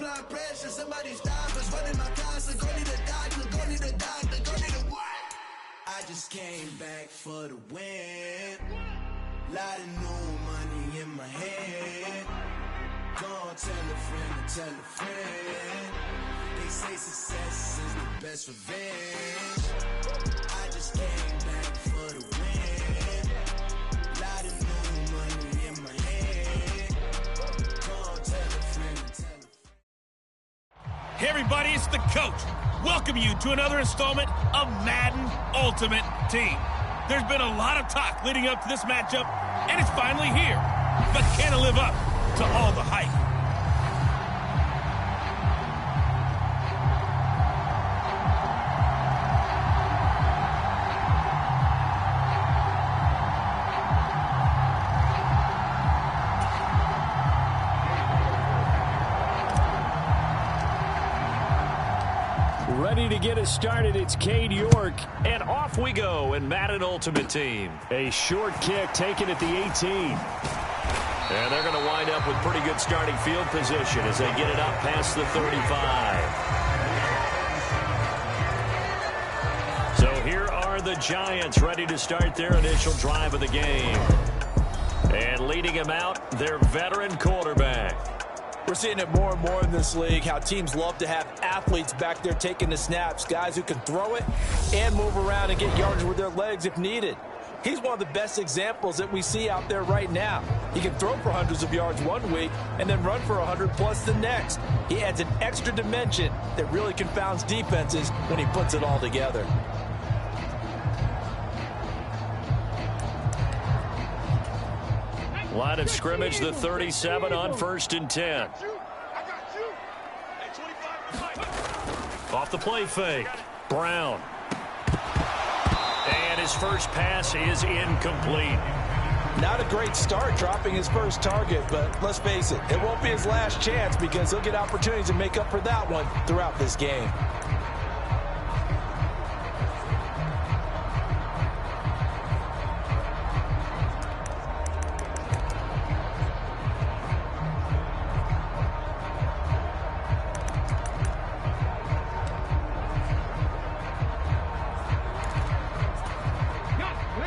applying pressure. Somebody stop us, running my closet. Go need a doctor, go need a doctor, go need a what? I just came back for the win. Lot of new money in my head. Go on, tell a friend and tell a friend. They say success is the best revenge. I just came back for the win. Lot of new money in my head. Go on, tell a friend and tell a friend. Hey everybody, it's the coach. Welcome you to another installment of Madden Ultimate Team. There's been a lot of talk leading up to this matchup, and it's finally here. But can it live up to all the hype? Ready to get us started, it's Cade York, and off we go in Madden Ultimate Team. A short kick taken at the 18. And they're going to wind up with pretty good starting field position as they get it up past the 35. So here are the Giants ready to start their initial drive of the game. And leading them out, their veteran quarterback. We're seeing it more and more in this league, how teams love to have athletes back there taking the snaps, guys who can throw it and move around and get yardage with their legs if needed. He's one of the best examples that we see out there right now. He can throw for hundreds of yards one week and then run for 100 plus the next. He adds an extra dimension that really confounds defenses when he puts it all together. Line of scrimmage, the 37 on 1st and 10. Off the play fake. Brown. And his first pass is incomplete. Not a great start dropping his first target, but let's face it, it won't be his last chance because he'll get opportunities to make up for that one throughout this game.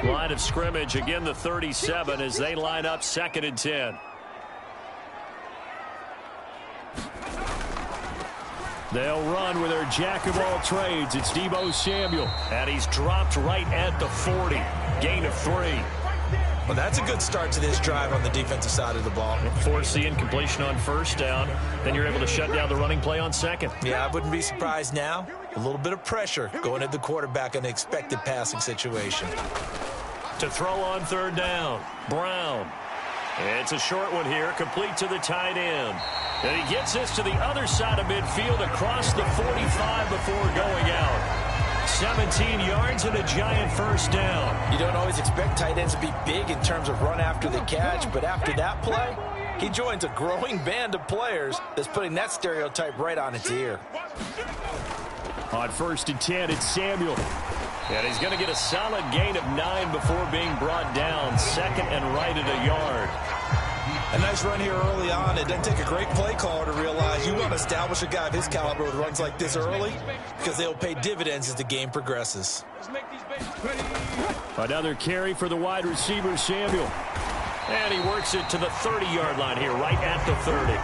Line of scrimmage, again the 37 as they line up 2nd and 10. They'll run with their jack of all trades. It's Deebo Samuel. And he's dropped right at the 40. Gain of 3. Well, that's a good start to this drive on the defensive side of the ball. Force the incompletion on 1st down. Then you're able to shut down the running play on 2nd. Yeah, I wouldn't be surprised now. A little bit of pressure going at the quarterback in an expected passing situation. To throw on 3rd down, Brown. It's a short one here, complete to the tight end. And he gets this to the other side of midfield across the 45 before going out. 17 yards and a giant first down. You don't always expect tight ends to be big in terms of run after the catch, but after that play, he joins a growing band of players that's putting that stereotype right on its ear. On 1st and 10, it's Samuel. And he's going to get a solid gain of 9 before being brought down. 2nd and right at a yard. A nice run here early on. It doesn't take a great play caller to realize you want to establish a guy of his caliber with runs like this early because they'll pay dividends as the game progresses. Another carry for the wide receiver, Samuel. And he works it to the 30-yard line here, right at the 30.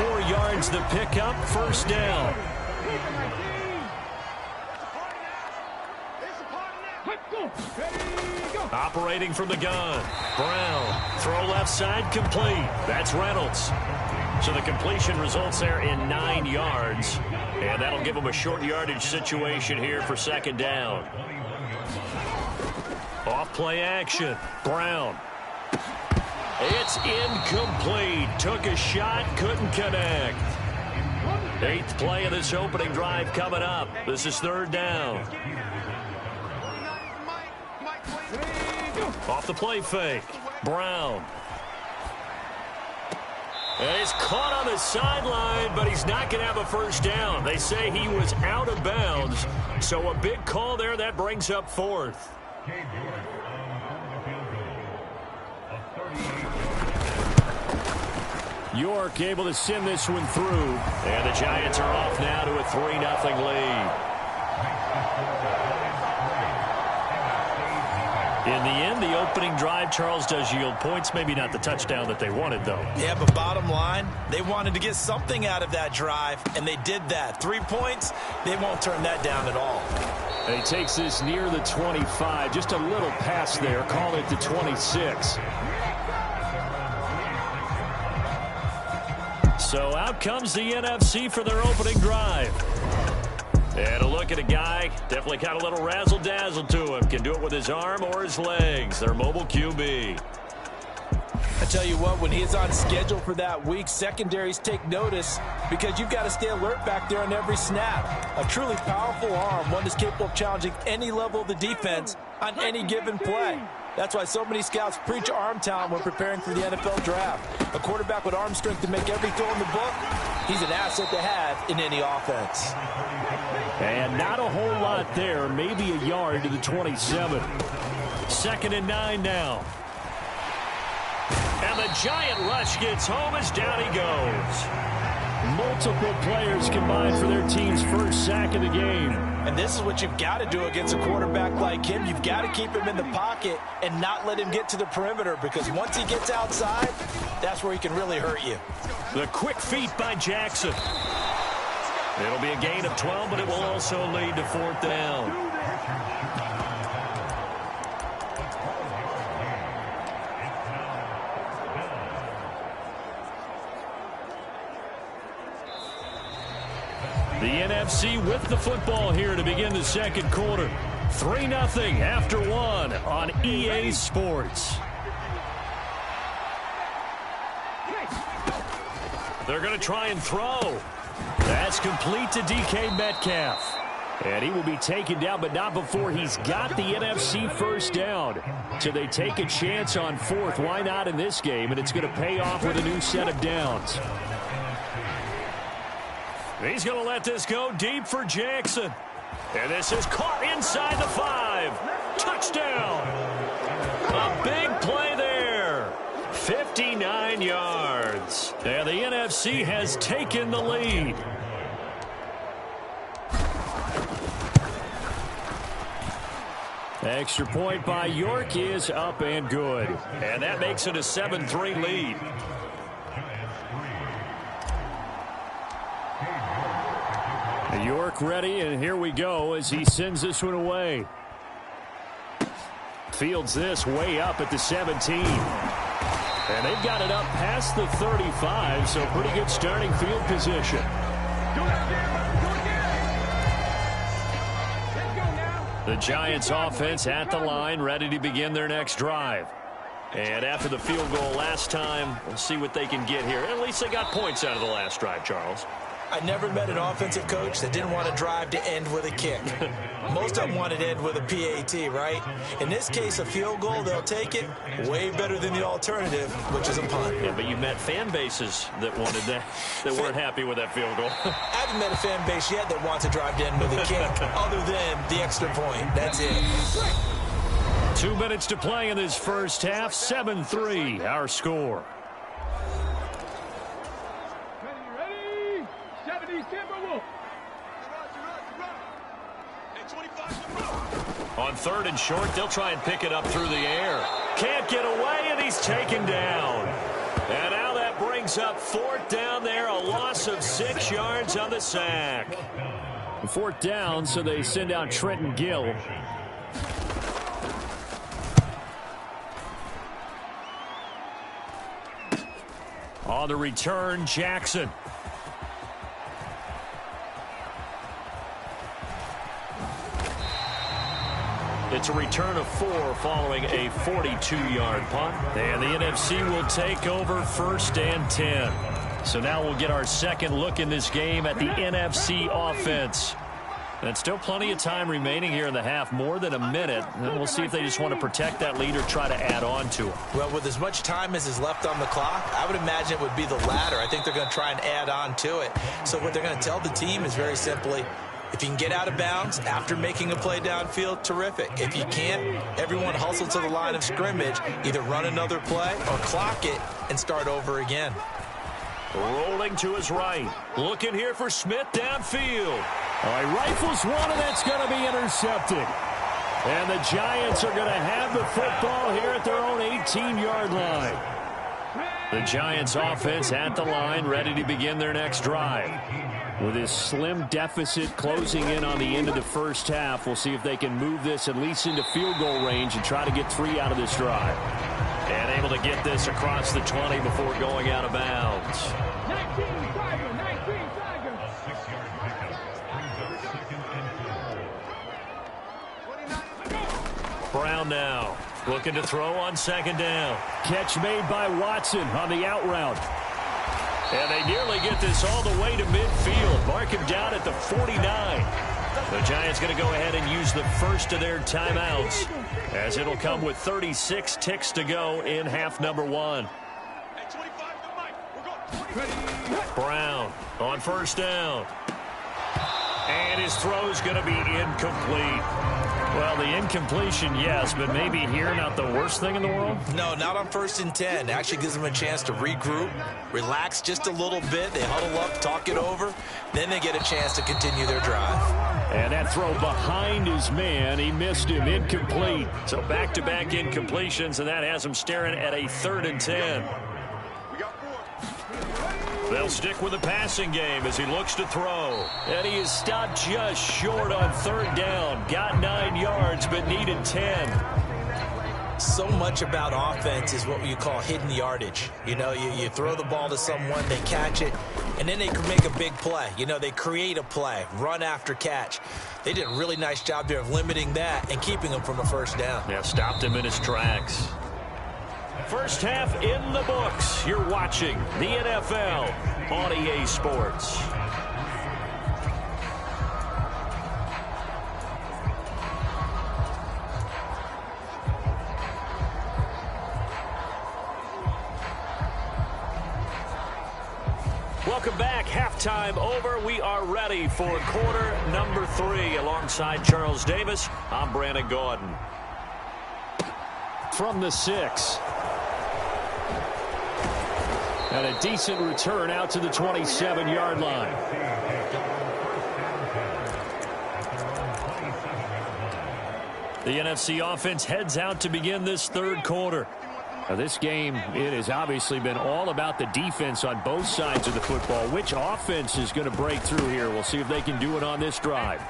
4 yards the pickup, 1st down. Operating from the gun. Brown. Throw left side complete. That's Reynolds. So the completion results there in 9 yards. And that'll give them a short yardage situation here for 2nd down. Off play action. Brown. It's incomplete. Took a shot, couldn't connect. 8th play of this opening drive coming up. This is 3rd down. Off the play fake. Brown. And he's caught on the sideline, but he's not going to have a 1st down. They say he was out of bounds. So a big call there. That brings up 4th. York able to send this one through. And the Giants are off now to a 3-0 lead. In the end, the opening drive, Charles, does yield points. Maybe not the touchdown that they wanted, though. Yeah, but bottom line, they wanted to get something out of that drive, and they did that. 3 points, they won't turn that down at all. And he takes this near the 25. Just a little pass there. Call it the 26. So out comes the NFC for their opening drive. And a look at a guy, definitely got a little razzle-dazzle to him. Can do it with his arm or his legs. Their mobile QB. I tell you what, when he is on schedule for that week, secondaries take notice because you've got to stay alert back there on every snap. A truly powerful arm, one that's capable of challenging any level of the defense on any given play. That's why so many scouts preach arm talent when preparing for the NFL draft. A quarterback with arm strength to make every throw in the book, he's an asset to have in any offense. And not a whole lot there, maybe a yard to the 27. 2nd and 9 now. And the giant rush gets home as down he goes. Multiple players combined for their team's first sack of the game. And this is what you've got to do against a quarterback like him. You've got to keep him in the pocket and not let him get to the perimeter, because once he gets outside, that's where he can really hurt you. The quick feet by Jackson. It'll be a gain of 12, but it will also lead to 4th down. The NFC with the football here to begin the second quarter. 3-0 after 1 on EA Sports. They're going to try and throw. That's complete to DK Metcalf. And he will be taken down, but not before he's got the NFC first down. So they take a chance on 4th. Why not in this game? And it's going to pay off with a new set of downs. He's going to let this go deep for Jackson. And this is caught inside the 5. Touchdown. A big play there. 59 yards. And the NFC has taken the lead. Extra point by York is up and good. And that makes it a 7-3 lead. York ready, and here we go as he sends this one away. Fields this way up at the 17. And they've got it up past the 35, so pretty good starting field position. The Giants offense at the line, ready to begin their next drive. And after the field goal last time, we'll see what they can get here. At least they got points out of the last drive, Charles. I never met an offensive coach that didn't want to drive to end with a kick. Most of them wanted to end with a PAT, right? In this case, a field goal, they'll take it. Way better than the alternative, which is a punt. Yeah, but you met fan bases that wanted that, that weren't happy with that field goal. I haven't met a fan base yet that wants to drive to end with a kick, other than the extra point. That's it. 2 minutes to play in this first half. 7-3, our score. On 3rd and short, they'll try and pick it up through the air. Can't get away, and he's taken down. And now that brings up 4th down there, a loss of 6 yards on the sack. 4th down, so they send out Trenton Gill. On the return, Jackson. It's a return of 4 following a 42-yard punt. And the NFC will take over 1st and 10. So now we'll get our second look in this game at the NFC offense. And still plenty of time remaining here in the half, more than a minute. And we'll see if they just want to protect that lead or try to add on to it. Well, with as much time as is left on the clock, I would imagine it would be the latter. I think they're going to try and add on to it. So what they're going to tell the team is very simply, if you can get out of bounds after making a play downfield, terrific. If you can't, everyone hustle to the line of scrimmage, either run another play or clock it and start over again. Rolling to his right. Looking here for Smith downfield. He rifles one, and that's going to be intercepted. And the Giants are going to have the football here at their own 18-yard line. The Giants offense at the line, ready to begin their next drive. With this slim deficit closing in on the end of the first half, we'll see if they can move this at least into field goal range and try to get 3 out of this drive. And able to get this across the 20 before going out of bounds. 19 Tiger. Brown now looking to throw on second down. Catch made by Watson on the out route. And they nearly get this all the way to midfield. Mark him down at the 49. The Giants going to go ahead and use the first of their timeouts, as it'll come with 36 ticks to go in half number 1. Brown on first down. And his throw's going to be incomplete. Well, the incompletion, yes, but maybe here not the worst thing in the world? No, not on 1st and 10. Actually gives them a chance to regroup, relax just a little bit. They huddle up, talk it over. Then they get a chance to continue their drive. And that throw behind his man, he missed him, incomplete. So back-to-back incompletions, and that has him staring at a 3rd and 10. They'll stick with the passing game as he looks to throw. And he is stopped just short on 3rd down. Got 9 yards, but needed 10. So much about offense is what you call hidden yardage. You know, you throw the ball to someone, they catch it, and then they can make a big play. You know, they create a play, run after catch. They did a really nice job there of limiting that and keeping him from a 1st down. Yeah, stopped him in his tracks. First half in the books. You're watching the NFL on EA Sports. Welcome back. Halftime over. We are ready for quarter number 3. Alongside Charles Davis, I'm Brandon Gordon. From the 6. And a decent return out to the 27-yard line. The NFC offense heads out to begin this 3rd quarter. Now this game, it has obviously been all about the defense on both sides of the football. Which offense is going to break through here? We'll see if they can do it on this drive.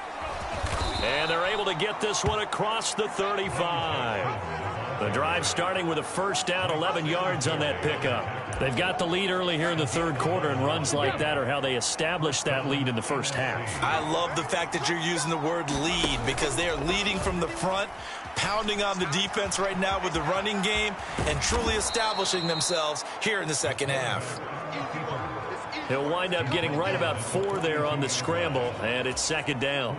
And they're able to get this one across the 35. The drive starting with a 1st down, 11 yards on that pickup. They've got the lead early here in the 3rd quarter, and runs like that are how they established that lead in the first half. I love the fact that you're using the word lead, because they are leading from the front, pounding on the defense right now with the running game, and truly establishing themselves here in the 2nd half. He'll wind up getting right about 4 there on the scramble, and it's 2nd down.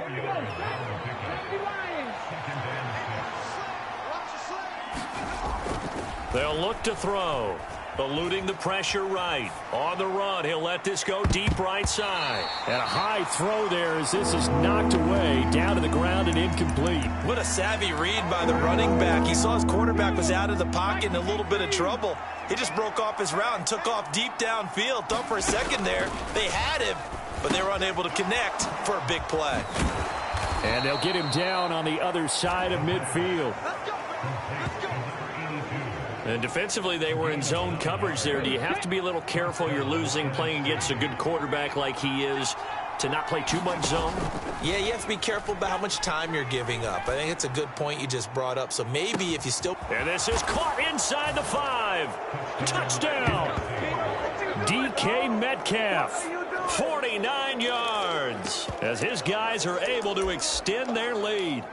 They'll look to throw. Eluding the pressure right. On the run, he'll let this go deep right side. And a high throw there as this is knocked away, down to the ground and incomplete. What a savvy read by the running back. He saw his quarterback was out of the pocket in a little bit of trouble. He just broke off his route and took off deep downfield. Thought for a second there they had him, but they were unable to connect for a big play. And they'll get him down on the other side of midfield. And defensively, they were in zone coverage there. Do you have to be a little careful? You're losing, playing against a good quarterback like he is, to not play too much zone? Yeah, you have to be careful about how much time you're giving up. I think it's a good point you just brought up. So maybe if you still... And this is caught inside the 5. Touchdown! DK Metcalf, 49 yards, as his guys are able to extend their lead.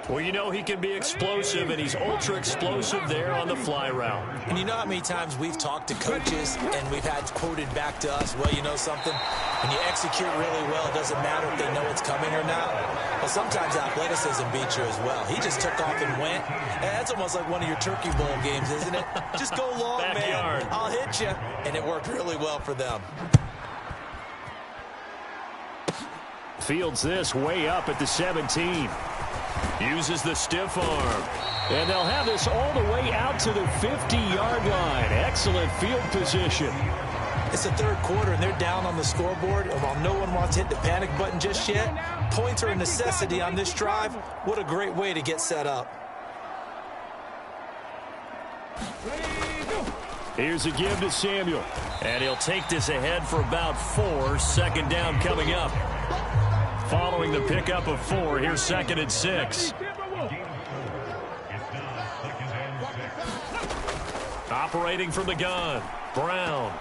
Well, you know he can be explosive, and he's ultra-explosive there on the fly route. And you know how many times we've talked to coaches, and we've had quoted back to us, well, you know something? When you execute really well, it doesn't matter if they know it's coming or not. Well, sometimes athleticism beats you as well. He just took off and went. And that's almost like one of your Turkey Bowl games, isn't it? Just go long, Backyard. man. I'll hit you. And it worked really well for them. Fields this way up at the 17. Uses the stiff arm. And they'll have this all the way out to the 50-yard line. Excellent field position. It's the third quarter, and they're down on the scoreboard. And while no one wants to hit the panic button just yet, points are a necessity on this drive. What a great way to get set up. Here's a give to Samuel. And he'll take this ahead for about 4. Second down coming up. Following the pickup of 4, here's 2nd and 6. Operating from the gun, Brown.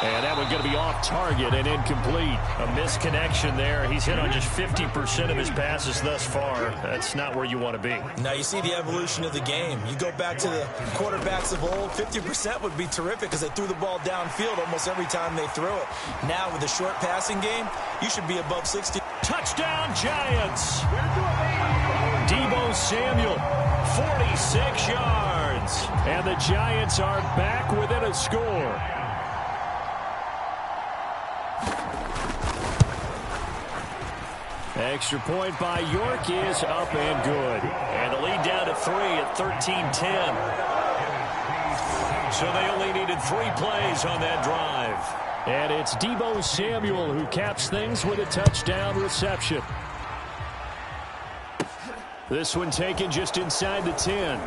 And that one going to be off target and incomplete. A misconnection there. He's hit on just 50% of his passes thus far. That's not where you want to be. Now you see the evolution of the game. You go back to the quarterbacks of old, 50% would be terrific because they threw the ball downfield almost every time they throw it. Now with the short passing game, you should be above 60. Touchdown, Giants. Deebo Samuel, 46 yards. And the Giants are back within a score. Extra point by York is up and good. And the lead down to 3 at 13-10. So they only needed 3 plays on that drive. And it's Deebo Samuel who caps things with a touchdown reception. This one taken just inside the 10.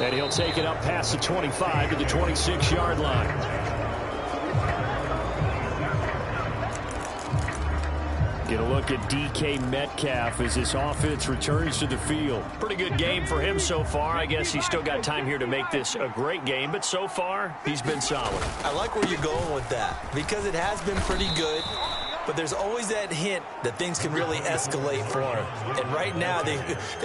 And he'll take it up past the 25 to the 26-yard line. Get a look at DK Metcalf as this offense returns to the field. Pretty good game for him so far. I guess he's still got time here to make this a great game, but so far, he's been solid. I like where you're going with that because it has been pretty good, but there's always that hint that things can really escalate for him. And right now, they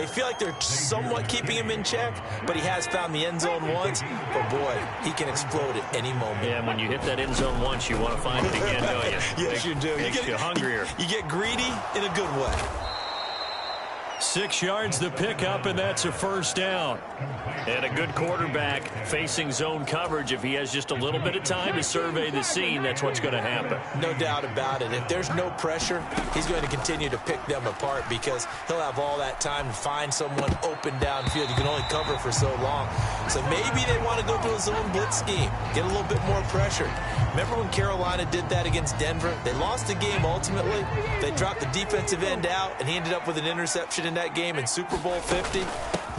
feel like they're somewhat keeping him in check, but he has found the end zone once. But, boy, he can explode at any moment. Yeah, and when you hit that end zone once, you want to find it again, don't you? Yes, you do. Makes you hungrier. You get greedy in a good way. 6 yards the pickup, and that's a first down. And a good quarterback facing zone coverage. If he has just a little bit of time to survey the scene, that's what's going to happen. No doubt about it. If there's no pressure, he's going to continue to pick them apart because he'll have all that time to find someone open downfield. You can only cover for so long. So maybe they want to go to a zone blitz scheme, get a little bit more pressure. Remember when Carolina did that against Denver? They lost the game ultimately. They dropped the defensive end out, and he ended up with an interception in that game in Super Bowl 50.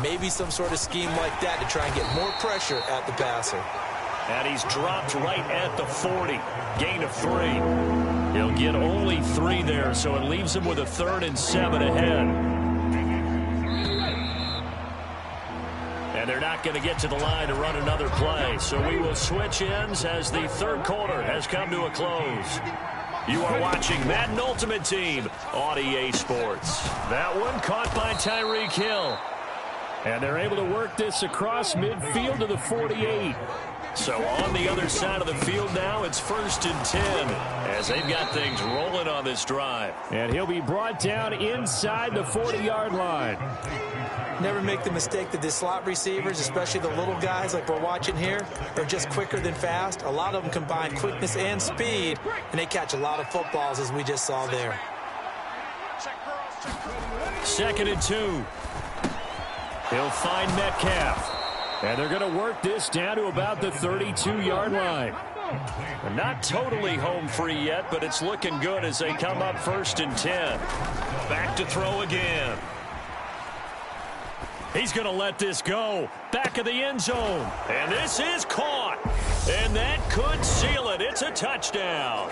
Maybe some sort of scheme like that to try and get more pressure at the passer. And he's dropped right at the 40. Gain of 3. He'll get only 3 there, so it leaves him with a 3rd and 7 ahead. And they're not going to get to the line to run another play. So we will switch ends as the third quarter has come to a close. You are watching Madden Ultimate Team on EA Sports. That one caught by Tyreek Hill. And they're able to work this across midfield to the 48. So on the other side of the field now, it's 1st and 10 as they've got things rolling on this drive. And he'll be brought down inside the 40-yard line. Never make the mistake that the slot receivers, especially the little guys like we're watching here, are just quicker than fast. A lot of them combine quickness and speed, and they catch a lot of footballs as we just saw there. 2nd and 2. He'll find Metcalf. And they're going to work this down to about the 32-yard line. Not totally home free yet, but it's looking good as they come up 1st and 10. Back to throw again. He's going to let this go. Back of the end zone. And this is caught. And that could seal it. It's a touchdown.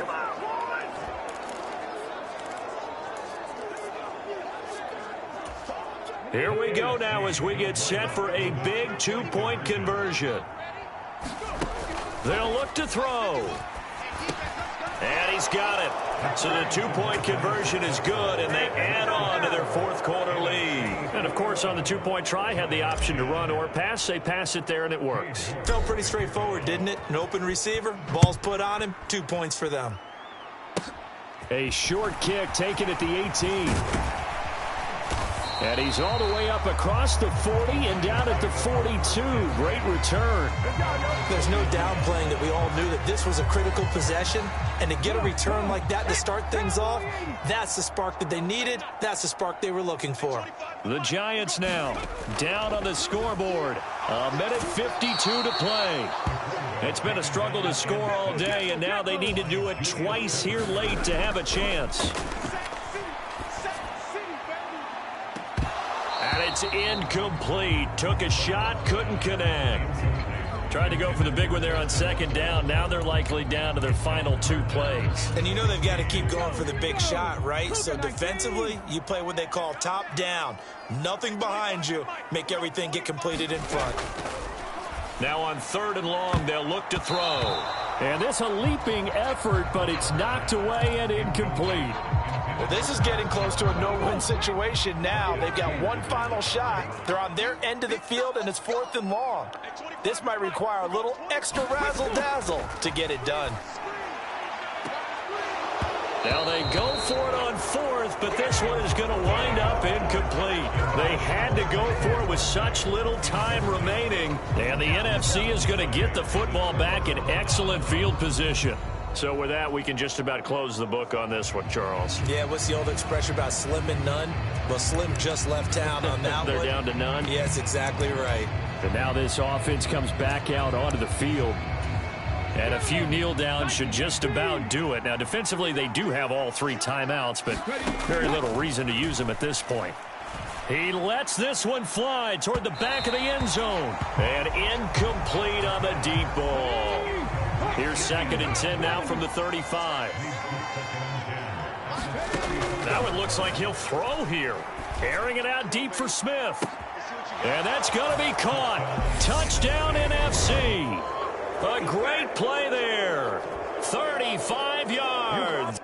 Here we go now as we get set for a big 2-point conversion. They'll look to throw. And he's got it. So the 2-point conversion is good, and they add on to their 4th quarter lead. And, of course, on the 2-point try, had the option to run or pass. They pass it there, and it works. Felt pretty straightforward, didn't it? An open receiver, ball's put on him, 2 points for them. A short kick taken at the 18. And he's all the way up across the 40 and down at the 42. Great return. There's no downplaying that we all knew that this was a critical possession. And to get a return like that to start things off, that's the spark that they needed. That's the spark they were looking for. The Giants now down on the scoreboard. 1:52 to play. It's been a struggle to score all day, and now they need to do it twice here late to have a chance. And it's incomplete. Took a shot, couldn't connect. Tried to go for the big one there on second down. Now they're likely down to their final 2 plays. And you know they've got to keep going for the big shot, right? So defensively, you play what they call top down. Nothing behind you. Make everything get completed in front. Now on 3rd and long, they'll look to throw. And this a leaping effort, but it's knocked away and incomplete. Well, this is getting close to a no-win situation now. They've got one final shot. They're on their end of the field, and it's 4th and long. This might require a little extra razzle-dazzle to get it done. Now they go for it on 4th, but this one is going to wind up incomplete. They had to go for it with such little time remaining, and the NFC is going to get the football back in excellent field position. So with that, we can just about close the book on this one, Charles. Yeah, what's the old expression about slim and none? Well, Slim just left town on that They're one. down to none? Yes, exactly right. And now this offense comes back out onto the field. And a few kneel downs should just about do it. Now, defensively, they do have all 3 timeouts, but very little reason to use them at this point. He lets this one fly toward the back of the end zone. And incomplete on the deep ball. Here's 2nd and 10 now from the 35. Now it looks like he'll throw here. Airing it out deep for Smith. And that's going to be caught. Touchdown NFC. A great play there. 35 yards.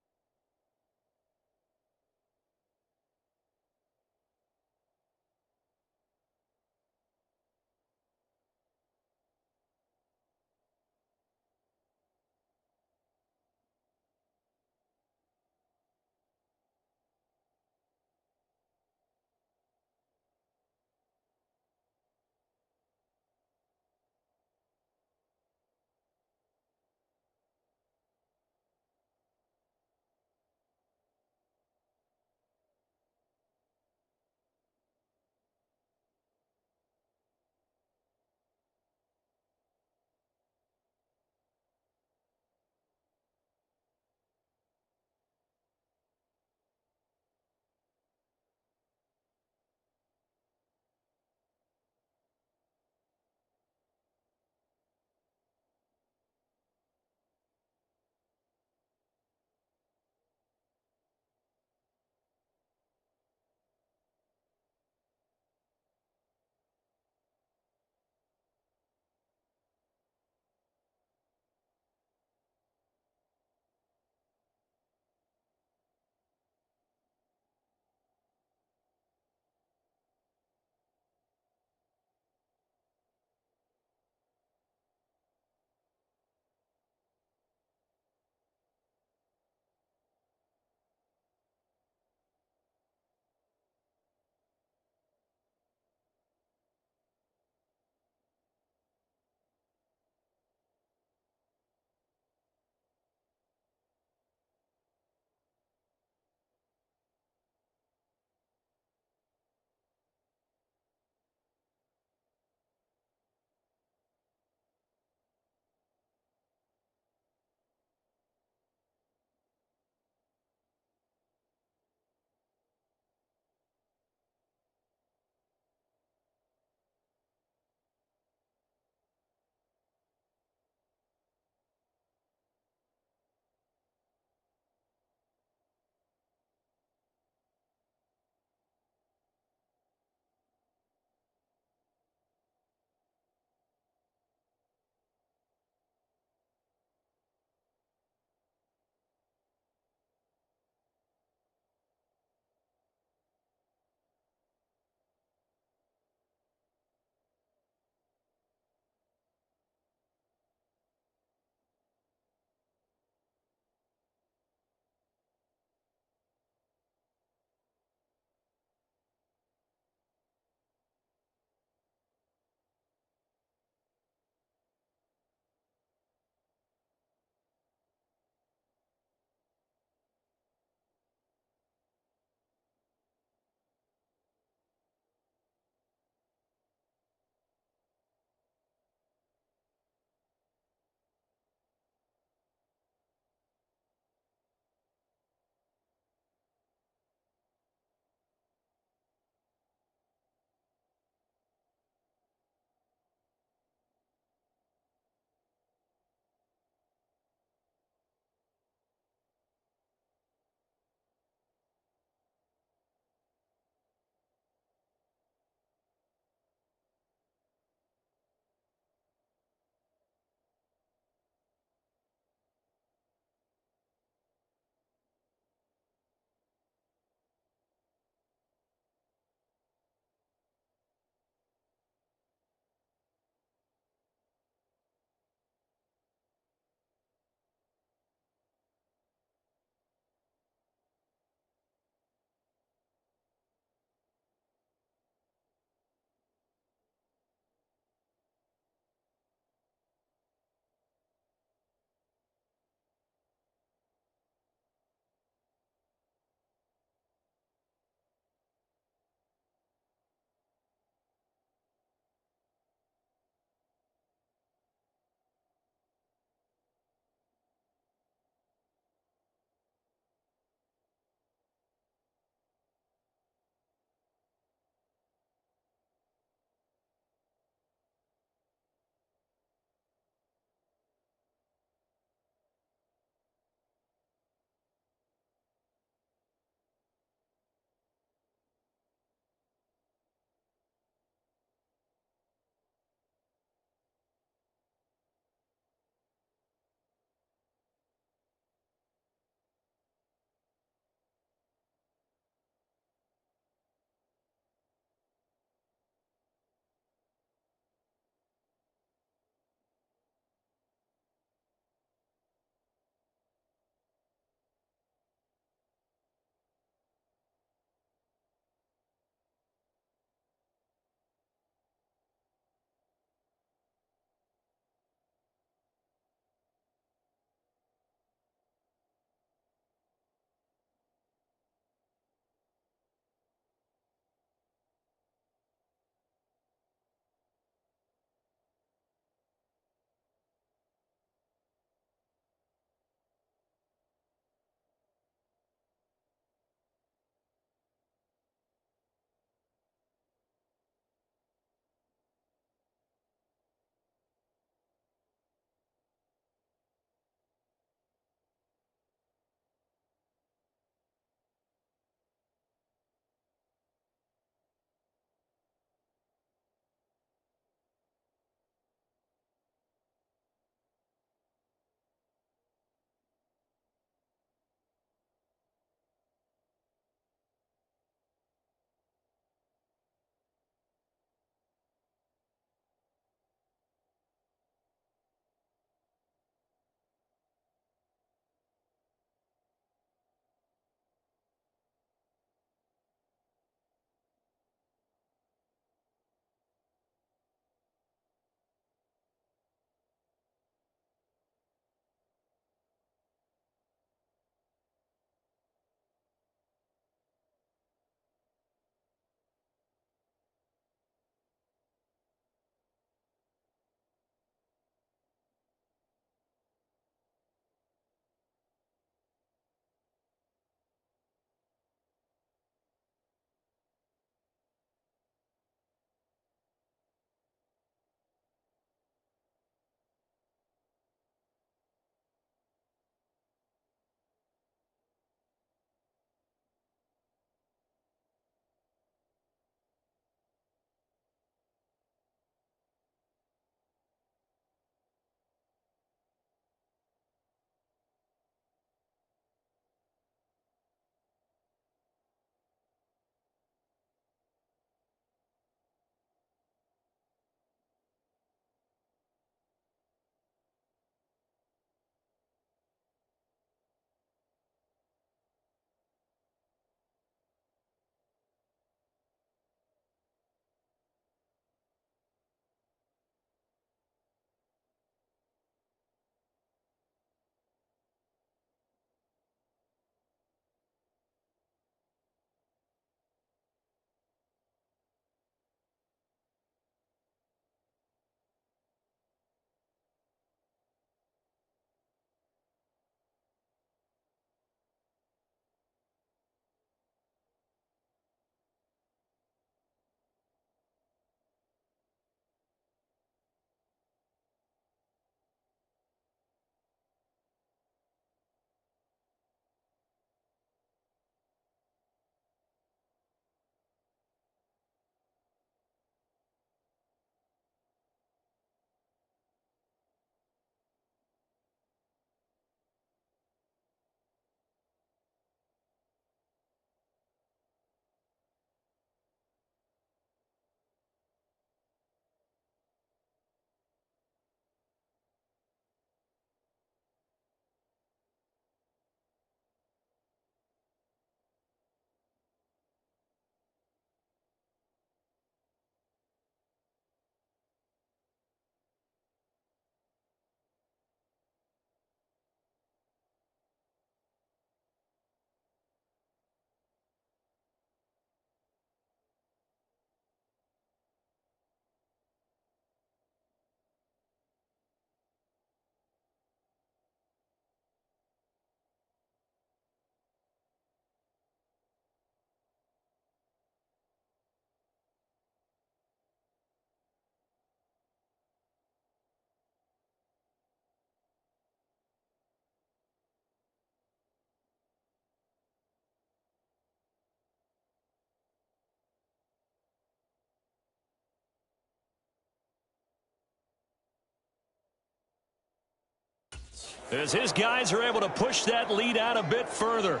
as his guys are able to push that lead out a bit further.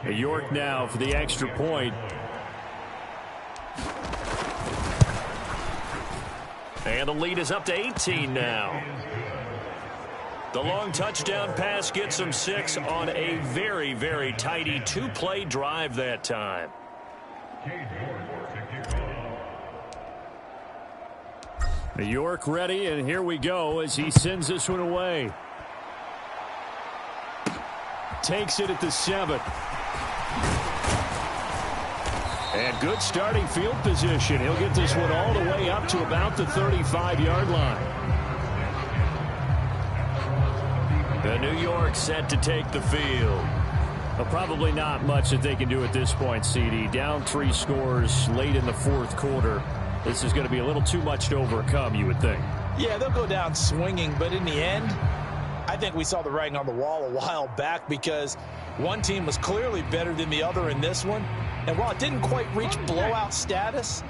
York now for the extra point. And the lead is up to 18 now. The long touchdown pass gets them 6 on a very, very tidy 2-play drive that time. York ready, and here we go as he sends this one away. Takes it at the 7. And good starting field position. He'll get this one all the way up to about the 35-yard line. The New York set to take the field. Well, probably not much that they can do at this point, CD. Down 3 scores late in the fourth quarter. This is going to be a little too much to overcome, you would think. Yeah, they'll go down swinging, but in the end, I think we saw the writing on the wall a while back because one team was clearly better than the other in this one. And while it didn't quite reach blowout status,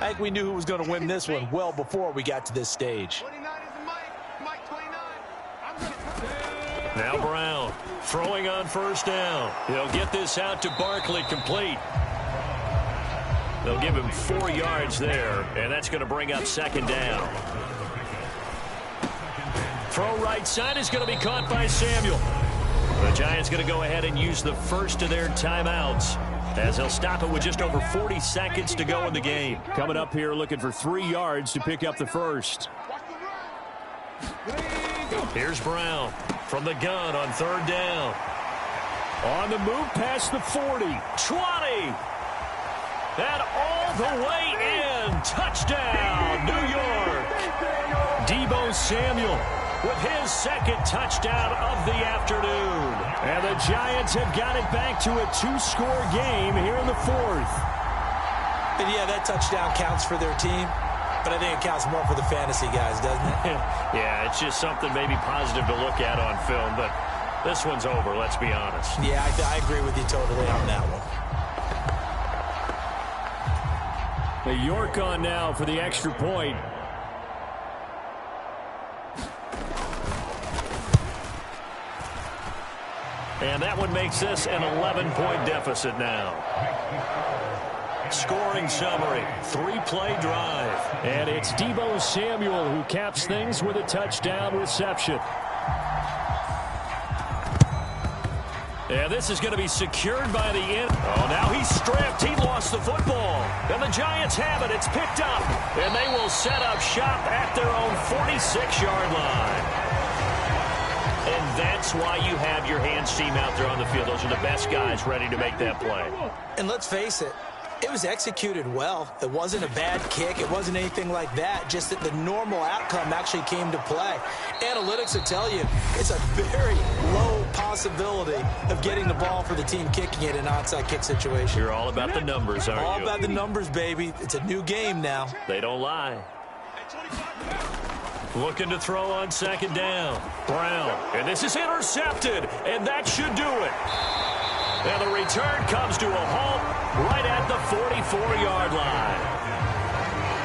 I think we knew who was going to win this one well before we got to this stage. Now Brown throwing on first down. He'll get this out to Barkley, complete. They'll give him 4 yards there, and that's going to bring up second down. Throw right side is going to be caught by Samuel. The Giants going to go ahead and use the first of their timeouts as they'll stop it with just over 40 seconds to go in the game. Coming up here looking for 3 yards to pick up the first. Here's Brown from the gun on third down. On the move past the 40. 20. And all the way in. Touchdown, New York. Deebo Samuel with his second touchdown of the afternoon. And the Giants have got it back to a 2-score game here in the fourth. And yeah, that touchdown counts for their team, but I think it counts more for the fantasy guys, doesn't it? Yeah, it's just something maybe positive to look at on film, but this one's over, let's be honest. Yeah, I agree with you totally on that one. The York on now for the extra point. And that one makes this an 11-point deficit now. Scoring summary, 3-play drive. And it's Deebo Samuel who caps things with a touchdown reception. And this is going to be secured by the end. Oh, now he's stripped. He lost the football. And the Giants have it. It's picked up. And they will set up shop at their own 46-yard line. And that's why you have your hands team out there on the field. Those are the best guys ready to make that play. And let's face it, it was executed well. It wasn't a bad kick. It wasn't anything like that. Just that the normal outcome actually came to play. Analytics will tell you it's a very low possibility of getting the ball for the team kicking it in an onside kick situation. You're all about the numbers, aren't you? All about the numbers, baby. It's a new game now. They don't lie. Looking to throw on second down. Brown. And this is intercepted. And that should do it. And the return comes to a halt right at the 44-yard line.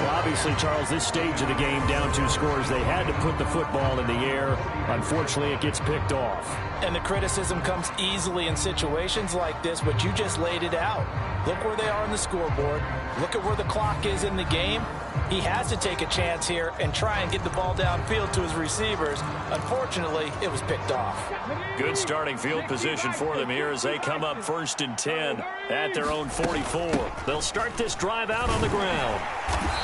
Well, obviously, Charles, this stage of the game, down 2 scores, they had to put the football in the air. Unfortunately, it gets picked off. And the criticism comes easily in situations like this, but you just laid it out. Look where they are on the scoreboard. Look at where the clock is in the game. He has to take a chance here and try and get the ball downfield to his receivers. Unfortunately, it was picked off. Good starting field position for them here as they come up 1st and 10 at their own 44. They'll start this drive out on the ground.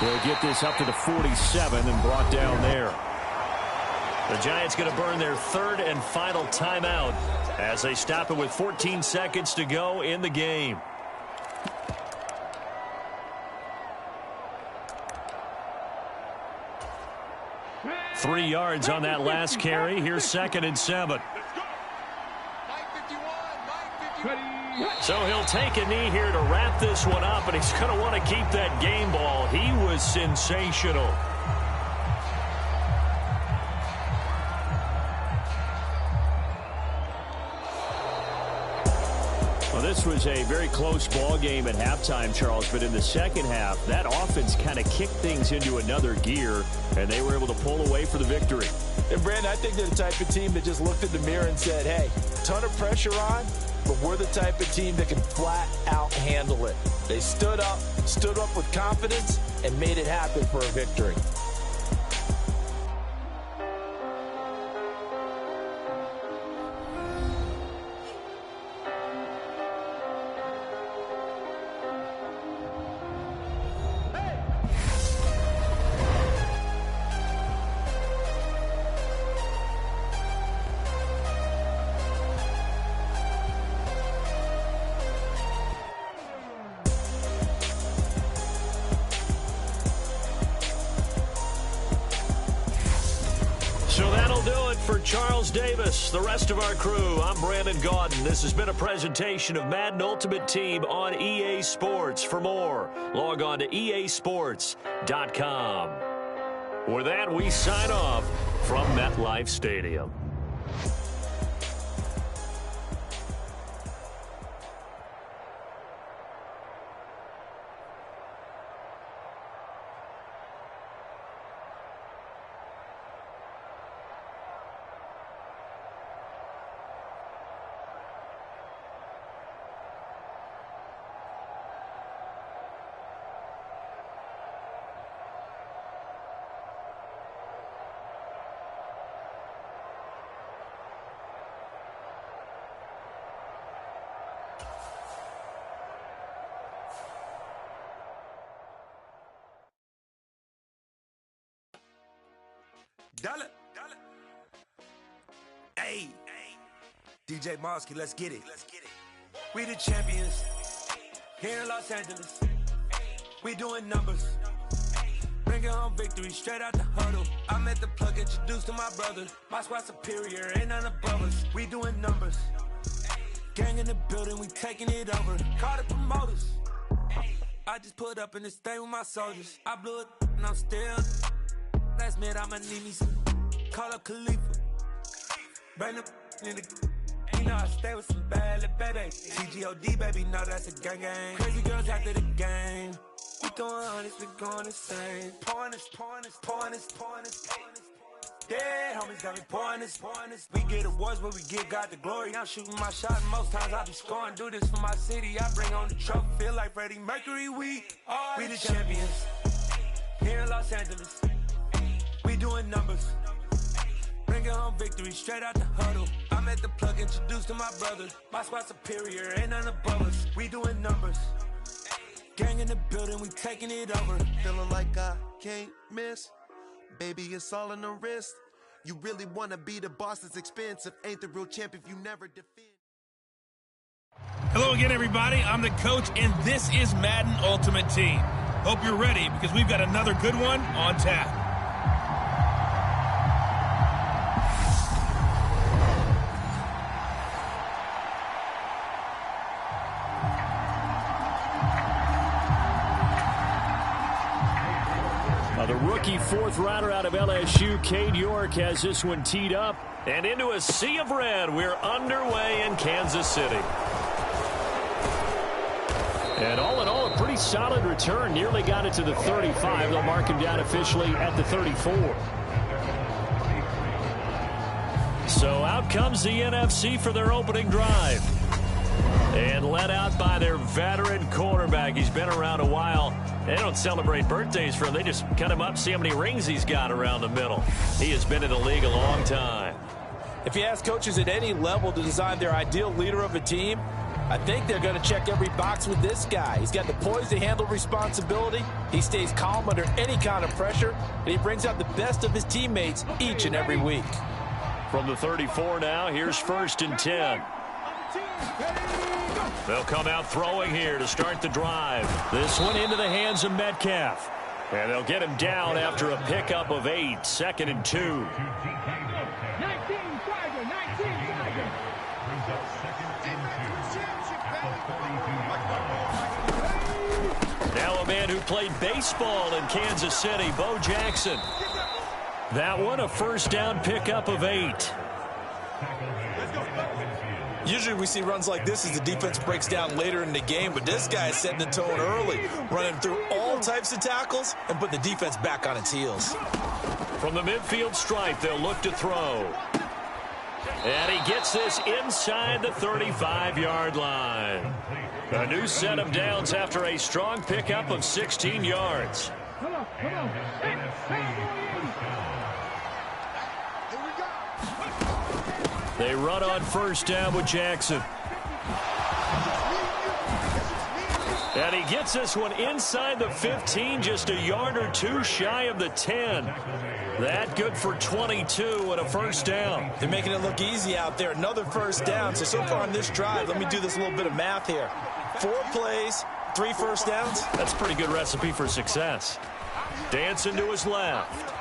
They'll get this up to the 47 and brought down there. The Giants going to burn their 3rd and final timeout as they stop it with 14 seconds to go in the game. Three yards on that last carry. Here's 2nd and 7. So he'll take a knee here to wrap this one up, and he's going to want to keep that game ball. He was sensational. Well, this was a very close ball game at halftime, Charles, but in the second half, that offense kind of kicked things into another gear, and they were able to pull away for the victory. And, Brandon, I think they're the type of team that just looked in the mirror and said, hey, ton of pressure on, but we're the type of team that can flat out handle it. They stood up with confidence, and made it happen for a victory. So that'll do it for Charles Davis, the rest of our crew. I'm Brandon Gaudin. This has been a presentation of Madden Ultimate Team on EA Sports. For more, log on to easports.com. With that, we sign off from MetLife Stadium. Dollar. Hey. DJ Mosky, let's get it. We the champions here in Los Angeles. We doing numbers. Bringing home victory straight out the huddle. I'm at the plug, introduced to my brother. My squad superior, ain't none above us. We doing numbers. Gang in the building, we taking it over. Call the promoters. I just put up in this thing with my soldiers. I blew it and I'm still. Last minute, I'ma need me some. Call up Khalifa. Bring the in the. You know I stay with some bad little baby. CGOD, baby, know that's a gang gang. Crazy girls after the game. We throwing hundreds, we going insane. Pouring this. Yeah, homies got me pouring this. We get awards, but we give God the glory. I'm shooting my shot, and most times I be scoring. Do this for my city, I bring on the trophy. Feel like Freddie Mercury, we the champions. Here in Los Angeles. We doing numbers. Bringing home victory straight out the huddle. I'm at the plug, introduced to my brother. My squad superior, ain't none above us. We doing numbers. Gang in the building, we taking it over. Feeling like I can't miss. Baby, it's all in the wrist. You really want to be the boss, it's expensive. Ain't the real champ if you never defend. Hello again, everybody. I'm the coach, and this is Madden Ultimate Team. Hope you're ready, because we've got another good one on tap. The rookie fourth rounder out of LSU, Cade York, has this one teed up. And into a sea of red, we're underway in Kansas City. And all in all, a pretty solid return. Nearly got it to the 35. They'll mark him down officially at the 34. So out comes the NFC for their opening drive. And led out by their veteran quarterback. He's been around a while. They don't celebrate birthdays for him. They just cut him up, see how many rings he's got around the middle. He has been in the league a long time. If you ask coaches at any level to design their ideal leader of a team, I think they're going to check every box with this guy. He's got the poise to handle responsibility. He stays calm under any kind of pressure, and he brings out the best of his teammates each and every week. From the 34 now, here's 1st and 10. They'll come out throwing here to start the drive. This one into the hands of Metcalf. And they'll get him down after a pickup of 8. 2nd and 2. 19 Tiger. Now a man who played baseball in Kansas City, Bo Jackson. That one a 1st down pickup of 8. Usually we see runs like this as the defense breaks down later in the game, but this guy is setting the tone early, running through all types of tackles and put the defense back on its heels. From the midfield stripe, they'll look to throw. And he gets this inside the 35-yard line. A new set of downs after a strong pickup of 16 yards. They run on first down with Jackson. And he gets this one inside the 15, just a yard or two shy of the 10. That good for 22 and a first down. They're making it look easy out there. Another first down. So far on this drive, let me do this little bit of math here. 4 plays, 3 first downs. That's a pretty good recipe for success. Dancing to his left.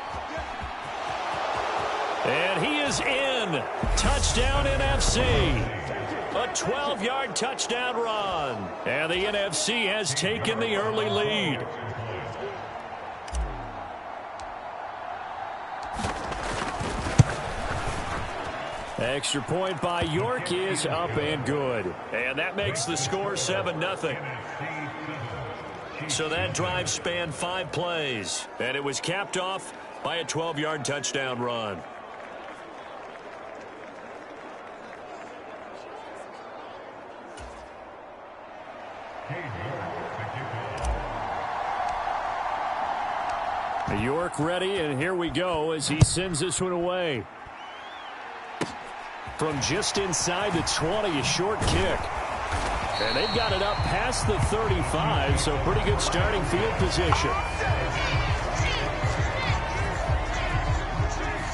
And he is in. Touchdown NFC. A 12-yard touchdown run. And the NFC has taken the early lead. Extra point by York is up and good. And that makes the score 7-0. So that drive spanned 5 plays. And it was capped off by a 12-yard touchdown run. York ready, and here we go as he sends this one away. From just inside the 20, a short kick. And they've got it up past the 35, so pretty good starting field position.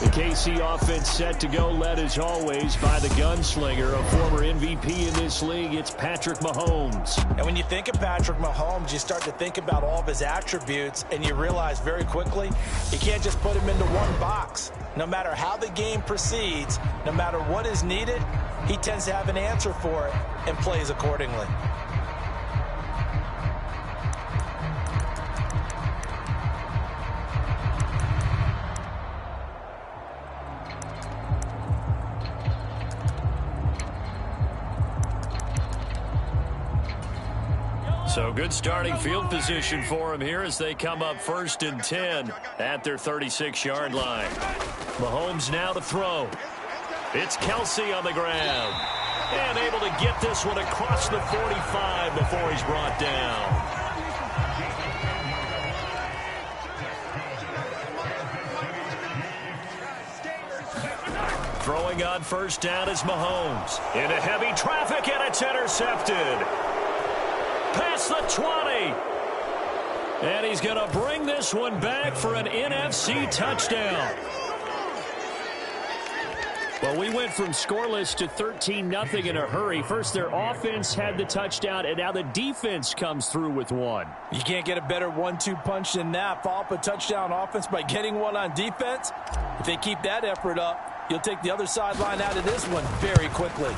The KC offense set to go, led as always by the gunslinger, a former MVP in this league. It's Patrick Mahomes. And when you think of Patrick Mahomes, you start to think about all of his attributes, and you realize very quickly you can't just put him into one box. No matter how the game proceeds, no matter what is needed, he tends to have an answer for it and plays accordingly. So good starting field position for him here as they come up 1st and 10 at their 36-yard line. Mahomes now to throw. It's Kelsey on the ground. And able to get this one across the 45 before he's brought down. Throwing on first down is Mahomes. Into heavy traffic, and it's intercepted. Past the 20. And he's going to bring this one back for an NFC touchdown. Well, we went from scoreless to 13-0 in a hurry. First, their offense had the touchdown, and now the defense comes through with one. You can't get a better 1-2 punch than that. Follow up a touchdown offense by getting one on defense. If they keep that effort up, you'll take the other sideline out of this one very quickly.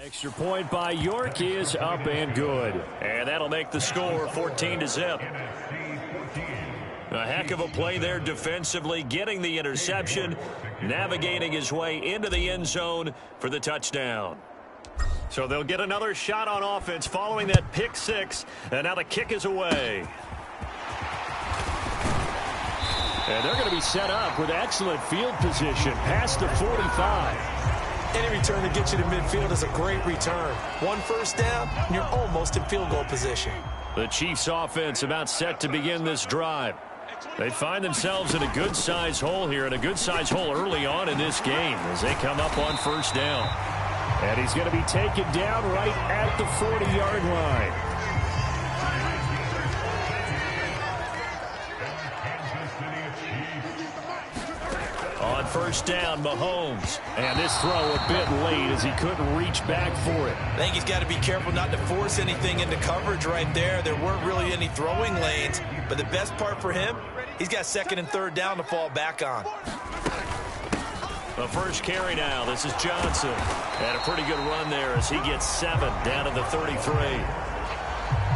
Extra point by York is up and good. And that'll make the score 14-0. A heck of a play there defensively, getting the interception, navigating his way into the end zone for the touchdown. So they'll get another shot on offense following that pick six, and now the kick is away. And they're going to be set up with excellent field position past the 45. Any return that gets you to midfield is a great return. One first down, and you're almost in field goal position. The Chiefs offense about set to begin this drive. They find themselves in a good-sized hole here, and a good-sized hole early on in this game as they come up on first down. And he's going to be taken down right at the 40-yard line. On first down, Mahomes. And this throw a bit late as he couldn't reach back for it. I think he's got to be careful not to force anything into coverage right there. There weren't really any throwing lanes. But the best part for him, he's got second and third down to fall back on. The first carry now. This is Johnson. And a pretty good run there as he gets 7 down to the 33.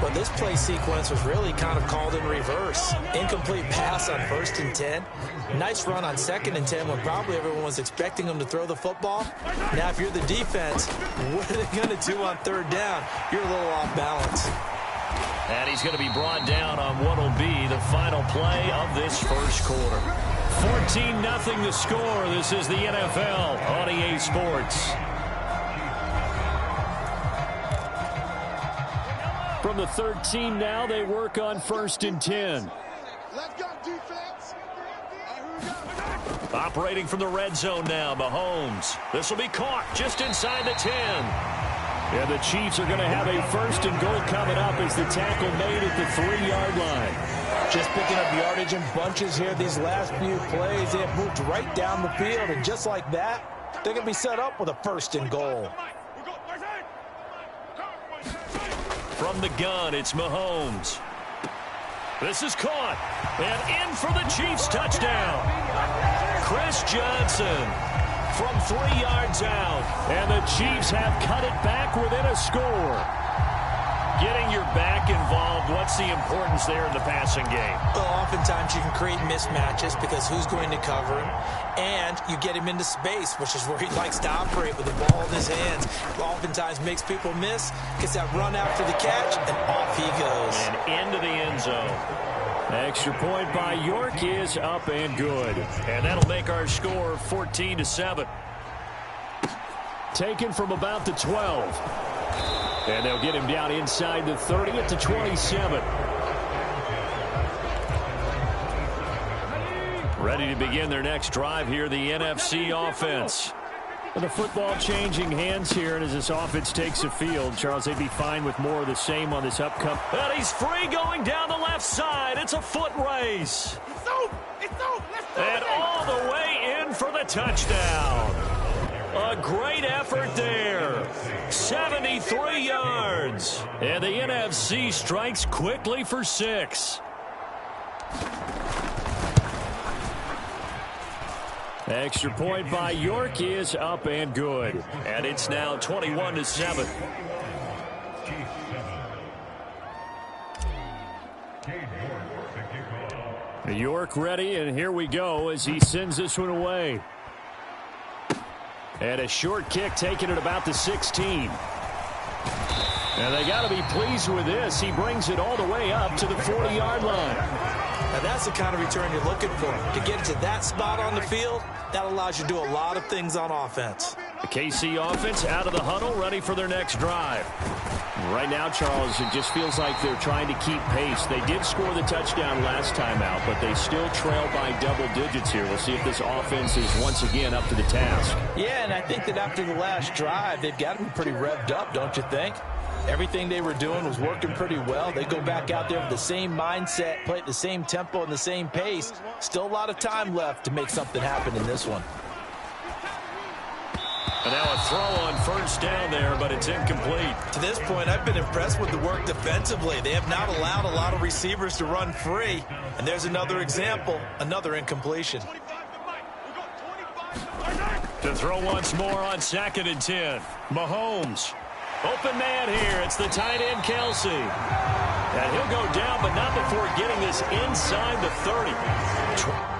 But this play sequence was really kind of called in reverse. Incomplete pass on 1st and 10. Nice run on 2nd and 10 when probably everyone was expecting him to throw the football. Now, if you're the defense, what are they going to do on 3rd down? You're a little off balance. And he's going to be brought down on what will be the final play of this first quarter. 14-0 the score. This is the NFL on EA Sports. From the 13 now, they work on 1st and 10. Let's go, defense. Operating from the red zone now, Mahomes. This will be caught just inside the 10. And the Chiefs are going to have a 1st and goal coming up as the tackle made at the 3-yard line. Just picking up yardage in bunches here these last few plays. They have moved right down the field, and just like that, they're going to be set up with a 1st and goal. From the gun, it's Mahomes. This is caught. And in for the Chiefs touchdown. Chris Johnson from 3 yards out. And the Chiefs have cut it back within a score. Getting your back involved, what's the importance there in the passing game? Well, oftentimes you can create mismatches because who's going to cover him, and you get him into space, which is where he likes to operate with the ball in his hands. Oftentimes makes people miss, gets that run after the catch, and off he goes. And into the end zone. Extra point by York is up and good. And that'll make our score 14-7. Taken from about the 12. And they'll get him down inside the 30 at the 27. Ready to begin their next drive here, the NFC offense. And the football changing hands here, and as this offense takes the field, Charles, they'd be fine with more of the same on this upcoming. And he's free going down the left side. It's a foot race. It's over. It's over. Let's do it. And all the way in for the touchdown. A great effort there. 73 yards. And the NFC strikes quickly for 6. Extra point by York is up and good. And it's now 21-7. York ready, and here we go as he sends this one away. And a short kick taken at about the 16. And they got to be pleased with this. He brings it all the way up to the 40-yard line. Now that's the kind of return you're looking for. To get it to that spot on the field, that allows you to do a lot of things on offense. The KC offense out of the huddle, ready for their next drive. Right now, Charles, it just feels like they're trying to keep pace. They did score the touchdown last time out, but they still trail by double digits here. We'll see if this offense is once again up to the task. Yeah, and I think that after the last drive, they've got to be pretty revved up, don't you think? Everything they were doing was working pretty well. They go back out there with the same mindset, play at the same tempo and the same pace. Still a lot of time left to make something happen in this one. And now a throw on first down there, but it's incomplete. To this point, I've been impressed with the work defensively. They have not allowed a lot of receivers to run free. And there's another example, another incompletion. To throw once more on 2nd and 10. Mahomes. Open man here. It's the tight end, Kelsey. And he'll go down, but not before getting this inside the 30.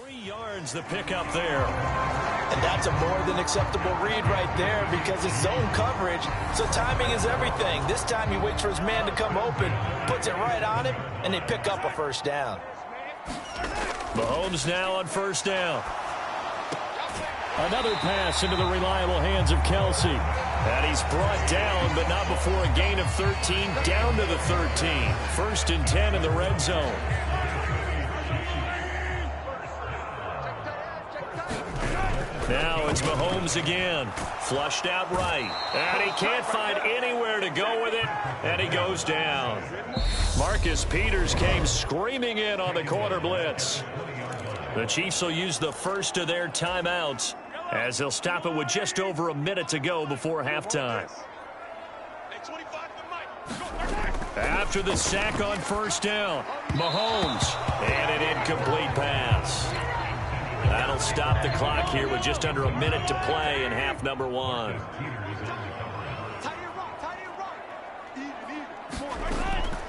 3 yards the pick up there. And that's a more than acceptable read right there because it's zone coverage, so timing is everything. This time he waits for his man to come open, puts it right on him, and they pick up a first down. Mahomes now on first down. Another pass into the reliable hands of Kelsey. And he's brought down, but not before a gain of 13, down to the 13. First and 10 in the red zone. Now it's Mahomes again. Flushed out right. And he can't find anywhere to go with it. And he goes down. Marcus Peters came screaming in on the corner blitz. The Chiefs will use the first of their timeouts as they'll stop it with just over a minute to go before halftime. After the sack on first down, Mahomes, and an incomplete pass. That'll stop the clock here with just under a minute to play in half number 1.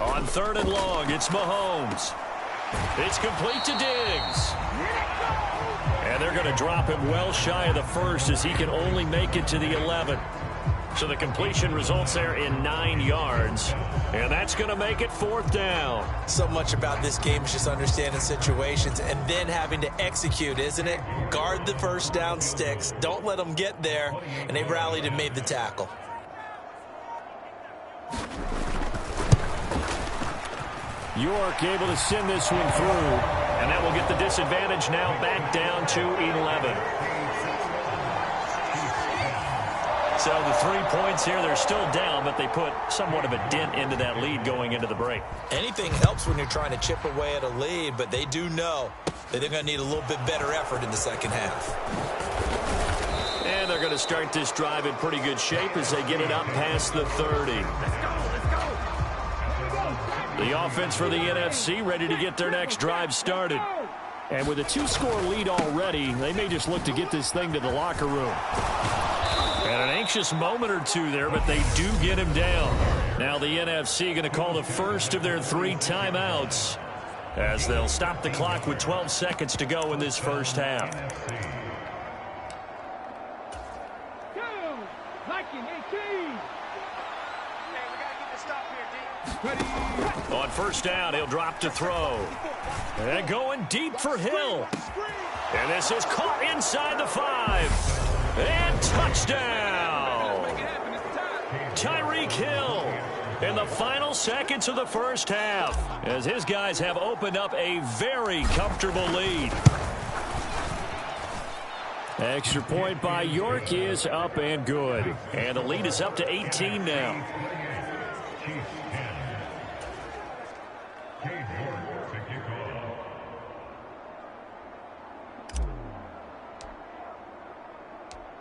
On third and long, it's Mahomes. It's complete to Diggs. And they're going to drop him well shy of the first as he can only make it to the 11. So the completion results there in 9 yards. And that's going to make it fourth down. So much about this game is just understanding situations and then having to execute, isn't it? Guard the first down sticks. Don't let them get there. And they rallied and made the tackle. York able to send this one through. And that will get the disadvantage now back down to 11. So the 3 points here, they're still down, but they put somewhat of a dent into that lead going into the break. Anything helps when you're trying to chip away at a lead, but they do know that they're going to need a little bit better effort in the second half. And they're going to start this drive in pretty good shape as they get it up past the 30. The offense for the NFC ready to get their next drive started. And with a 2-score lead already, they may just look to get this thing to the locker room. And an anxious moment or two there, but they do get him down. Now the NFC going to call the first of their 3 timeouts as they'll stop the clock with 12 seconds to go in this first half. On first down, he'll drop to throw. And going deep for Hill. And this is caught inside the 5. And touchdown! Tyreek Hill in the final seconds of the first half as his guys have opened up a very comfortable lead. Extra point by York is up and good. And the lead is up to 18 now.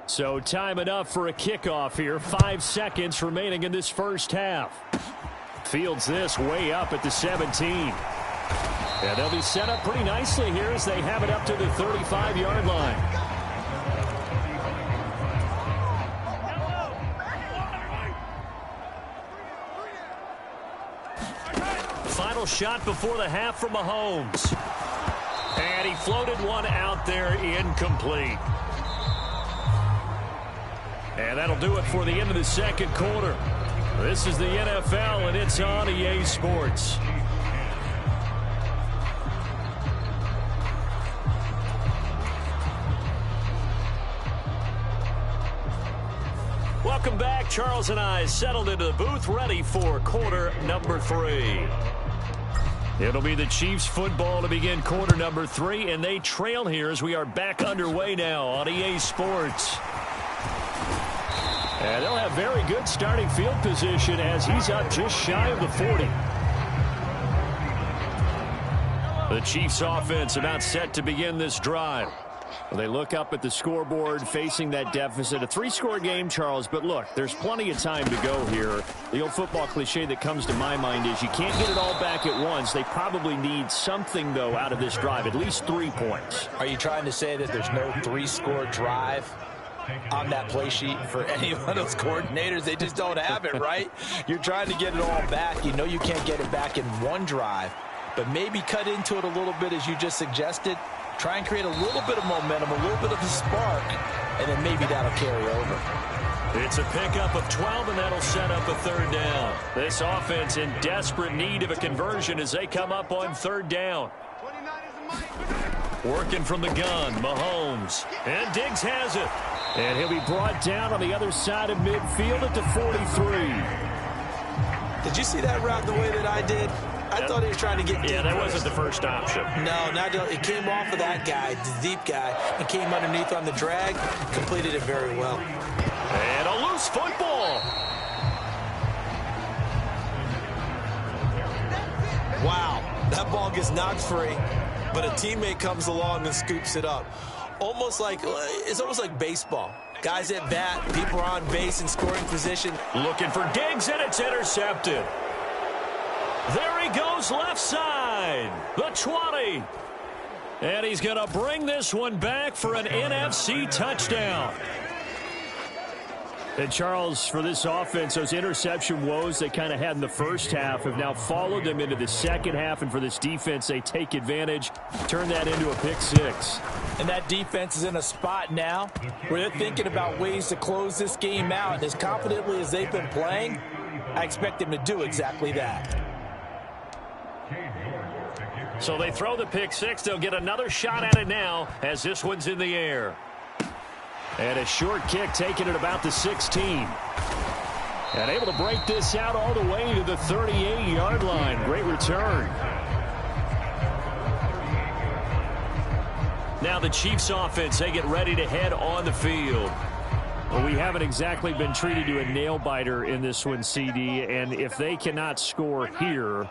So time enough for a kickoff here. 5 seconds remaining in this first half. Fields this way up at the 17. And they'll be set up pretty nicely here as they have it up to the 35-yard line. Final shot before the half from Mahomes. And he floated one out there incomplete. And that'll do it for the end of the second quarter. This is the NFL, and it's on EA Sports. Welcome back. Charles and I settled into the booth, ready for quarter number 3. It'll be the Chiefs football to begin quarter number 3, and they trail here as we are back underway now on EA Sports. And they'll have very good starting field position as he's up just shy of the 40. The Chiefs offense about set to begin this drive. Well, they look up at the scoreboard facing that deficit. A 3-score game, Charles, but look, there's plenty of time to go here. The old football cliche that comes to my mind is you can't get it all back at once. They probably need something, though, out of this drive, at least 3 points. Are you trying to say that there's no 3-score drive on that play sheet for any one of those coordinators? They just don't have it, right? You're trying to get it all back. You know you can't get it back in one drive, but maybe cut into it a little bit as you just suggested Try and create a little bit of momentum, a little bit of a spark, and then maybe that'll carry over. It's a pickup of 12, and that'll set up a third down. This offense in desperate need of a conversion as they come up on third down. Working from the gun, Mahomes. And Diggs has it. And he'll be brought down on the other side of midfield at the 43. Did you see that route the way that I did? I thought he was trying to get deep. Yeah, that wasn't the first option. No, it came off of that guy, the deep guy, and came underneath on the drag. Completed it very well. And a loose football. Wow, that ball gets knocked free, but a teammate comes along and scoops it up. It's almost like baseball. Guys at bat, people are on base in scoring position. Looking for Diggs, and it's intercepted. There he goes, left side, the 20. And he's going to bring this one back for an NFC touchdown. And Charles, for this offense, those interception woes they kind of had in the first half have now followed them into the second half. And for this defense, they take advantage, turn that into a pick six. And that defense is in a spot now where they're thinking about ways to close this game out. And as confidently as they've been playing, I expect them to do exactly that. So they throw the pick six. They'll get another shot at it now as this one's in the air. And a short kick taken at about the 16. And able to break this out all the way to the 38-yard line. Great return. Now the Chiefs offense, they get ready to head on the field. Well, we haven't exactly been treated to a nail-biter in this one, CD. And if they cannot score here,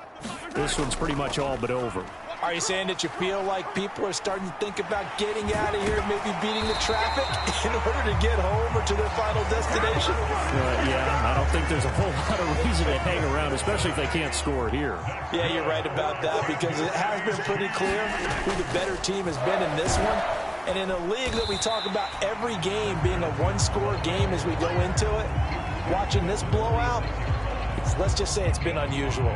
this one's pretty much all but over. Are you saying that you feel like people are starting to think about getting out of here, maybe beating the traffic in order to get home or to their final destination? Yeah, I don't think there's a whole lot of reason to hang around, especially if they can't score here. Yeah, you're right about that because it has been pretty clear who the better team has been in this one. And in a league that we talk about every game being a one-score game as we go into it, watching this blowout, let's just say it's been unusual.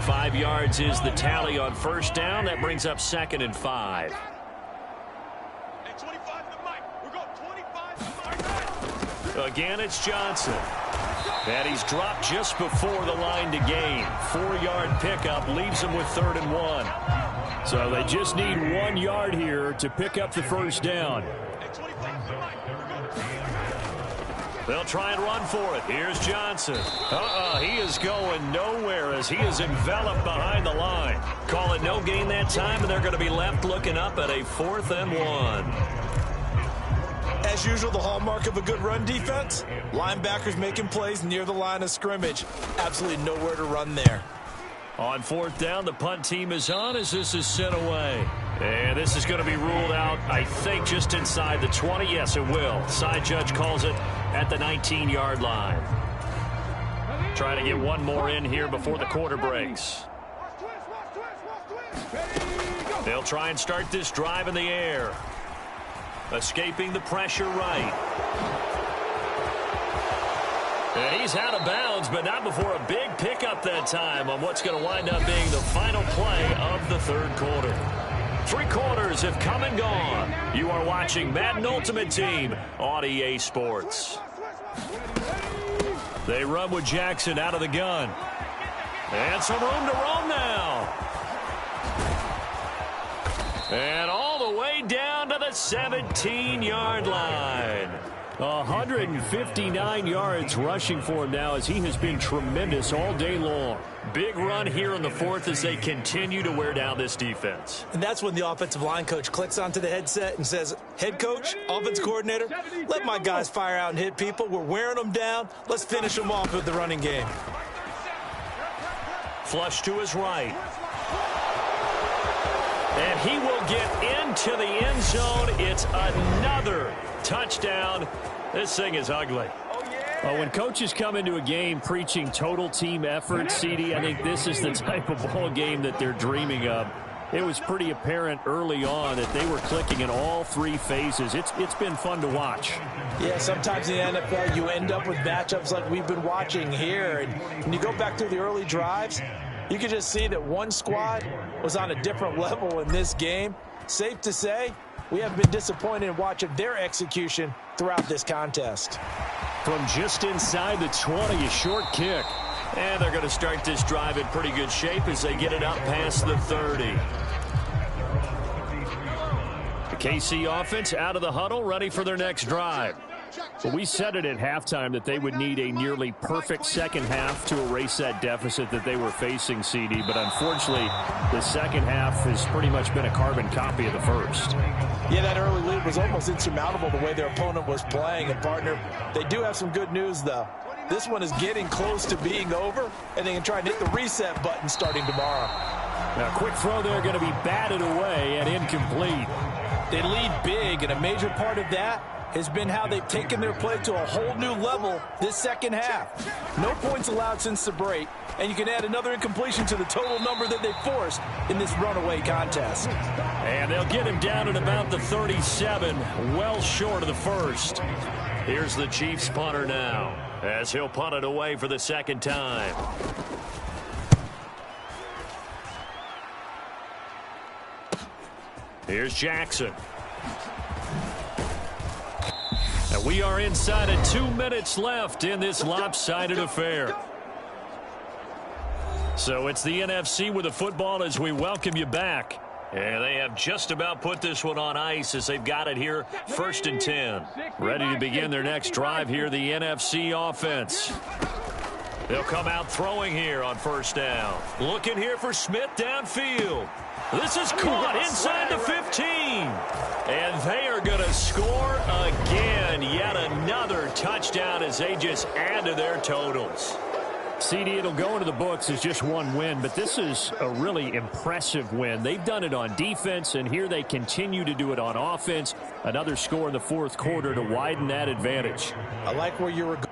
5 yards is the tally on first down. That brings up 2nd and 5. Again, it's Johnson. And he's dropped just before the line to gain. 4-yard pickup leaves him with 3rd and 1. So they just need 1 yard here to pick up the first down. They'll try and run for it. Here's Johnson. He is going nowhere as he is enveloped behind the line. Call it no gain that time, and they're going to be left looking up at a 4th and 1. As usual, the hallmark of a good run defense, linebackers making plays near the line of scrimmage. Absolutely nowhere to run there. On 4th down, the punt team is on as this is sent away. And this is going to be ruled out, I think, just inside the 20. Yes, it will. Side judge calls it at the 19-yard line. Trying to get one more in here before the quarter breaks. They'll try and start this drive in the air. Escaping the pressure right. And he's out of bounds, but not before a big pickup that time on what's going to wind up being the final play of the third quarter. 3 quarters have come and gone. You are watching Madden Ultimate Team on EA Sports. They run with Jackson out of the gun. And some room to roam now. And all the way down to the 17-yard line. 159 yards rushing for him now as he has been tremendous all day long. Big run here in the 4th as they continue to wear down this defense. And that's when the offensive line coach clicks onto the headset and says, head coach, offense coordinator, let my guys fire out and hit people. We're wearing them down. Let's finish them off with the running game. Flush to his right. And he will get into the end zone. It's another touchdown. This thing is ugly. Well, when coaches come into a game preaching total team effort, CD, I think this is the type of ball game that they're dreaming of. It was pretty apparent early on that they were clicking in all 3 phases. It's been fun to watch. Yeah, sometimes in the NFL you end up with matchups like we've been watching here. And when you go back through the early drives, you can just see that one squad was on a different level in this game. Safe to say, we have been disappointed in watching their execution throughout this contest. From just inside the 20, a short kick. And they're going to start this drive in pretty good shape as they get it up past the 30. The KC offense out of the huddle, ready for their next drive. Well, we said it at halftime that they would need a nearly perfect second half to erase that deficit that they were facing, CD. But unfortunately, the second half has pretty much been a carbon copy of the first. Yeah, that early lead was almost insurmountable the way their opponent was playing. And, partner, they do have some good news, though. This one is getting close to being over, and they can try and hit the reset button starting tomorrow. Now, quick throw there going to be batted away and incomplete. They lead big, and a major part of that has been how they've taken their play to a whole new level this second half. No points allowed since the break, and you can add another incompletion to the total number that they forced in this runaway contest. And they'll get him down at about the 37, well short of the first. Here's the Chiefs punter now, as he'll punt it away for the second time. Here's Jackson. And we are inside of 2 minutes left in this lopsided affair. So it's the NFC with the football as we welcome you back. And they have just about put this one on ice as they've got it here, 1st and 10. Ready to begin their next drive here, the NFC offense. They'll come out throwing here on 1st down. Looking here for Smith downfield. This is caught inside the 15. And they are going to score again. Yet another touchdown as they just add to their totals. CD, it'll go into the books as just one win, but this is a really impressive win. They've done it on defense, and here they continue to do it on offense. Another score in the fourth quarter to widen that advantage. I like where you were going.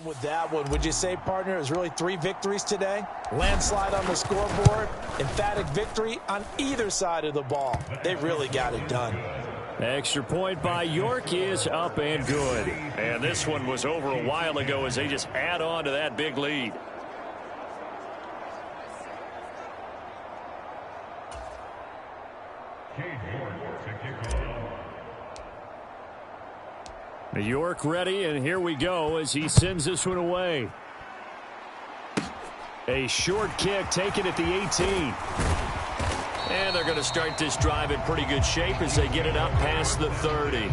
With that one, would you say, partner, it was really 3 victories today? Landslide on the scoreboard, emphatic victory on either side of the ball. They really got it done. Extra point by York is up and good. And this one was over a while ago as they just add on to that big lead. York ready, and here we go as he sends this one away. A short kick taken at the 18. And they're going to start this drive in pretty good shape as they get it up past the 30.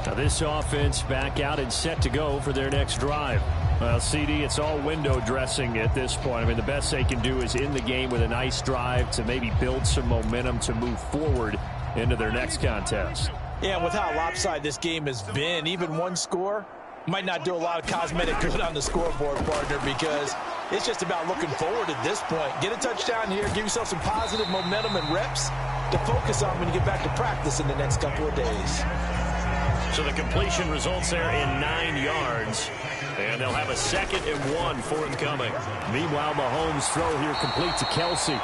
Now this offense back out and set to go for their next drive. Well, CD, it's all window dressing at this point. I mean, the best they can do is in the game with a nice drive to maybe build some momentum to move forward into their next contest. Yeah, with how lopsided this game has been, even one score might not do a lot of cosmetic good on the scoreboard, partner, because it's just about looking forward at this point. Get a touchdown here, give yourself some positive momentum and reps to focus on when you get back to practice in the next couple of days. So the completion results there in 9 yards, and they'll have a 2nd and 1 forthcoming. Meanwhile, Mahomes' throw here complete to Kelsey.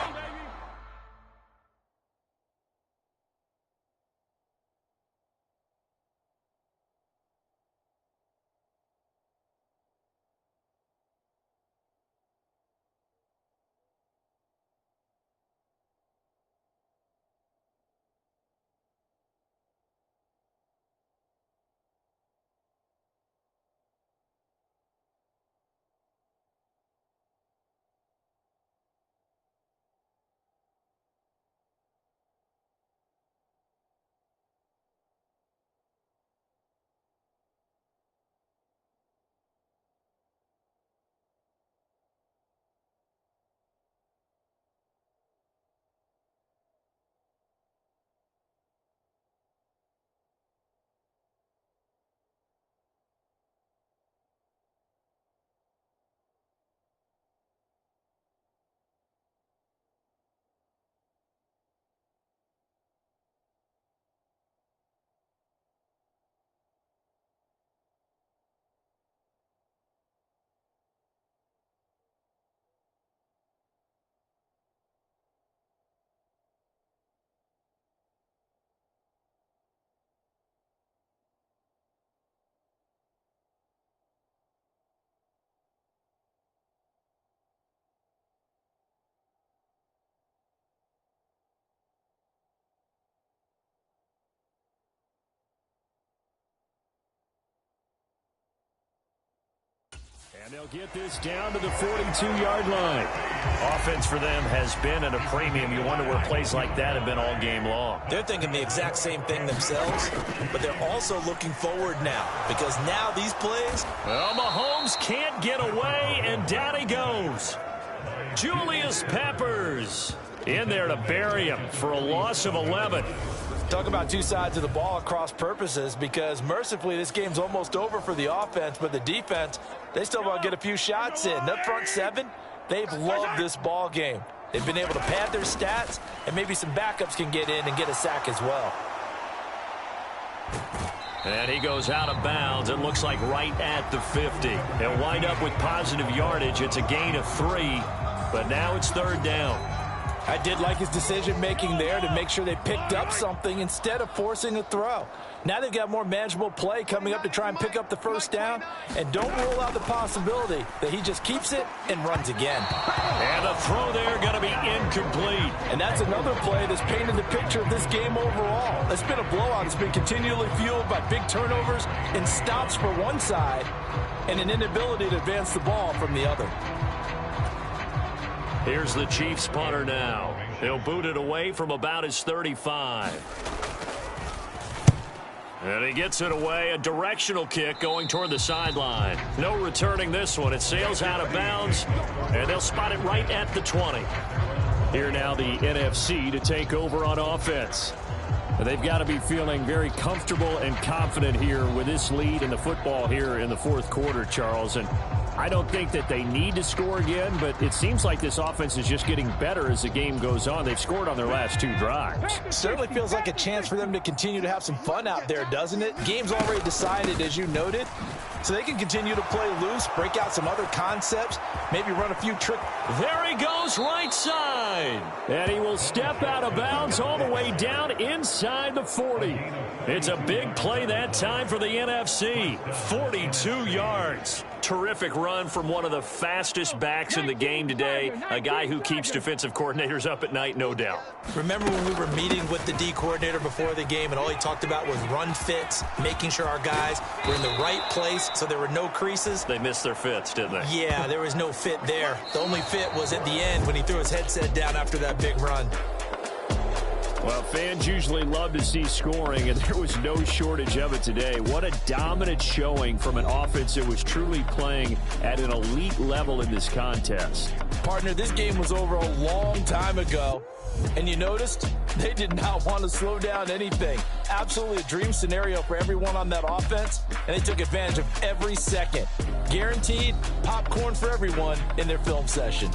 And they'll get this down to the 42-yard line. Offense for them has been at a premium. You wonder where plays like that have been all game long. They're thinking the exact same thing themselves, but they're also looking forward now, because now these plays... Well, Mahomes can't get away, and down he goes. Julius Peppers in there to bury him for a loss of 11. Talk about two sides of the ball at cross purposes, because mercifully this game's almost over for the offense, but the defense, they still want to get a few shots in. That front 7, they've loved this ball game. They've been able to pad their stats, and maybe some backups can get in and get a sack as well. And he goes out of bounds. It looks like right at the 50. They'll wind up with positive yardage. It's a gain of 3, but now it's 3rd down. I did like his decision-making there to make sure they picked up something instead of forcing a throw. Now they've got more manageable play coming up to try and pick up the first down, and don't rule out the possibility that he just keeps it and runs again. And the throw there going to be incomplete. And that's another play that's painted the picture of this game overall. It's been a blowout. It's been continually fueled by big turnovers and stops for one side and an inability to advance the ball from the other. Here's the Chiefs punter now. He'll boot it away from about his 35. And he gets it away. A directional kick going toward the sideline. No returning this one. It sails out of bounds, and they'll spot it right at the 20. Here now the NFC to take over on offense. They've got to be feeling very comfortable and confident here with this lead in the football here in the 4th quarter, Charles. And I don't think that they need to score again, but it seems like this offense is just getting better as the game goes on. They've scored on their last 2 drives. Certainly feels like a chance for them to continue to have some fun out there, doesn't it? Game's already decided, as you noted, so they can continue to play loose, break out some other concepts, maybe run a few tricks. There he goes, right side. And he will step out of bounds all the way down inside the 40. It's a big play that time for the NFC. 42 yards. Terrific run from one of the fastest backs in the game today, a guy who keeps defensive coordinators up at night, no doubt. Remember when we were meeting with the D coordinator before the game and all he talked about was run fits, making sure our guys were in the right place so there were no creases? They missed their fits, didn't they? Yeah, there was no fit there. The only fit was at the end when he threw his headset down after that big run. Well, fans usually love to see scoring, and there was no shortage of it today. What a dominant showing from an offense that was truly playing at an elite level in this contest. Partner, this game was over a long time ago, and you noticed they did not want to slow down anything. Absolutely a dream scenario for everyone on that offense, and they took advantage of every second. Guaranteed popcorn for everyone in their film session.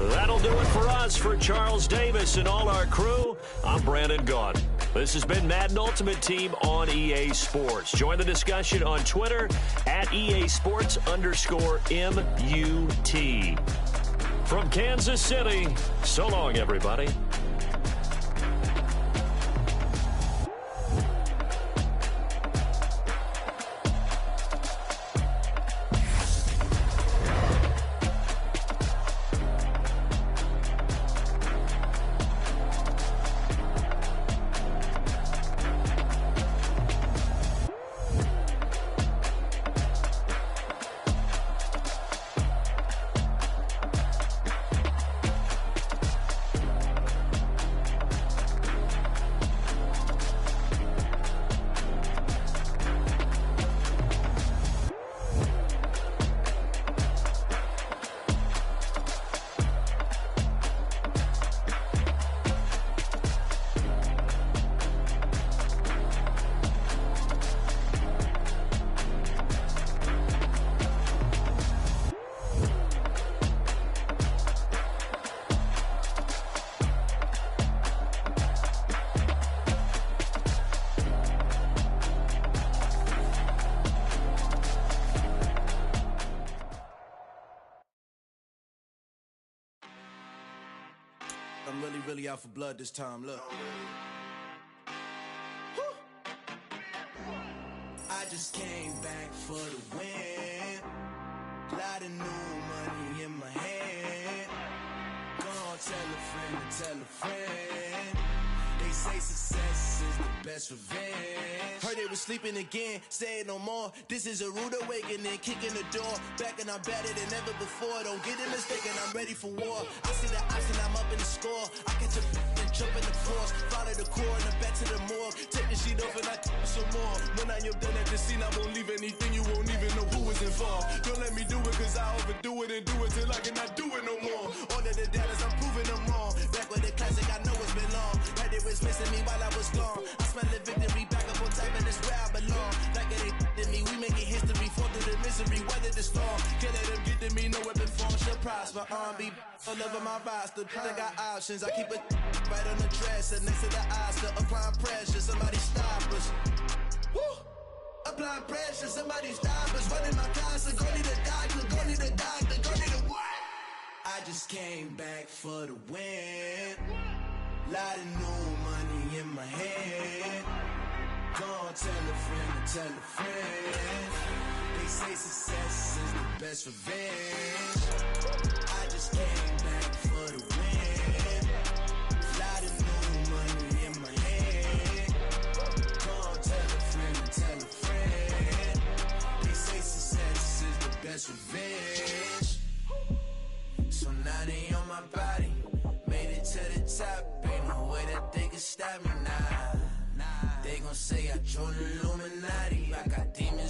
That'll do it for us. For Charles Davis and all our crew, I'm Brandon Gaudin. This has been Madden Ultimate Team on EA Sports. Join the discussion on Twitter at EA Sports_MUT. From Kansas City, so long, everybody. I'm really out for blood this time, look. Woo. I just came back for the win. Lot of new money in my hand. Gonna tell a friend to tell a friend. They say success is the best revenge. Heard they was sleeping again, say it no more. This is a rude awakening, kicking the door. Back and I'm better than ever before. Don't get it mistaken, I'm ready for war. I see the option, I'm up in the score. I catch a and jump in the force. Follow the core and the back to the morgue. Take the sheet off and I some more. When I am done at the scene, I won't leave anything. You won't even know who was involved. Don't let me do it, cause I overdo it and do it till I cannot do it no more. All of the doubters, I'm proving them wrong. Back with the classic, I know it's been long. Heard it was missing me while I was gone. I smell the victory back up on time and it's where I belong. Like it ain't to me, we making history. Fall through the misery, weather the storm. Can't let them get to me, no weapon form should prosper. R&B all over my roster. I got options, I keep it right on the dresser. Next to the Oscar, applying pressure. Somebody stop us. Woo! Applying pressure, somebody stop us. Running my closet, go need a doctor, go need a doctor, go need a what? I just came back for the win. Lot of new money in my hand. Gonna tell a friend to tell a friend. They say success is the best revenge. I just came back for the win. Lot of new money in my hand. Gonna tell a friend to tell a friend. They say success is the best revenge. So now they on my body. Made it to the top. Ain't no way that they can stop me now. They gon' say I joined the Illuminati. I got demons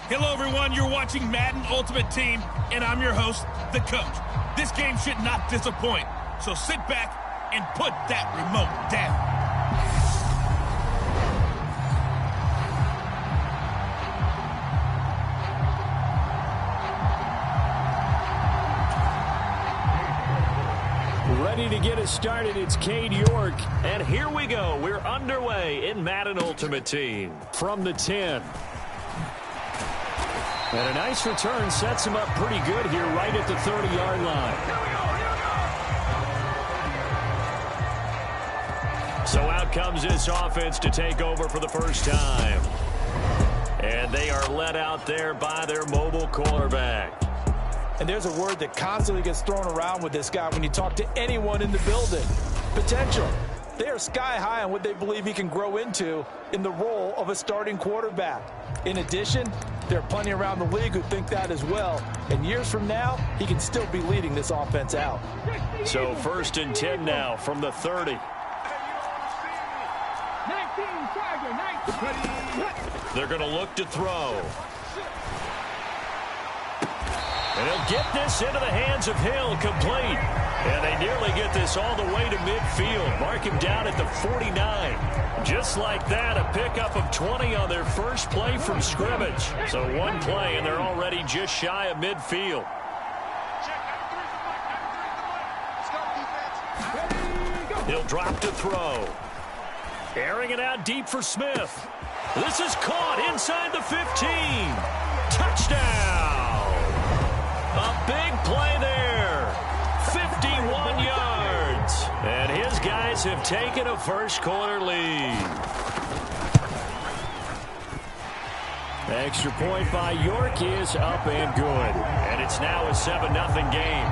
Hello, everyone. You're watching Madden Ultimate Team, and I'm your host, the coach. This game should not disappoint, so sit back and put that remote down. Ready to get us started, it's Cade York. And here we go. We're underway in Madden Ultimate Team. From the 10. And a nice return sets him up pretty good here right at the 30-yard line. So out comes this offense to take over for the first time. And they are led out there by their mobile quarterback. And there's a word that constantly gets thrown around with this guy when you talk to anyone in the building. Potential. They are sky high on what they believe he can grow into in the role of a starting quarterback. In addition, there are plenty around the league who think that as well. And years from now, he can still be leading this offense out. So 1st and 10 now from the 30. They're going to look to throw. And he'll get this into the hands of Hill, complete. And they nearly get this all the way to midfield. Mark him down at the 49. Just like that, a pickup of 20 on their first play from scrimmage. So one play, and they're already just shy of midfield. He'll drop to throw. Airing it out deep for Smith. This is caught inside the 15. Touchdown. A big play there. 51 yards. And his guys have taken a first-quarter lead. Extra point by York is up and good. And it's now a 7-0 game.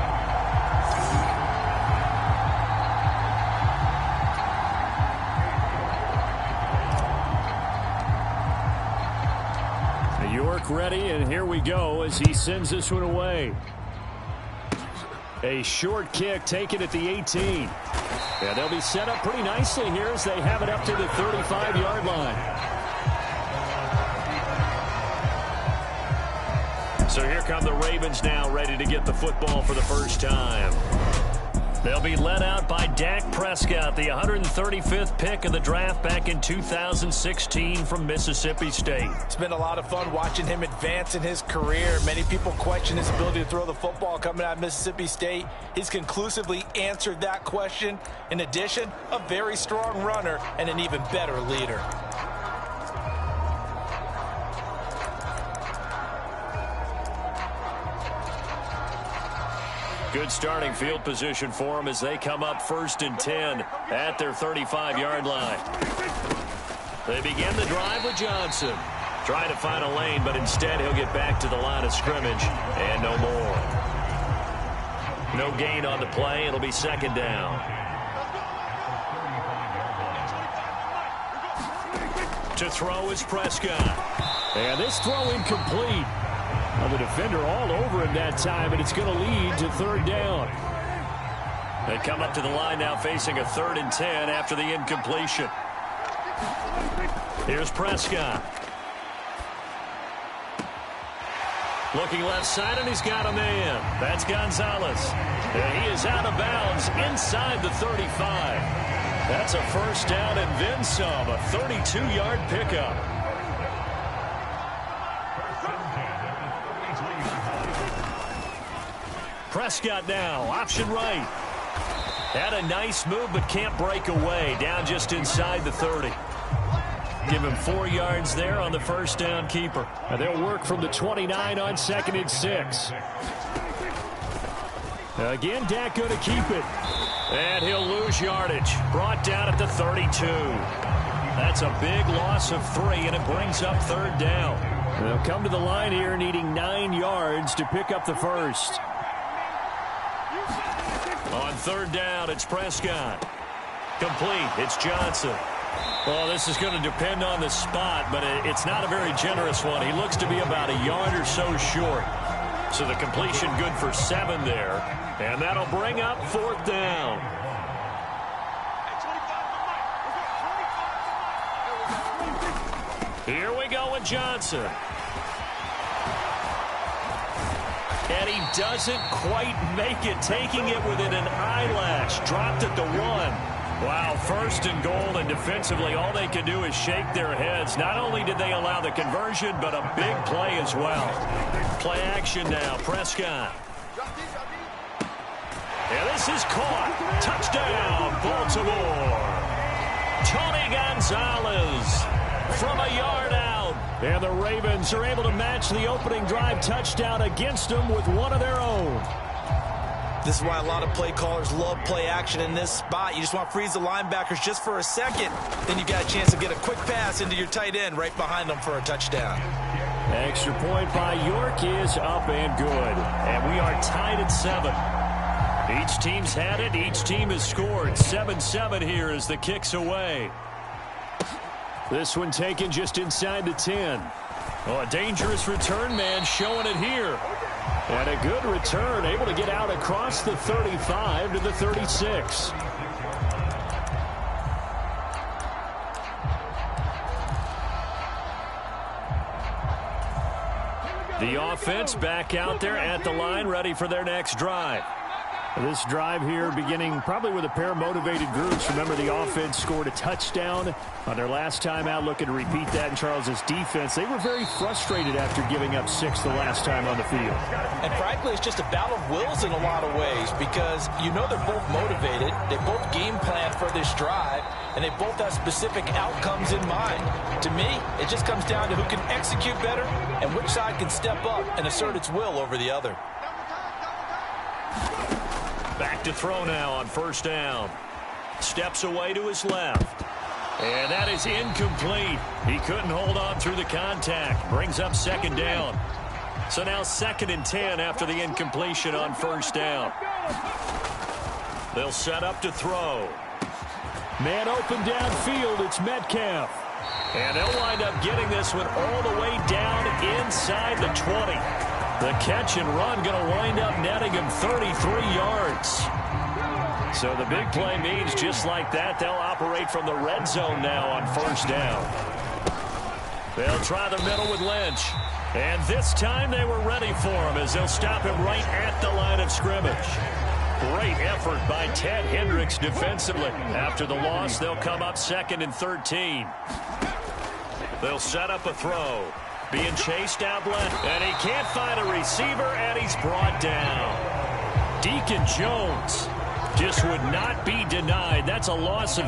York ready, and here we go as he sends this one away. A short kick taken at the 18. Yeah, they'll be set up pretty nicely here as they have it up to the 35-yard line. So here come the Ravens now, ready to get the football for the first time. They'll be led out by Dak Prescott, the 135th pick of the draft back in 2016 from Mississippi State. It's been a lot of fun watching him advance in his career. Many people question his ability to throw the football coming out of Mississippi State. He's conclusively answered that question. In addition, a very strong runner and an even better leader. Good starting field position for them as they come up 1st and 10 at their 35-yard line. They begin the drive with Johnson. Trying to find a lane, but instead he'll get back to the line of scrimmage and no more. No gain on the play. It'll be 2nd down. To throw is Prescott. And this throw incomplete. Well, the defender all over him that time, and it's going to lead to 3rd down. They come up to the line now facing a 3rd and 10 after the incompletion. Here's Prescott. Looking left side, and he's got a man. That's Gonzalez. And he is out of bounds inside the 35. That's a 1st down and then some, a 32-yard pickup. Prescott now, option right. Had a nice move, but can't break away. Down just inside the 30. Give him 4 yards there on the 1st down keeper. And they'll work from the 29 on 2nd and 6. Again, Dak going to keep it. And he'll lose yardage. Brought down at the 32. That's a big loss of 3, and it brings up 3rd down. They'll come to the line here needing 9 yards to pick up the first. On 3rd down, it's Prescott. Complete. It's Johnson. Well, this is going to depend on the spot, but it's not a very generous one. He looks to be about a yard or so short. So the completion good for 7 there. And that'll bring up 4th down. Here we go with Johnson. And he doesn't quite make it, taking it within an eyelash. Dropped at the 1. Wow, first and goal, and defensively all they can do is shake their heads. Not only did they allow the conversion, but a big play as well. Play action now, Prescott. And this is caught. Touchdown, Baltimore. Tony Gonzalez from a yard out. And the Ravens are able to match the opening drive touchdown against them with one of their own. This is why a lot of play callers love play action in this spot. You just want to freeze the linebackers just for a second. Then you got a chance to get a quick pass into your tight end right behind them for a touchdown. Extra point by York is up and good. And we are tied at 7. Each team's had it. Each team has scored. 7-7 here as the kick's away. This one taken just inside the 10. Oh, a dangerous return man showing it here. And a good return, able to get out across the 35 to the 36. The offense back out there at the line, ready for their next drive. This drive here beginning probably with a pair of motivated groups. Remember, the offense scored a touchdown on their last time out, looking to repeat that in Charles's defense. They were very frustrated after giving up 6 the last time on the field. And frankly, it's just a battle of wills in a lot of ways because you know they're both motivated. They both game plan for this drive, and they both have specific outcomes in mind. To me, it just comes down to who can execute better and which side can step up and assert its will over the other. Back to throw now on first down. Steps away to his left. And that is incomplete. He couldn't hold on through the contact. Brings up second down. So now 2nd and 10 after the incompletion on first down. They'll set up to throw. Man open downfield, it's Metcalf. And they'll wind up getting this one all the way down inside the 20. The catch and run going to wind up netting him 33 yards. So the big play means just like that, they'll operate from the red zone now on first down. They'll try the middle with Lynch. And this time they were ready for him as they'll stop him right at the line of scrimmage. Great effort by Ted Hendricks defensively. After the loss, they'll come up 2nd and 13. They'll set up a throw. Being chased out left, and he can't find a receiver, and he's brought down. Deacon Jones just would not be denied. That's a loss of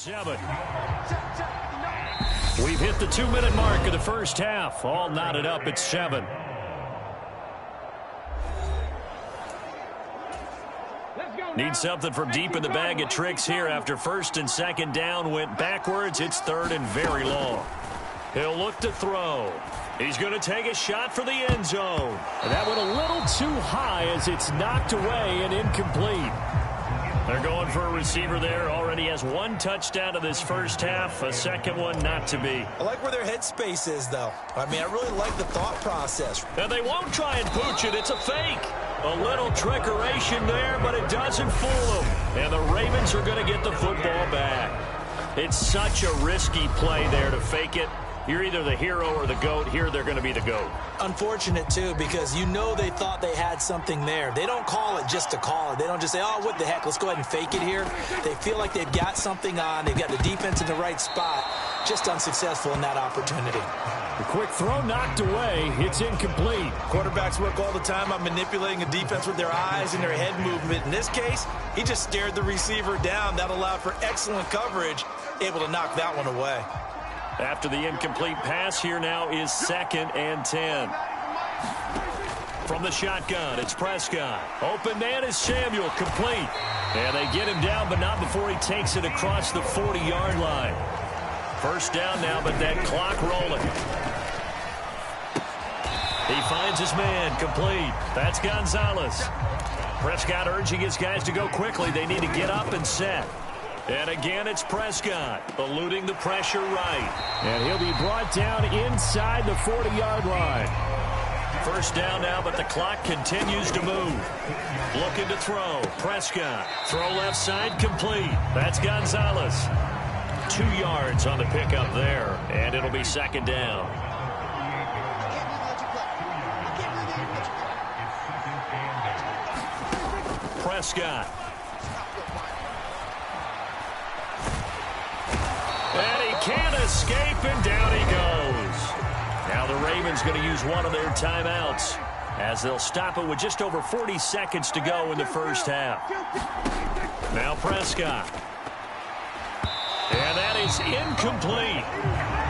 7. We've hit the 2-minute mark of the first half. All knotted up at 7. Need something from deep in the bag of tricks here after first and second down went backwards. It's third and very long. He'll look to throw. He's going to take a shot for the end zone. And that went a little too high as it's knocked away and incomplete. They're going for a receiver there. Already has 1 touchdown in this first half. A second one not to be. I like where their headspace is, though. I mean, I really like the thought process. And they won't try and pooch it. It's a fake. A little trickeration there, but it doesn't fool them. And the Ravens are going to get the football back. It's such a risky play there to fake it. You're either the hero or the GOAT. Here they're going to be the GOAT. Unfortunate, too, because you know they thought they had something there. They don't call it just to call it. They don't just say, oh, what the heck, let's go ahead and fake it here. They feel like they've got something on. They've got the defense in the right spot. Just unsuccessful in that opportunity. The quick throw knocked away. It's incomplete. Quarterbacks work all the time on manipulating a defense with their eyes and their head movement. In this case, he just stared the receiver down. That allowed for excellent coverage, able to knock that one away. After the incomplete pass, here now is 2nd and 10. From the shotgun, it's Prescott. Open man is Samuel, complete. And they get him down, but not before he takes it across the 40-yard line. First down now, but that clock rolling. He finds his man, complete. That's Gonzalez. Prescott urging his guys to go quickly. They need to get up and set. And again, it's Prescott, eluding the pressure right. And he'll be brought down inside the 40-yard line. First down now, but the clock continues to move. Looking to throw. Prescott. Throw left side, complete. That's Gonzalez. 2 yards on the pickup there, and it'll be 2nd down. Prescott. And he can't escape, and down he goes. Now the Ravens going to use one of their timeouts as they'll stop it with just over 40 seconds to go in the first half. Now Prescott. And that is incomplete.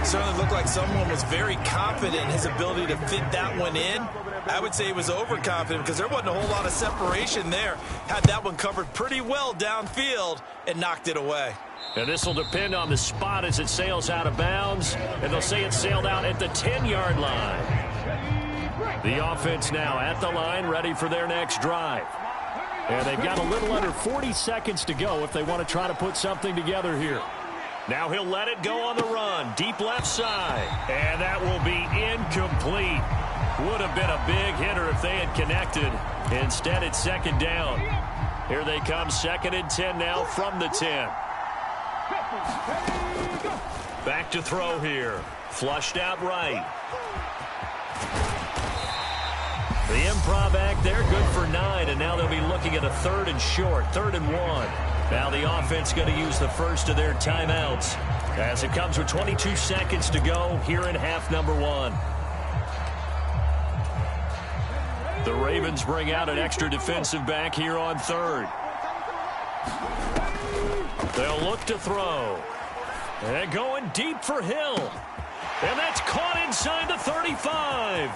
Certainly looked like someone was very confident in his ability to fit that one in. I would say he was overconfident because there wasn't a whole lot of separation there. Had that one covered pretty well downfield and knocked it away. And this will depend on the spot as it sails out of bounds. And they'll say it sailed out at the 10-yard line. The offense now at the line, ready for their next drive. And they've got a little under 40 seconds to go if they want to try to put something together here. Now he'll let it go on the run. Deep left side. And that will be incomplete. Would have been a big hitter if they had connected. Instead, it's 2nd down. Here they come, 2nd and 10 now from the 10. Back to throw here. Flushed out right. The improv act there, good for 9, and now they'll be looking at a 3rd and short, 3rd and 1. Now the offense going to use the first of their timeouts as it comes with 22 seconds to go here in half number 1. The Ravens bring out an extra defensive back here on 3rd. They'll look to throw. And going deep for Hill. And that's caught inside the 35.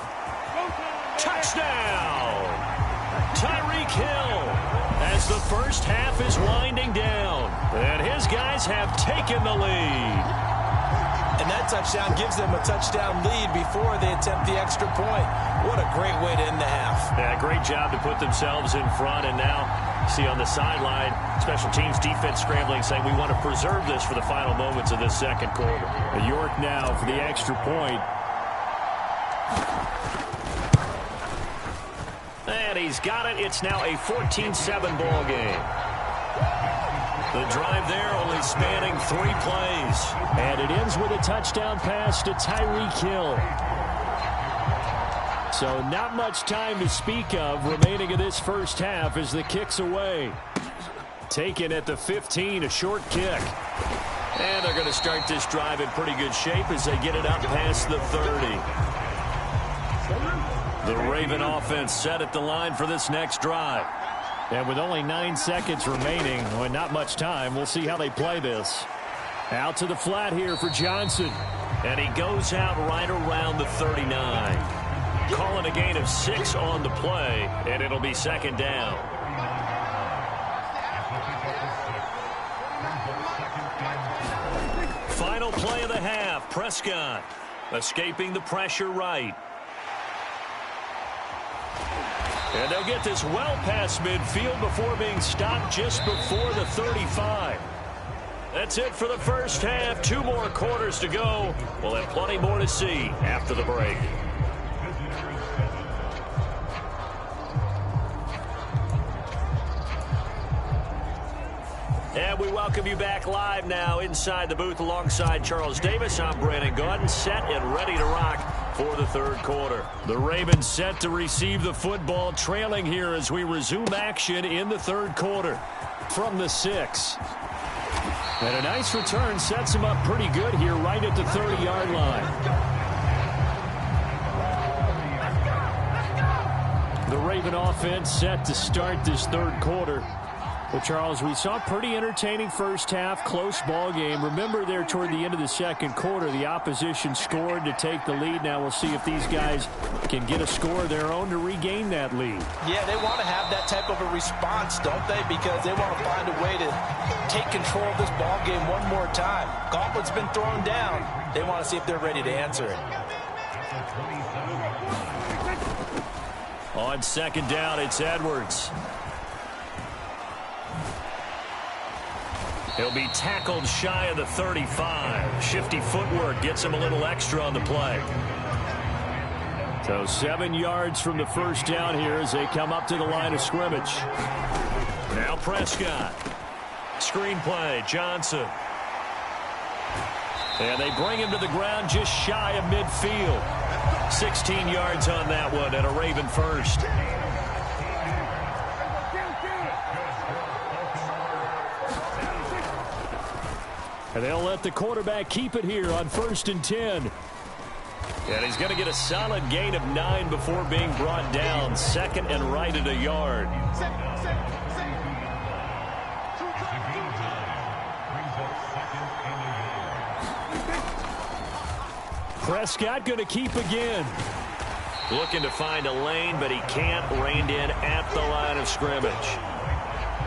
Touchdown! Tyreek Hill as the first half is winding down. And his guys have taken the lead. And that touchdown gives them a touchdown lead before they attempt the extra point. What a great way to end the half. Yeah, great job to put themselves in front. And now, see on the sideline, special teams defense scrambling, saying we want to preserve this for the final moments of this second quarter. York now for the extra point. And he's got it. It's now a 14-7 ball game. The drive there only spanning 3 plays. And it ends with a touchdown pass to Tyreek Hill. So not much time to speak of remaining in this first half as the kick's away. Taken at the 15, a short kick. And they're going to start this drive in pretty good shape as they get it up past the 30. The Raven offense set at the line for this next drive. And with only 9 seconds remaining, well, not much time, we'll see how they play this. Out to the flat here for Johnson. And he goes out right around the 39. Calling a gain of 6 on the play, and it'll be second down. Final play of the half. Prescott escaping the pressure right. And they'll get this well past midfield before being stopped just before the 35. That's it for the first half. 2 more quarters to go. We'll have plenty more to see after the break. And we welcome you back live now inside the booth alongside Charles Davis. I'm Brandon Gaudin, set and ready to rock for the third quarter. The Ravens set to receive the football, trailing here as we resume action in the third quarter. From the 6. And a nice return sets him up pretty good here right at the 30-yard line. The Raven offense set to start this third quarter. Well, Charles, we saw a pretty entertaining first half, close ball game. Remember there toward the end of the second quarter, the opposition scored to take the lead. Now we'll see if these guys can get a score of their own to regain that lead. Yeah, they want to have that type of a response, don't they? Because they want to find a way to take control of this ball game one more time. Gauntlet's been thrown down. They want to see if they're ready to answer it. On second down, it's Edwards. He'll be tackled shy of the 35. Shifty footwork gets him a little extra on the play. So 7 yards from the first down here as they come up to the line of scrimmage. Now Prescott. Screen play, Johnson. And they bring him to the ground just shy of midfield. 16 yards on that one and a Raven first. And they'll let the quarterback keep it here on 1st and 10. And he's going to get a solid gain of 9 before being brought down. Second and right at a yard. Prescott going to keep again. Looking to find a lane, but he can't. Reined in at the line of scrimmage.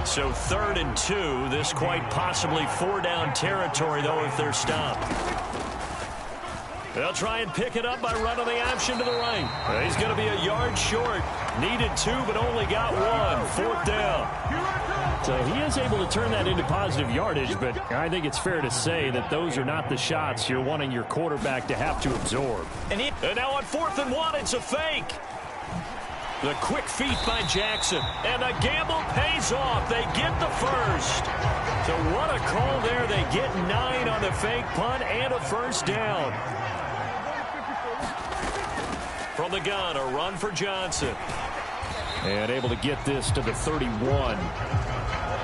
So 3rd and 2. This quite possibly 4-down territory, though, if they're stopped. They'll try and pick it up by running the option to the right. He's going to be a yard short. Needed 2, but only got 1. 4th down. So he is able to turn that into positive yardage, but I think it's fair to say that those are not the shots you're wanting your quarterback to have to absorb. And now on 4th and 1, it's a fake. The quick feet by Jackson. And the gamble pays off. They get the first. So what a call there. They get 9 on the fake punt and a first down. From the gun, a run for Johnson. And able to get this to the 31.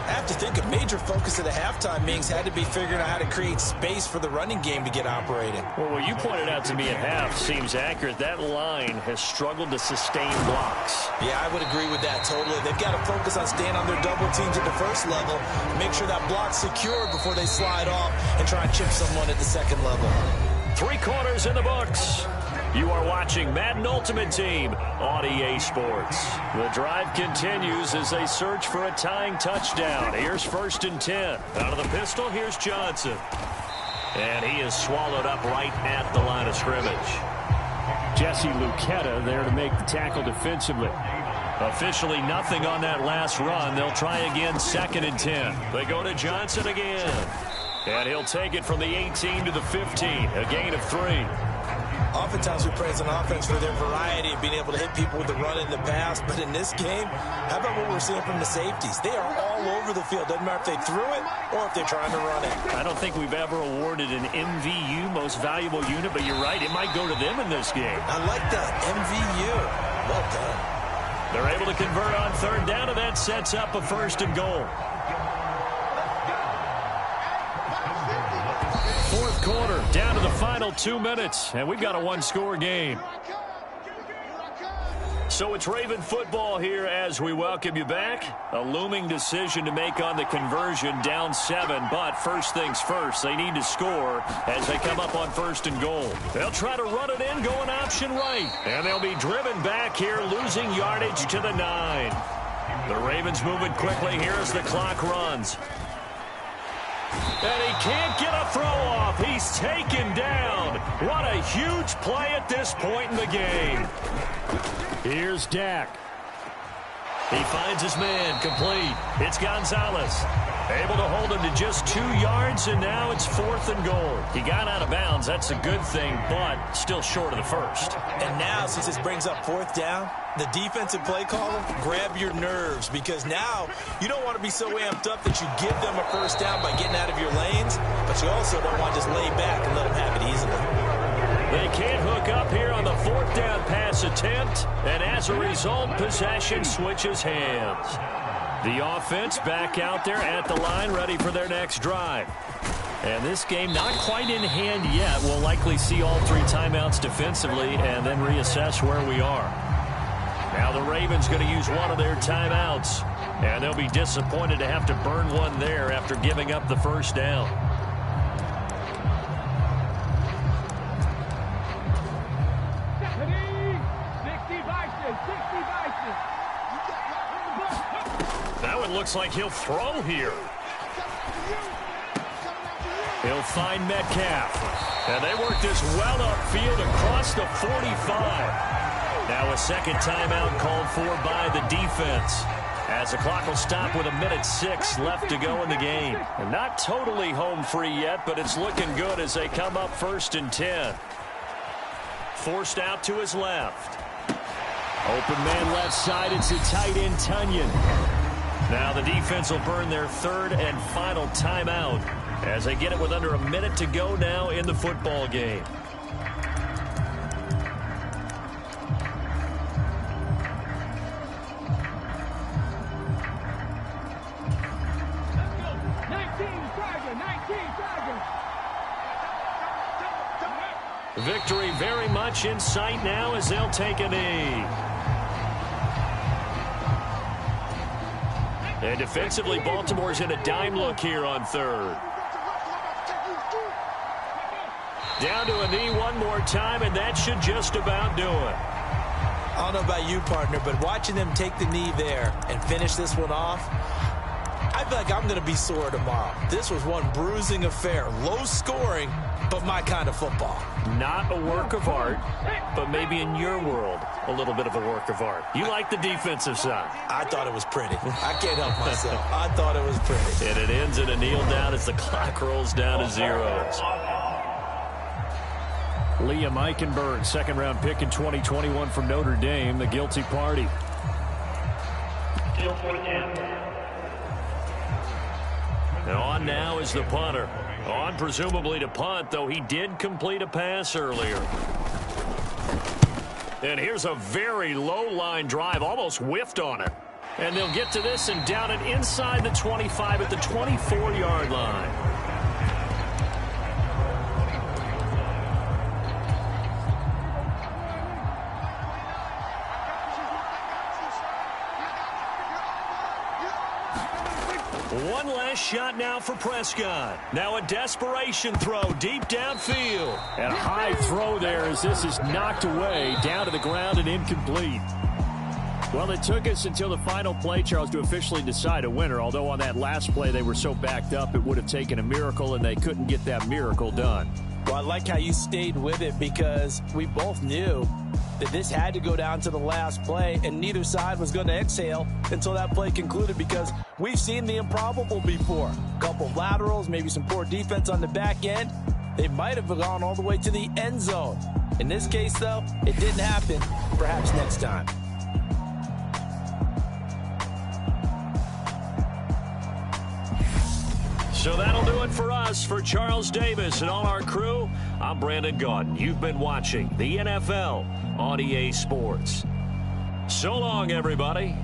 I have to think a major focus of the halftime, Mings, had to be figuring out how to create space for the running game to get operating. Well, what you pointed out to me at half seems accurate. That line has struggled to sustain blocks. Yeah, I would agree with that totally. They've got to focus on staying on their double teams at the first level, make sure that block's secured before they slide off and try and chip someone at the second level. 3 quarters in the books. You are watching Madden Ultimate Team on EA Sports. The drive continues as they search for a tying touchdown. Here's 1st and 10. Out of the pistol, here's Johnson. And he is swallowed up right at the line of scrimmage. Jesse Lucetta there to make the tackle defensively. Officially nothing on that last run. They'll try again 2nd and 10. They go to Johnson again. And he'll take it from the 18 to the 15. A gain of 3. Oftentimes we praise an offense for their variety of being able to hit people with the run in the pass. But in this game, how about what we're seeing from the safeties? They are all over the field. Doesn't matter if they threw it or if they're trying to run it. I don't think we've ever awarded an MVU, most valuable unit, but you're right. It might go to them in this game. I like that. MVU. Well done. They're able to convert on 3rd down, and that sets up a 1st and goal. 4th quarter, down to the final 2 minutes, and we've got a 1-score game. So it's Raven football here as we welcome you back. A looming decision to make on the conversion, down 7. But first things first, they need to score as they come up on 1st and goal. They'll try to run it in, going option right. And they'll be driven back here, losing yardage to the 9. The Ravens moving quickly here as the clock runs. And he can't get a throw off. He's taken down. What a huge play at this point in the game. Here's Dak. He finds his man, complete. It's Gonzalez. Able to hold him to just 2 yards, and now it's 4th and goal. He got out of bounds. That's a good thing, but still short of the first. And now, since this brings up 4th down, the defensive play caller, grab your nerves, because now you don't want to be so amped up that you give them a first down by getting out of your lanes, but you also don't want to just lay back and let them have it easily. They can't hook up here on the 4th down pass attempt, and as a result, possession switches hands. The offense back out there at the line, ready for their next drive. And this game not quite in hand yet. We'll likely see all 3 timeouts defensively and then reassess where we are. Now the Ravens going to use one of their timeouts, and they'll be disappointed to have to burn one there after giving up the first down. That one looks like he'll throw here. He'll find Metcalf. And they work this well upfield across the 45. Now a second timeout called for by the defense, as the clock will stop with 1:06 left to go in the game. And not totally home free yet, but it's looking good as they come up 1st and 10. Forced out to his left. Open man left side. It's a tight end, Tunyon. Now the defense will burn their 3rd and final timeout as they get it with under 1 minute to go now in the football game. Victory very much in sight now as they'll take a knee. And defensively, Baltimore's in a dime look here on 3rd. Down to a knee one more time, and that should just about do it. I don't know about you, partner, but watching them take the knee there and finish this one off, I feel like I'm going to be sore tomorrow. This was one bruising affair. Low scoring, but my kind of football. Not a work of art, but maybe in your world, a little bit of a work of art. You like the defensive side. I thought it was pretty. I can't help myself. I thought it was pretty. And it ends in a kneel down as the clock rolls down to 0. Liam Eichenberg, 2nd-round pick in 2021 from Notre Dame, the guilty party. And on now is the punter. On presumably to punt, though he did complete a pass earlier. And here's a very low line drive, almost whiffed on it. And they'll get to this and down it inside the 25 at the 24-yard line. One last shot now for Prescott. Now a desperation throw deep downfield. And a high throw there as this is knocked away, down to the ground and incomplete. Well, it took us until the final play, Charles, to officially decide a winner. Although on that last play they were so backed up, it would have taken a miracle, and they couldn't get that miracle done. Well, I like how you stayed with it, because we both knew that this had to go down to the last play, and neither side was going to exhale until that play concluded, because we've seen the improbable before. A couple of laterals, maybe some poor defense on the back end. They might have gone all the way to the end zone. In this case, though, it didn't happen. Perhaps next time. So that'll do it for us. For Charles Davis and all our crew, I'm Brandon Gaudin. You've been watching the NFL on EA Sports. So long, everybody.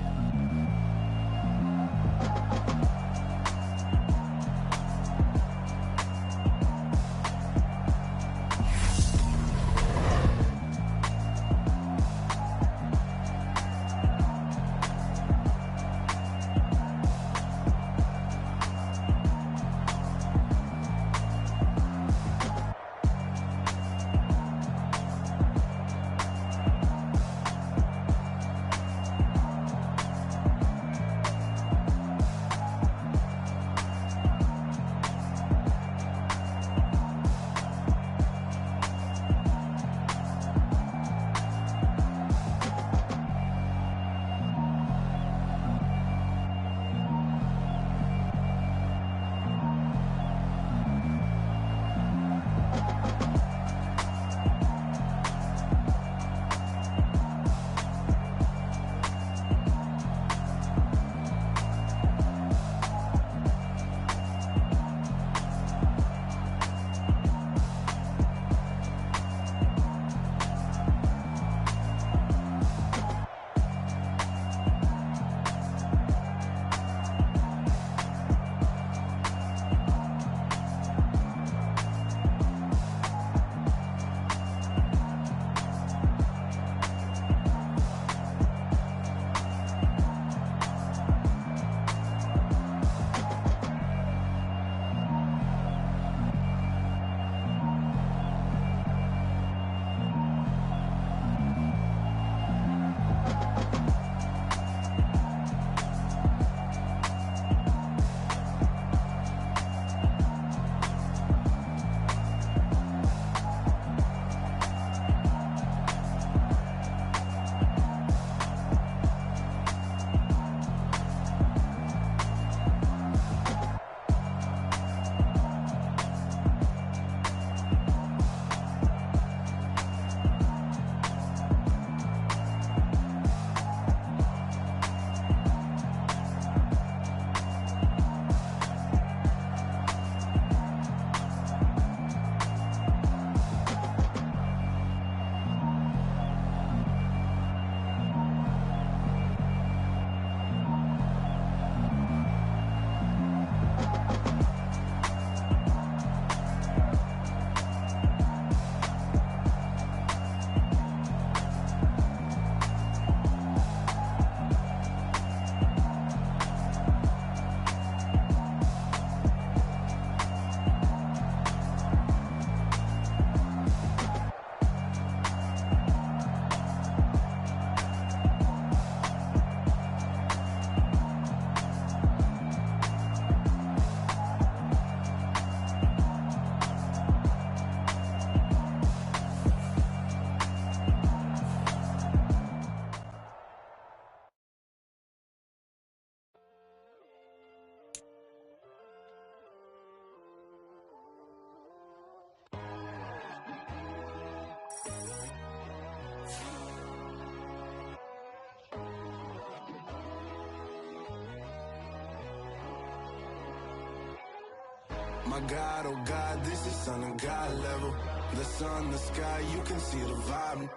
My God, oh God, this is son of God level. The sun, the sky, you can see the vibe.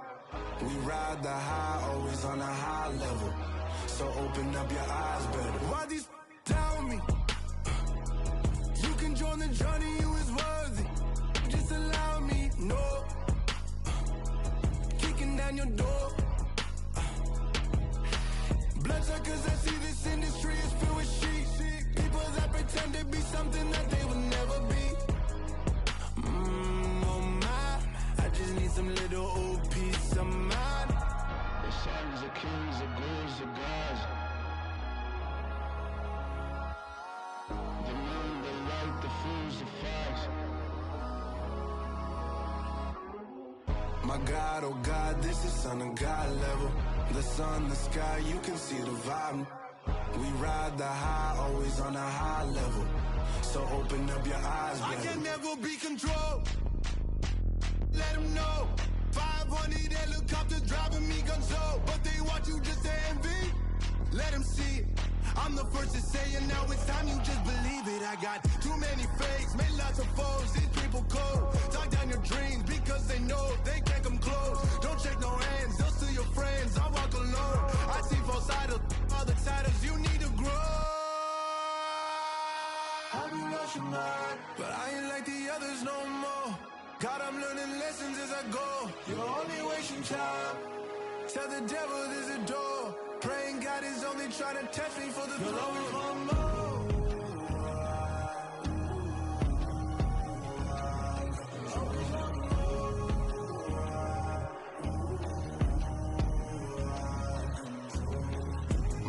We ride the high, always on a high level. So open up your eyes better. Why these tell me? You can join the journey, you is worthy. Just allow me, no. Kicking down your door. Bloodsuckers, I see this industry is filled with sheep. People that pretend to be something that they will never be. Oh my, I just need some little old peace of mind. The sons of kings, the ghouls, the gods. The moon, the light, the fools, the facts. My God, oh God, this is son of God level. The sun, the sky, you can see the vibe. We ride the high, always on a high level. So open up your eyes, baby. I can never be controlled. Let them know. 500 helicopters driving me gonzo. But they want you just to envy. Let them see it. I'm the first to say it, now it's time you just believe it. I got too many fakes, made lots of foes. These people cold. Talk down your dreams because they know they can't come close. Don't shake no hands, they'll steal your friends. I walk alone. I see falsettos, other titles, you need to grow. I've been rushing mine, but I ain't like the others no more. God, I'm learning lessons as I go. You're only wasting time. Tell the devil there's a door. Praying God is only trying to test me for the throne. Always want more. Always want more.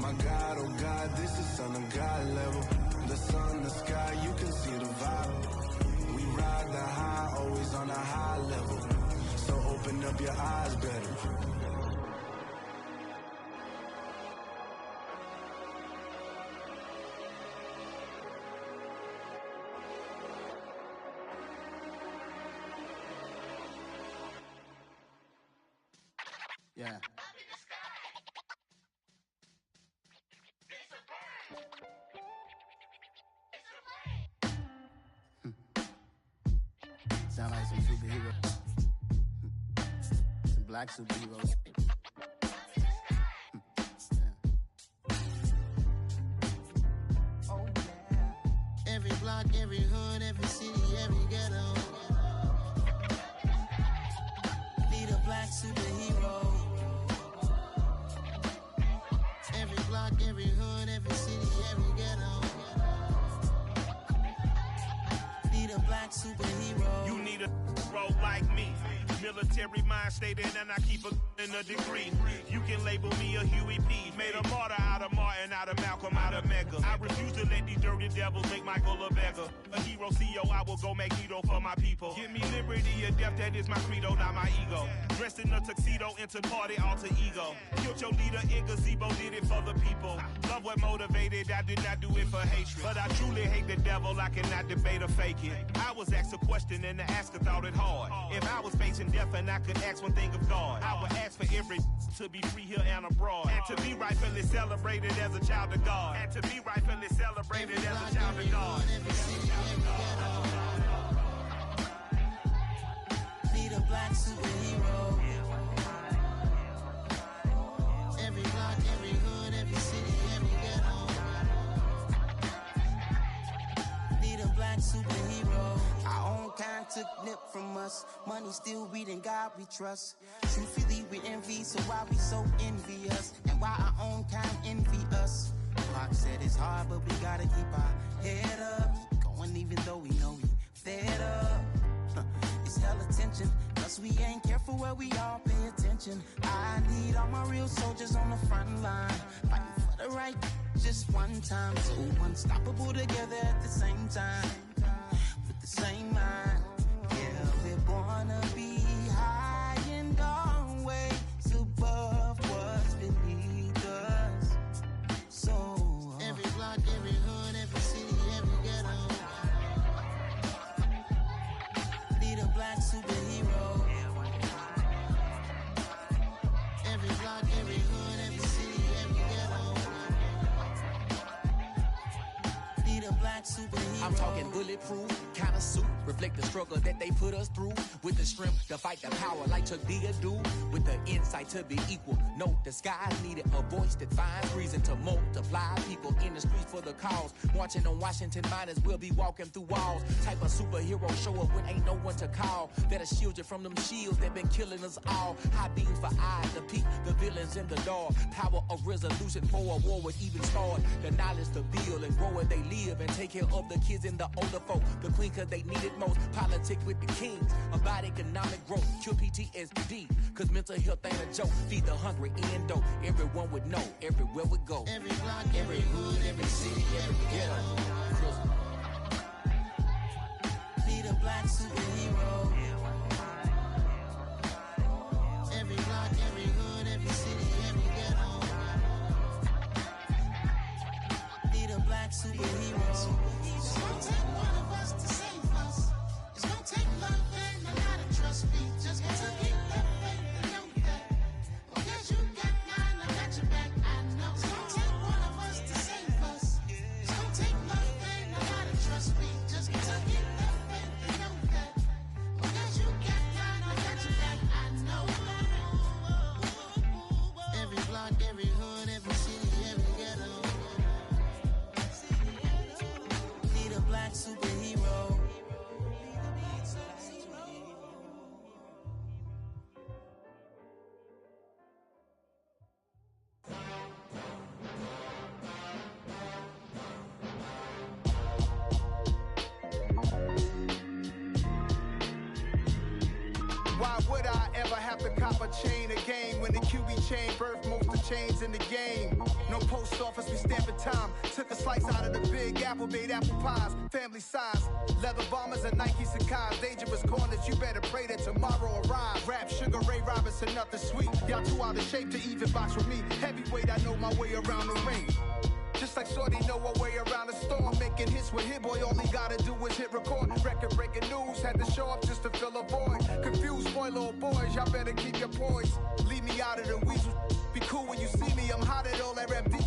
My God, oh God, this is son of God level. The sun, the sky, you can see the vibe. We ride the high, always on a high level. So open up your eyes better. Yeah. Sound like some superhero. Some black superheroes. Oh yeah. Every block, every hood, every city, every ghetto. Need a black superhero. Every block, every hood, every city, every ghetto. Need a black superhero. You need a role like me. Military mind stated, and I keep in a degree. You can label me a Huey P. Made a martyr out of Martin, out of Malcolm, out of Mega. I refuse to let these dirty devils make Michael a beggar. A hero CEO, I will go Magneto for my people. Give me liberty or death, that is my credo, not my ego. Dressed in a tuxedo, enter party, alter ego. Killed your leader in gazebo, did it for the people. Love what motivated, I did not do it for hatred. But I truly hate the devil, I cannot debate or fake it. I was asked a question and the asker thought it hard. If I was facing death and I could ask one thing of God, I would ask for every to be free here and abroad. And to be rightfully celebrated as a child of God. And to be rightfully celebrated as a child of God. Need a black superhero. Every block, every hood, every city, every ghetto. Need a black superhero. Our own kind took nip from us. Money still reading God we trust. Truthfully we envy, so why we so envious? And why our own kind envy us? Pac said it's hard, but we gotta keep our head up. Going even though we know we fed up. It's hell attention, cause we ain't careful where we all pay attention. I need all my real soldiers on the front line, fighting for the right just one time. So unstoppable together at the same time, with the same mind. Yeah, we're gonna be high and always above what's beneath us. So every block, every hood, every city, every ghetto. Need a black superhero. Every block, every hood, every city, every ghetto. Need a black black superhero. I'm talking bulletproof, kind of suit, reflect the struggle that they put us through. With the strength to fight the power like Chuck D do. With the insight to be equal, note the skies needed a voice that finds reason to multiply. People in the streets for the cause, marching on Washington miners will be walking through walls. Type of superhero show up when ain't no one to call. That'll shield you from them shields that been killing us all. High beams for eyes to peek the villains in the dark. Power of resolution for a war would even start. The knowledge to build and grow where they live and take care of the kids and the older folk. The queen cause they need it most. Politics with the kings about economic growth. Cure PTSD cause mental health ain't a joke. Feed the hungry and dope. Everyone would know everywhere we go. Every block, every hood, every city, every ghetto. Be the black superhero. Every block, every hood, every city, every ghetto. Be the black superhero. It's gonna take one of us to save us. It's gonna take love and a lot of trust. Me just to keep that faith and know that. Because you got mine, I got your back. I know. It's gonna take one of us to save us. It's gonna take love and a lot of trust. Me just to keep that faith and know that. Because you got mine, I got your back. I know. Every block, every hood, every city, every ghetto. Be the black superhero. Why would I ever have to cop a chain a game when the QB chain birthed most of chains in the game? No post office, we stamping time. Took a slice out of the big apple, made apple pies, family size. Leather bombers and Nike Sakai's. Dangerous corners, you better pray that tomorrow arrives. Rap, Sugar Ray Robinson, nothing sweet. Y'all too out of shape to even box with me. Heavyweight, I know my way around the ring. Just like Shorty know her way around the storm. Making hits with Hit Boy, all he gotta do is hit record. Record breaking news, had to show up just to fill a void. Confused boy, little boys, y'all better keep your poise. Leave me out of the weasel. Be cool when you see me, I'm hot at all that rap deep.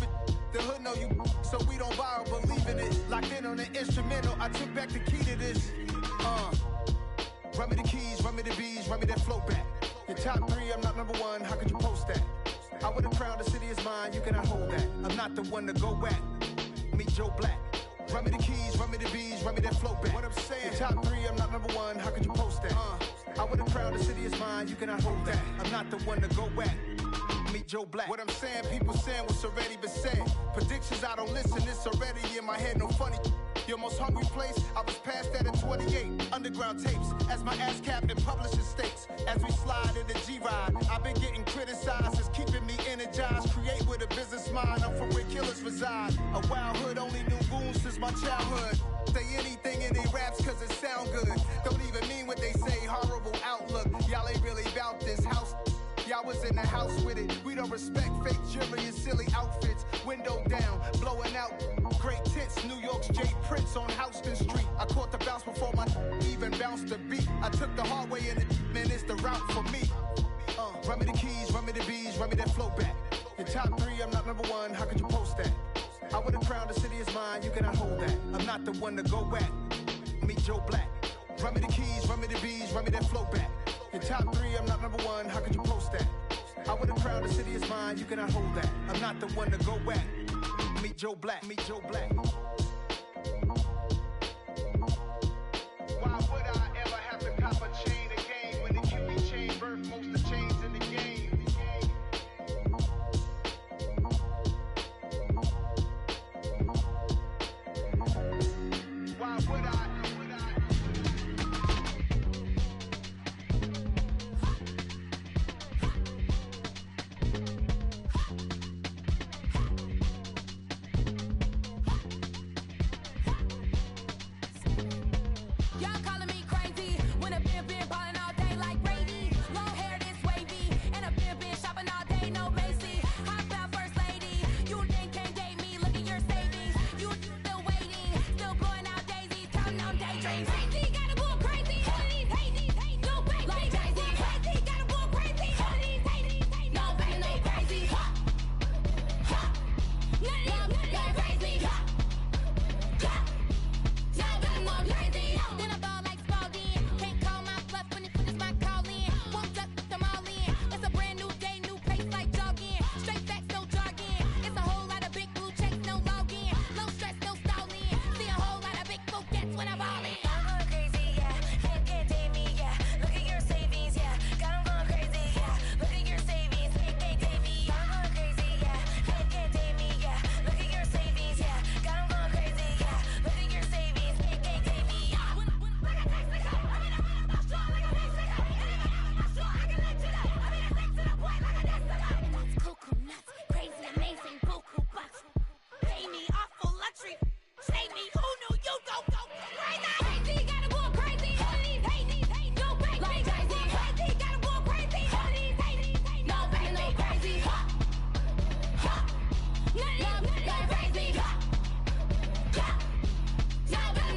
The hood know you, so we don't borrow, believe in it. Locked in on the instrumental, I took back the key to this. Run me the keys, run me the bees, run me that flow back. Your top three, I'm not number one, how could you post that? I would have crowned the city is mine, you cannot hold that. I'm not the one to go back. Meet Joe Black. Run me the keys, run me the bees, run me that flow back. What I'm saying, your top three, I'm not number one, how could you post that? I would have crowned the city is mine, you cannot hold that. I'm not the one to go back. Meet Joe Black. What I'm saying, people saying what's already been said. Predictions, I don't listen, it's already in my head, no funny. Your most hungry place, I was past that at 28. Underground tapes, as my ass cap in publishing states. As we slide in the G-Ride, I've been getting criticized, it's keeping me energized. Create with a business mind, I'm from where killers reside. A wild hood, only knew goons since my childhood. Say anything in they raps cause it sound good. Don't even mean what they say, horrible outlook. Y'all ain't really about this house. Y'all was in the house with it. We don't respect fake jewelry and silly outfits. Window down, blowing out great tits. New York's J. Prince on Houston Street. I caught the bounce before my even bounced the beat. I took the hard way and it, man, it's the route for me. Run me the keys, run me the bees, run me that flow back. Your top three, I'm not number one, how could you post that? I would have crowned the city is mine, you cannot hold that. I'm not the one to go back. Meet Joe Black. Run me the keys, run me the bees, run me that flow back. Your top three, I'm not number one, how could you post that? I would have crowned the city is mine, you cannot hold that. I'm not the one to go back. Meet Joe Black, meet Joe Black. Why would I ever have to cop a chain again when the QB chain birthed most of the chains in the game? Why would I?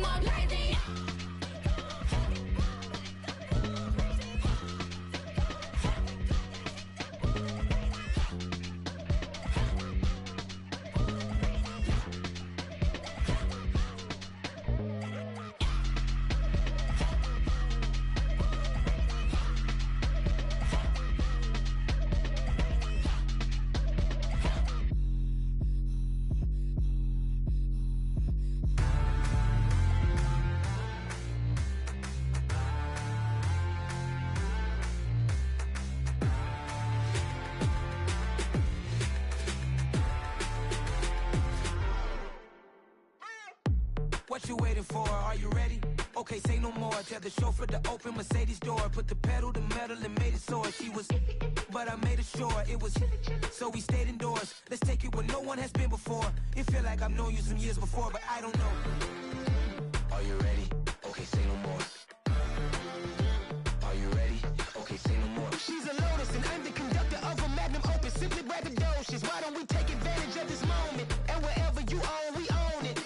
more lady. What you waiting for? Are you ready? Okay, say no more. Tell the chauffeur to open Mercedes door. Put the pedal to metal and made it soar. She was, but I made it sure it was. So we stayed indoors. Let's take it where no one has been before. It feel like I've known you some years before, but I don't know. Are you ready? Okay, say no more. Are you ready? Okay, say no more. She's a Lotus and I'm the conductor of a Magnum Opus. Simply braggadocious. Why don't we take advantage of this moment? And wherever you own, we own it.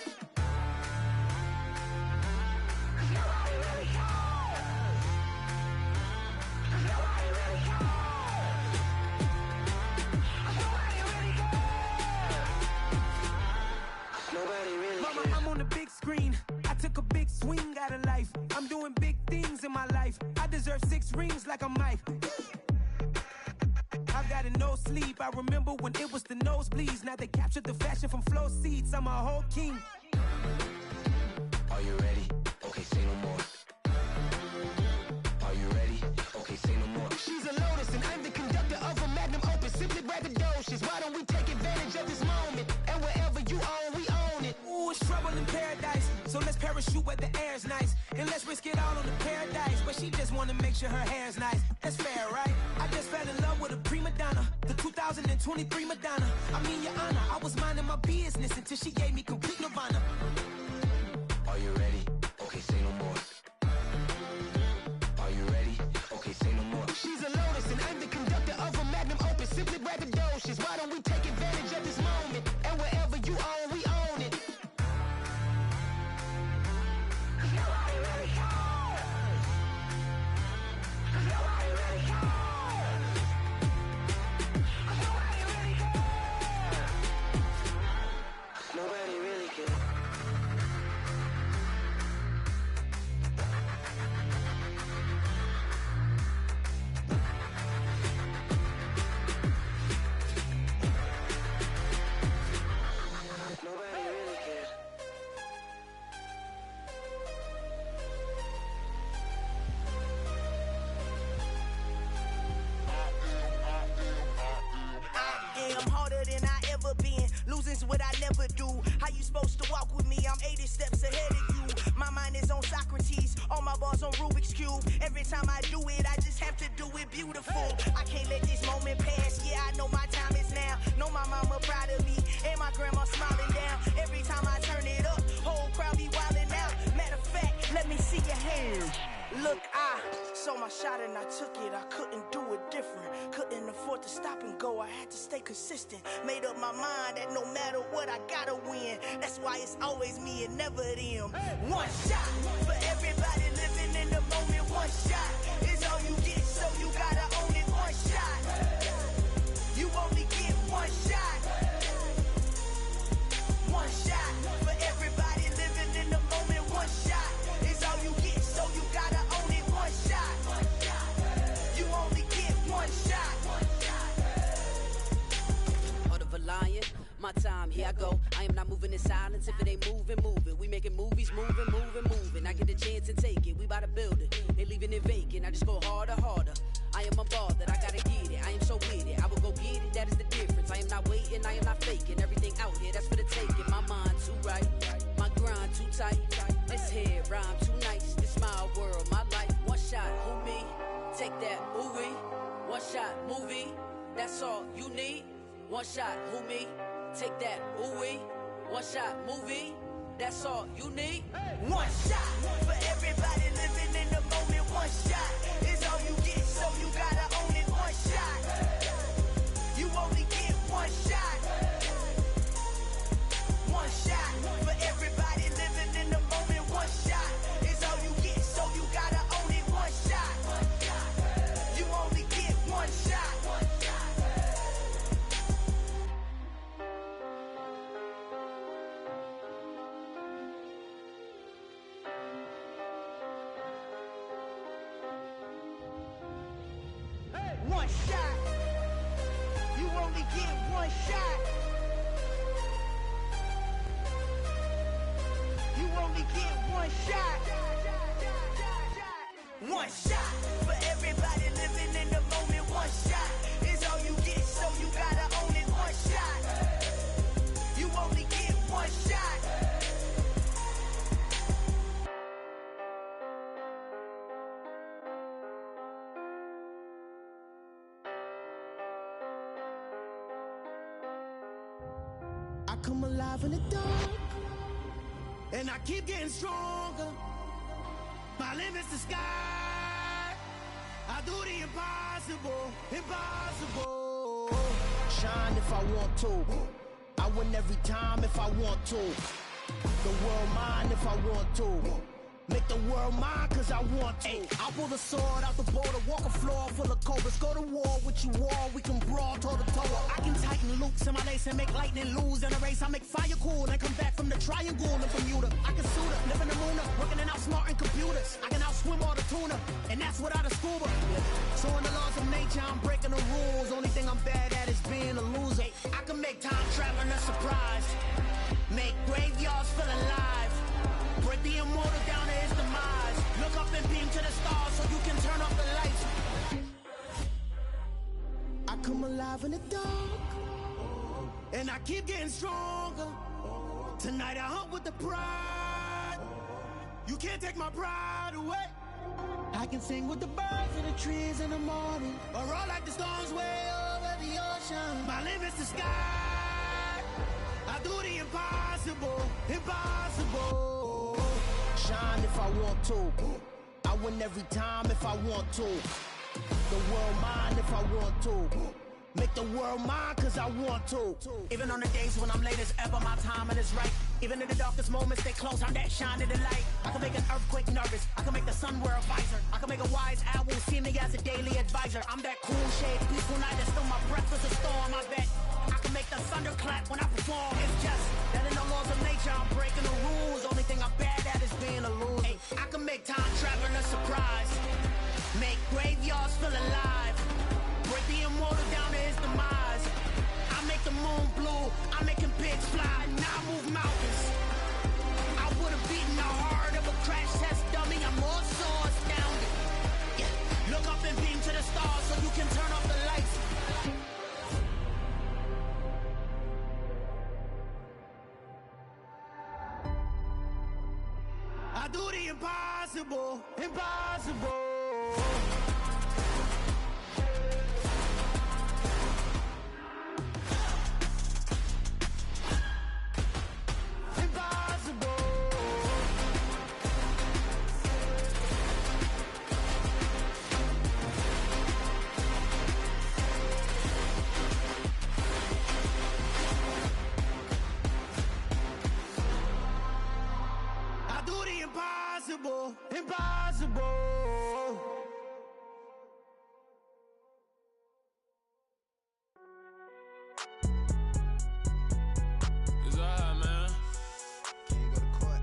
Mama, I'm on the big screen. I took a big swing out of life. I'm doing big things in my life. I deserve 6 rings like a Mike. I've got no sleep. I remember when it was the nosebleeds. Now they captured the fashion from flow seats. I'm a whole king. Are you ready? Okay, say no more. Are you ready? Okay, say no more. She's a Lotus and I'm the conductor of a Magnum Opus. Simply braggadocious. Why don't we take advantage of this moment? And wherever you own, we own it. Ooh, it's trouble in paradise. So let's parachute where the air's nice. And let's risk it all on the paradise. But she just wanna make sure her hair's nice. That's fair, right? I just fell in love with a prima donna. The 2023 Madonna. I mean, your honor, I was minding my business until she gave me complete nirvana. Are you ready? Okay, say no more. Are you ready? Okay, say no more. She's a Lotus and I'm the conductor of a Magnum Opus. Simply braggadocious. Why don't we take advantage of this moment? And wherever you own, we own it. Nobody really cares. Nobody really cares. I am harder than I ever been. Losing's what I never do. How you supposed to walk with me? I'm 80 steps ahead of you. My mind is on Socrates. All my bars on Rubik's Cube. Every time I do it, I just have to do it beautiful. I can't let this moment pass. Yeah, I know my time is now. Know my mama proud of me. And my grandma smiling down. Every time I turn it up, whole crowd be wildin' out. Matter of fact, let me see your hands. Look, I saw my shot and I took it. I couldn't do it different. Couldn't afford to stop and go. I had to stay consistent. Made up my mind that no matter what, I gotta win. That's why it's always me and never them. One shot for everybody living in the moment. One shot is all you get, so you gotta own it. One shot. You only get one shot. One shot for everybody living in the moment. One shot is all you get, so you gotta own it. One shot. You only get one shot. Heart of a lion, my time, here I go. I am not moving in silence. If it ain't moving, move it. We making movies, moving. I get a chance and take it. We bout to build it. Ain't leaving it vacant. I just go harder. I am a ball that I gotta get it. I am so with it. I will go get it. That is the difference. I am not waiting. I am not faking. Everything out here, that's for the taking. My mind too right. My grind too tight. This head rhyme too nice. This my world, my life. One shot, who me? Take that, ooh wee. One shot, movie. That's all you need. One shot, who me? Take that, ooh wee. One shot, movie. That's all you need. One shot for everybody living in the moment. One shot is all you get, so you gotta own it. One shot. You only get one shot. One shot for everybody living in the moment. One one shot. For everybody living in the moment, one shot is all you get, so you gotta own it. One shot, you only get one shot. I come alive in the dark, and I keep getting stronger. My limit's the sky. I do the impossible, impossible. Shine if I want to. I win every time if I want to. The world mine if I want to. Make the world mine cause I want to. I pull the sword out the border, walk a floor full of cobras. Go to war with you all, we can brawl toe to toe. I can tighten loops in my lace and make lightning lose in a race. I make fire cool and come back from the triangle in Bermuda. I can suit up, live in the moon up, working and outsmarting computers. I can outswim all the tuna, and that's without a scuba. So in the laws of nature, I'm breaking the rules. Only thing I'm bad at is being a loser. I can make time traveling a surprise, make graveyards feel alive, break the immortal down to his demise. Look up and beam to the stars so you can turn off the lights. I come alive in the dark, and I keep getting stronger. Tonight I hunt with the pride. You can't take my pride away. I can sing with the birds and the trees in the morning, or roll like the storms way over the ocean. My limit's the sky. I do the impossible, impossible. Shine if I want to. I win every time if I want to. The world mine if I want to. Make the world mine cause I want to. Even on the days when I'm late as ever, my timing is right. Even in the darkest moments, stay close, I'm that shine of the light. I can make an earthquake nervous, I can make the sun wear a visor. I can make a wise owl see me as a daily advisor. I'm that cool shade, peaceful night, and still my breath is a storm. I bet I can make the thunder clap when I perform. It's just that in the laws of nature, I'm breaking the rules. Only thing I'm bad at is being a loser. Hey, I can make time traveling a surprise, make graveyards feel alive, break the immortal down to his demise. I make the moon blue, I'm making pigs fly, and I move mountains. I would've beaten the heart of a crash test dummy. I'm more so astounded. Yeah. Look up and beam to the stars so you can turn off the lights. I do the impossible, impossible. Impossible, impossible. It's alright, man. Can't go to court.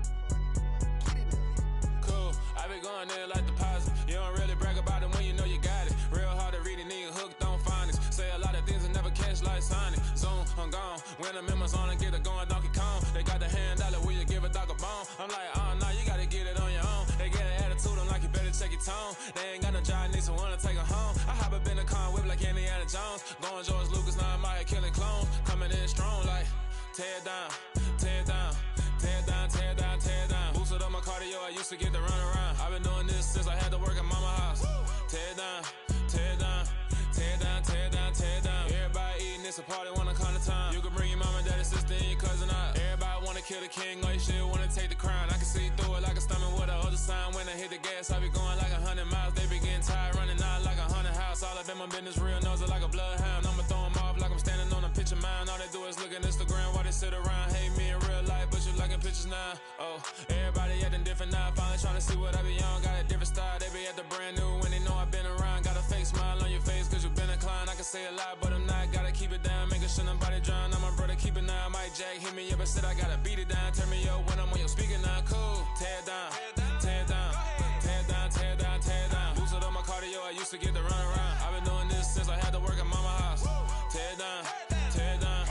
Get it now. Cool, I been going there like deposit. You don't really brag about it when you know you got it. Real hard to read it, nigga hooked on finance. Say a lot of things and never catch like Sonic. Zoom, I'm gone. When I'm in my zone and get it going Donkey Kong. They got the hand dollar, will you give a dog a bone? I'm like, oh no, you gotta get it on your own. They get an attitude, I'm like, you better check your tone. They ain't got no job, need someone to take her home. I hop up in the car, whip like Indiana Jones. Going George Lucas, now I'm out here killing clones. Coming in strong like, tear down, tear down, tear down, tear down, tear down. Boosted up my cardio, I used to get to run around. I've been doing this since I had to work at mama house. Tear down, tear down, tear down, tear down, tear down. Everybody eating, it's a party, wanna come to time. You can bring your mama, daddy, sister, and your cousin out. Everybody wanna kill the king, or you shit wanna take the crown. I can see through it like a stomach with a other sign. When I hit the gas, I be going like 100 miles. They be getting tired, running out like 100 house. All up in my business, real nose like a bloodhound. I'ma throw 'em off like I'm standing on a picture mound. All they do is look at Instagram while they sit around. Hate me in real life, but you liking pictures now. Oh, everybody acting different now. Finally trying to see what I be on. Got a different style, they be at the brand new when they know I've been around. Got a fake smile on your face, cause you been inclined. I can say a lot, but I'm not. Gotta keep it down, making sure nobody drown. I'm my brother, keep it now. Mike Jack hit me up and said I gotta beat it down. Turn me up when I'm on your speaker now. Cool, tear down, tear down, tear down, tear down, tear down. Boosted up my cardio, I used to get to run around. I've been doing this since I had to work at mama house. Tear down, tear down,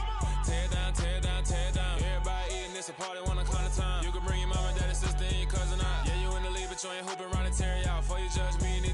tear down, tear down, tear down. Everybody eating, it's a party, wanna come to time. You can bring your mama, daddy, sister, and your cousin out. Yeah, you in the league, but you ain't hooping around and tear you out. Before you judge me, you need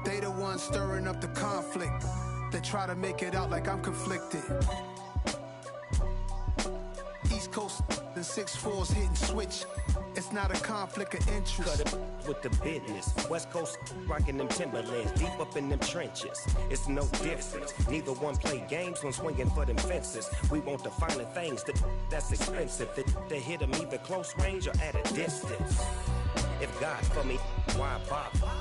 They the ones stirring up the conflict. They try to make it out like I'm conflicted. East Coast and 6'4's hitting switch. It's not a conflict of interest. Cut it with the business. West Coast rocking them Timberlands, deep up in them trenches. It's no difference. Neither one play games when swinging for them fences. We want the finer things that's expensive. They hit them either close range or at a distance. If God for me, why bother?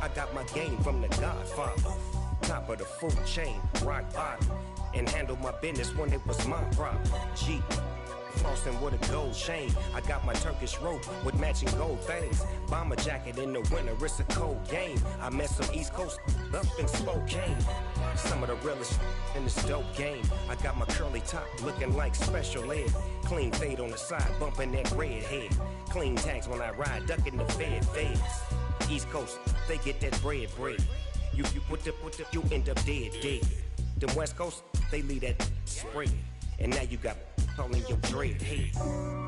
I got my game from the Godfather. Top of the food chain, rock bottom. And handle my business when it was my problem. G. Flossing with a gold chain. I got my Turkish rope with matching gold things. Bomber jacket in the winter, it's a cold game. I met some East Coast up in Spokane. Some of the realest in this dope game. I got my curly top looking like special ed. Clean fade on the side, bumping that red head. Clean tags when I ride, ducking the feds. East Coast, they get that bread. You put the, you end up dead. Them West Coast, they leave that spread. And now you got calling your dread head.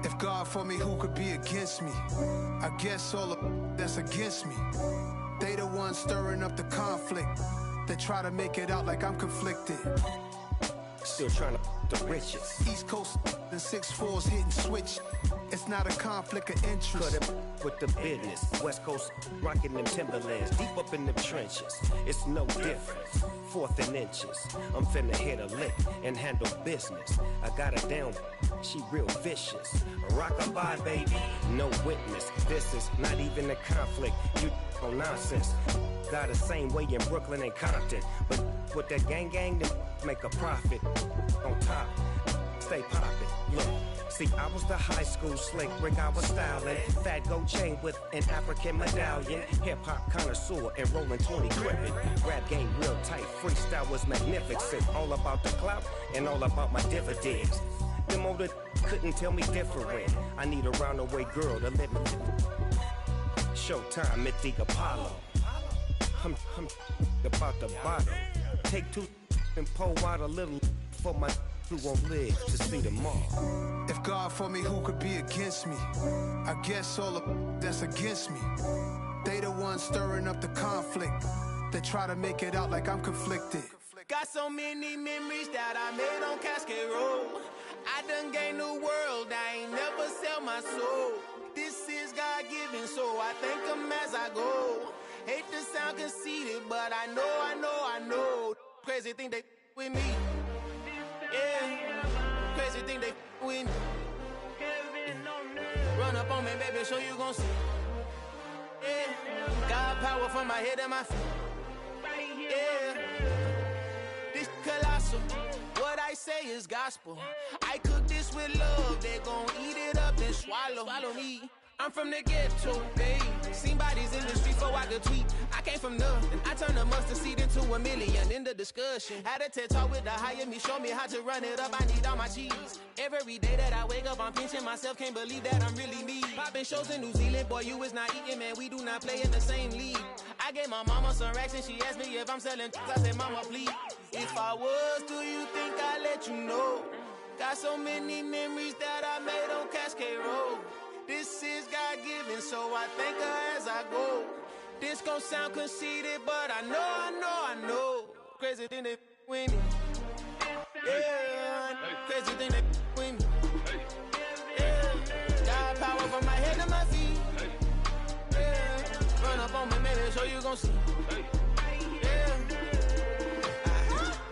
If God for me, who could be against me? I guess all of that's against me. They the ones stirring up the conflict. They try to make it out like I'm conflicted. Still trying to the riches. East Coast and 6'4's hitting switch. It's not a conflict of interest. Cut it with the business. West Coast rocking them Timberlands, deep up in them trenches. It's no difference. 4th and inches. I'm finna hit a lick and handle business. I got her down, she real vicious. Rockabye, baby, no witness. This is not even a conflict. You on nonsense. Got the same way in Brooklyn and Compton. But with that gang, then make a profit. On top, stay poppin'. Look. See, I was the high school slick Rick, I was styling. Fat gold chain with an African medallion. Hip-hop connoisseur and rolling 20 gripping. Rap game real tight, freestyle was magnificent. All about the clout and all about my dividends. Them older couldn't tell me different. I need a roundaway girl to let me. Showtime at the Apollo. I'm about the bottle. Take 2 and pour out a little for my who won't live to see tomorrow. If God for me, who could be against me? I guess all of that's against me. They the ones stirring up the conflict. They try to make it out like I'm conflicted. Got so many memories that I made on Cascade Road. I done gained the world, I ain't never sell my soul. This is God-given, so I thank him as I go. Hate to sound conceited, but I know. Crazy thing they with me. Yeah, crazy thing they with me. Run up on me, baby, so you gon' see. Yeah, got power from my head and my feet. Yeah, this colossal. What I say is gospel. I cook this with love. They gon' eat it up and swallow me. I'm from the ghetto, babe. Seen bodies in the street before I could tweet. I came from nothing. I turned a mustard seed into a million. In the discussion, had a TED talk with the higher me. Show me how to run it up. I need all my cheese. Every day that I wake up, I'm pinching myself. Can't believe that I'm really me. Popping shows in New Zealand, boy, you is not eating, man. We do not play in the same league. I gave my mama some racks and she asked me if I'm selling. I said, mama, please. If I was, do you think I'd let you know? Got so many memories that I made on Cascade Road. This is God-given, so I thank her as I go. This gon' sound conceited, but I know. Crazy thing they with me. Yeah, crazy thing they with me. Yeah, got power from my head to my feet. Yeah, run up on me, maybe so you gon' see. Yeah.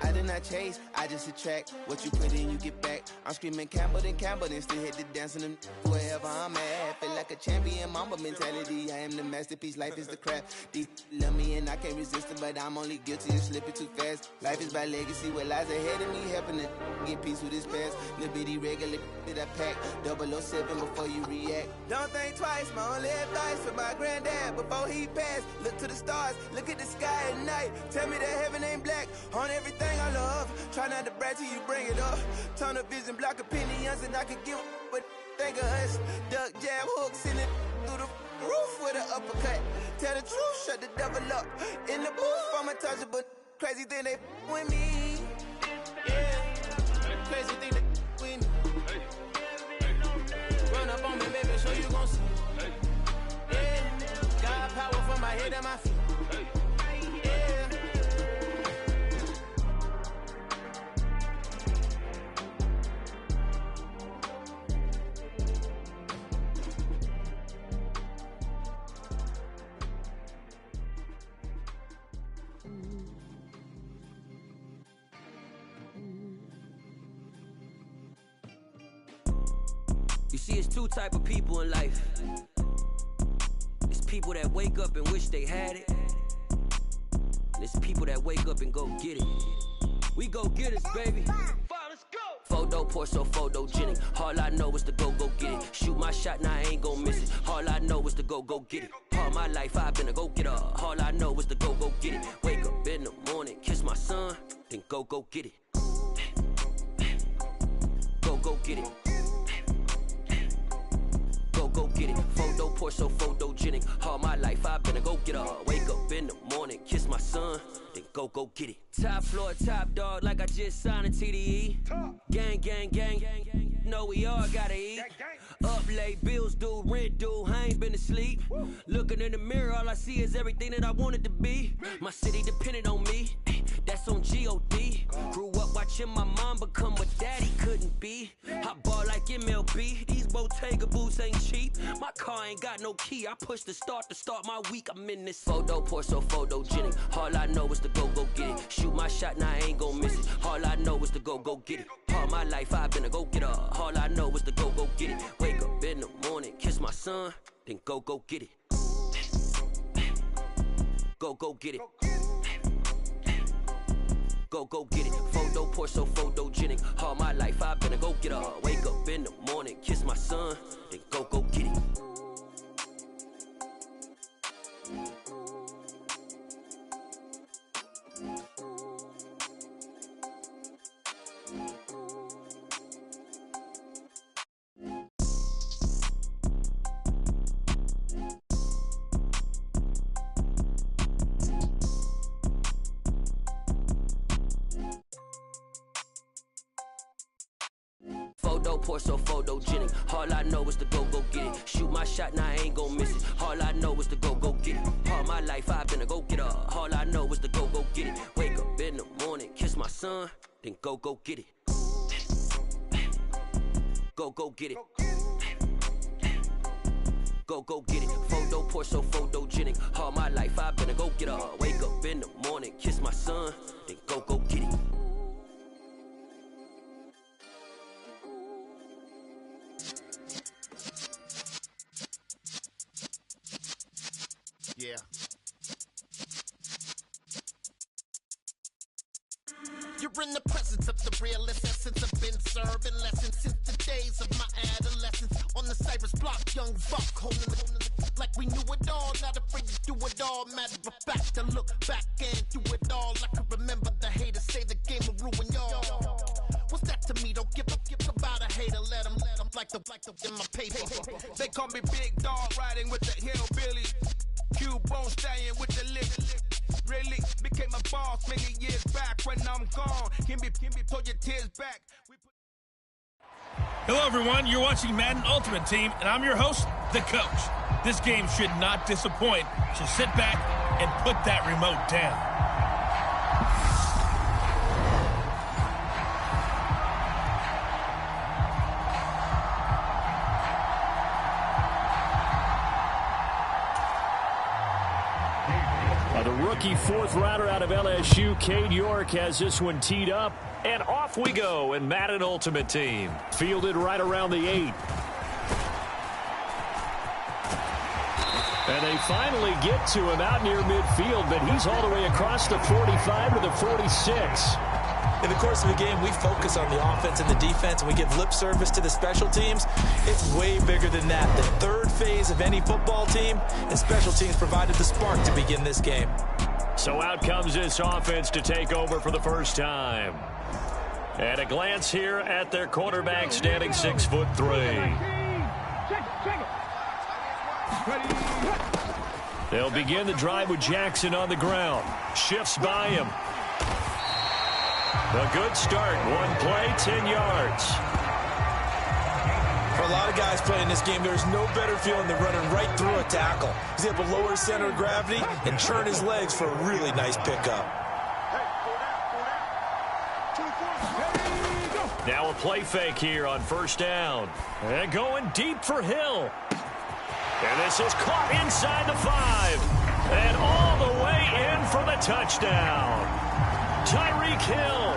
I did not chase, I just attract. What you put in, you get back. I'm screaming Campbell, then still hit the dance and them wherever I'm at. Feel like a champion, mamba mentality. I am the masterpiece, life is the craft. These love me and I can't resist it, but I'm only guilty of slipping too fast. Life is by legacy, what lies ahead of me, helping to get peace with this past. Little bitty regular that I pack, 007 before you react. Don't think twice, my only advice for my granddad before he passed. Look to the stars, look at the sky at night. Tell me that heaven ain't black on everything I love. Try not to brag till you bring it up. Tunnel vision, block opinions, and I could give but think of us. Duck jab hooks in it through the roof with an uppercut. Tell the truth, shut the devil up. In the booth, I'm untouchable. Crazy thing they with me. Yeah, crazy thing they with me. Run up on me, baby, so you gon' see. Yeah, got power from my head and my feet. You see, it's two type of people in life. It's people that wake up and wish they had it. And it's people that wake up and go get it. We go get it, baby. Photo pour so photogenic. All I know is to go get it. Shoot my shot, now I ain't gon' miss it. All I know is to go get it. All my life I've been a go-getter. All I know is to go get it. Wake up in the morning, kiss my son, then go get it. Go get it. Go get it. Photo pour so photogenic. All my life I've been a go-getter. Wake up in the morning, kiss my son, then go get it. Top floor, top dog, like I just signed a TDE. Gang. Know we all gotta eat. Up late, bills due, rent due, I ain't been asleep. Looking in the mirror, all I see is everything that I wanted to be. My city depended on me, that's on G.O.D. Grew up watching my mom become what daddy couldn't be. I ball like MLB, these Bottega boots ain't cheap. My car ain't got no key, I push the start to start my week. I'm in this photo pour so photogenic. All I know is to go get it. Shoot my shot, now I ain't gon' miss it. All I know is to go get it. All my life I've been a go-getter. All I know is to go get it. Wake up in the morning, kiss my son, then go get it. Go get it. Go get it. Photo pour so photogenic. All my life I've been a go-getter. Wake up in the morning, kiss my son, then go get it. Photo pour so photogenic. All I know is to go get it. Shoot my shot, now I ain't gon' miss it. All I know is to go get it. All my life I've been a go-getter. All I know is to go get it. Wake up in the morning, kiss my son, then go get it. Go get it. Go get it. Photo pour so photogenic. All my life I've been a go-getter. Wake up in the morning, kiss my son, then go get it. Yeah. You're in the presence of the realest essence. I've been serving lessons since the days of my adolescence. On the Cypress block, young buck holding it like we knew it all. Not afraid to do it all. Matter of fact, to look back and do it all. I can remember the haters say the game will ruin y'all. What's that to me? Don't give about a hater. Let them like the in my paper. They call me Big Dog, riding with the hillbillies. Q-Bone stallion with the lick. Really became a boss many years back. When I'm gone, can be pull your tears back. Hello, everyone. You're watching Madden Ultimate Team, and I'm your host, The Coach. This game should not disappoint, so sit back and put that remote down. The rookie fourth rounder out of LSU, Cade York, has this one teed up. And off we go in Madden Ultimate Team. Fielded right around the 8. And they finally get to him out near midfield, but he's all the way across the 45 to the 46. In the course of the game, we focus on the offense and the defense, and we give lip service to the special teams. It's way bigger than that. The third phase of any football team, and special teams provided the spark to begin this game. So out comes this offense to take over for the first time. And a glance here at their quarterback, standing 6'3". They'll begin the drive with Jackson on the ground. Shifts by him. A good start. One play, 10 yards. For a lot of guys playing this game, there's no better feeling than running right through a tackle. He's able to lower his center of gravity and churn his legs for a really nice pickup. Now a play fake here on first down. And going deep for Hill. And this is caught inside the 5. And all the way in for the touchdown. Tyreek Hill,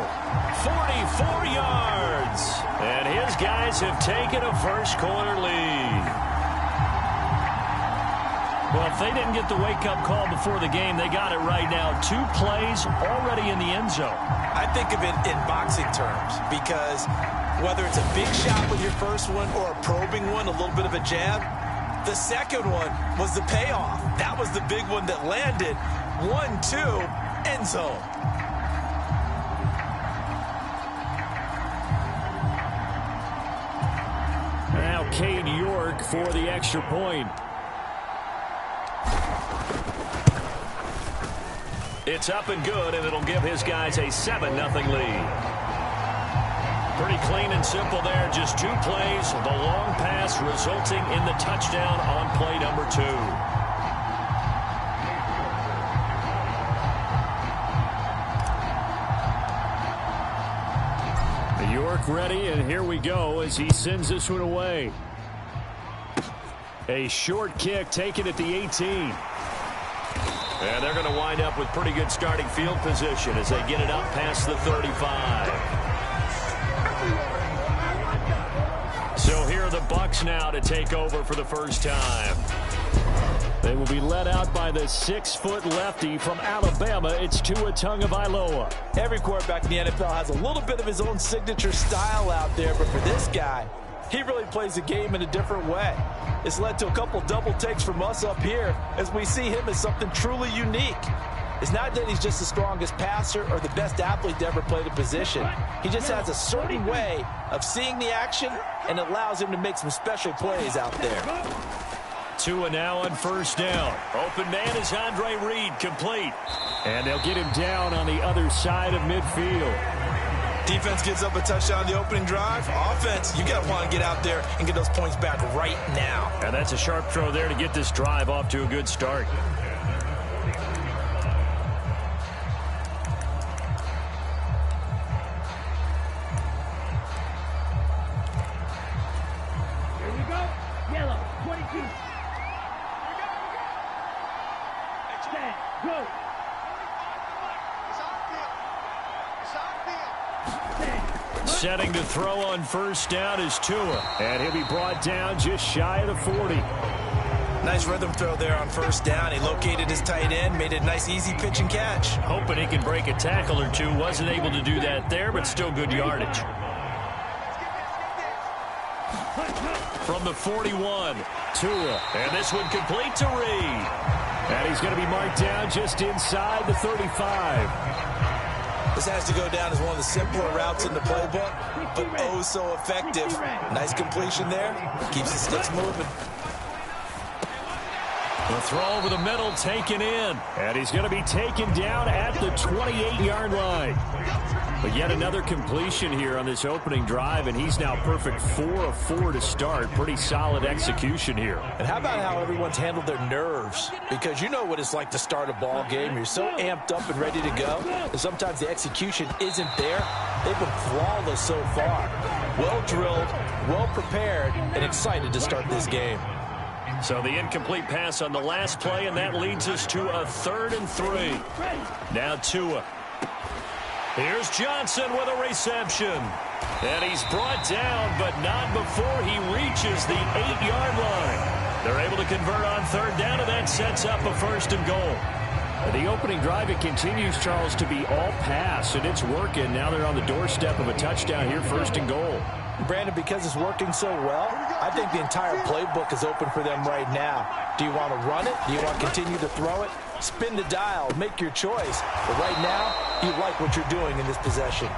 44 yards. And his guys have taken a first-quarter lead. Well, if they didn't get the wake-up call before the game, they got it right now. 2 plays already in the end zone. I think of it in boxing terms because whether it's a big shot with your first one or a probing one, a little bit of a jab, the second one was the payoff. That was the big one that landed. 1-2, end zone. Now Cade York for the extra point. It's up and good, and it'll give his guys a 7-0 lead. Pretty clean and simple there. Just 2 plays. The long pass resulting in the touchdown on play number 2. York ready, and here we go as he sends this one away. A short kick taken at the 18. And they're going to wind up with pretty good starting field position as they get it up past the 35. So here are the Bucs now to take over for the first time. They will be led out by the 6-foot lefty from Alabama. It's Tua Tagovailoa. Every quarterback in the NFL has a little bit of his own signature style out there, but for this guy, he really plays the game in a different way. It's led to a couple double takes from us up here as we see him as something truly unique. It's not that he's just the strongest passer or the best athlete to ever play the position. He just has a certain way of seeing the action, and it allows him to make some special plays out there. Tua now on first down. Open man is Andre Reed, complete. And they'll get him down on the other side of midfield. Defense gives up a touchdown on the opening drive. Offense, you got to want to get out there and get those points back right now. And that's a sharp throw there to get this drive off to a good start. Here we go. Yellow, 22. Stand, go. Setting to throw on first down is Tua. And he'll be brought down just shy of the 40. Nice rhythm throw there on first down. He located his tight end, made a nice easy pitch and catch. Hoping he can break a tackle or two. Wasn't able to do that there, but still good yardage. From the 41, Tua. And this one complete to Reed. And he's going to be marked down just inside the 35. This has to go down as one of the simpler routes in the playbook, but oh so effective. Nice completion there. Keeps the sticks moving. The throw over the middle taken in. And he's going to be taken down at the 28-yard line. But yet another completion here on this opening drive, and he's now perfect 4 of 4 to start. Pretty solid execution here. And how about how everyone's handled their nerves? Because you know what it's like to start a ball game. You're so amped up and ready to go, and sometimes the execution isn't there. They've been flawless so far. Well drilled, well prepared, and excited to start this game. So the incomplete pass on the last play, and that leads us to a 3rd and 3. Now Tua. Here's Johnson with a reception. And he's brought down, but not before he reaches the 8-yard line. They're able to convert on 3rd down, and that sets up a 1st and goal. The opening drive, it continues, Charles, to be all pass, and it's working. Now they're on the doorstep of a touchdown here, 1st and goal. Brandon, because it's working so well, I think the entire playbook is open for them right now. Do you want to run it? Do you want to continue to throw it? Spin the dial. Make your choice. But right now, you like what you're doing in this possession.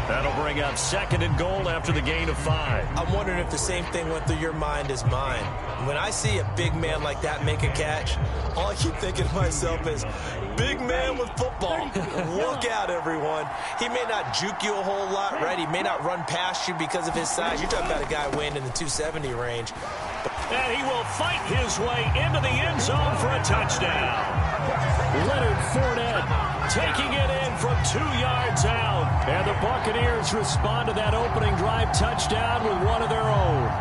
That'll bring up 2nd and goal after the gain of 5. I'm wondering if the same thing went through your mind as mine. When I see a big man like that make a catch, all I keep thinking to myself is, big man with football. Look out, everyone. He may not juke you a whole lot, right? He may not run past you because of his size. You're talking about a guy weighing in the 270 range. And he will fight his way into the end zone for a touchdown. Leonard Fournette taking it in from 2 yards out. And the Buccaneers respond to that opening drive touchdown with one of their own.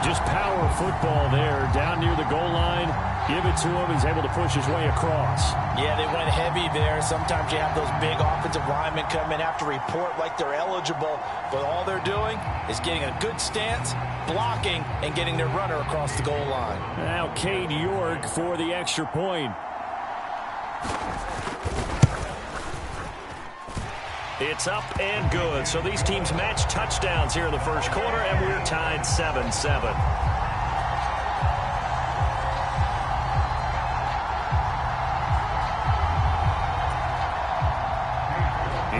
Just power football there, down near the goal line. Give it to him. He's able to push his way across. Yeah, they went heavy there. Sometimes you have those big offensive linemen come in, have to report like they're eligible, but all they're doing is getting a good stance, blocking, and getting their runner across the goal line. Now Cade York for the extra point. It's up and good. So these teams match touchdowns here in the first quarter, and we're tied 7-7.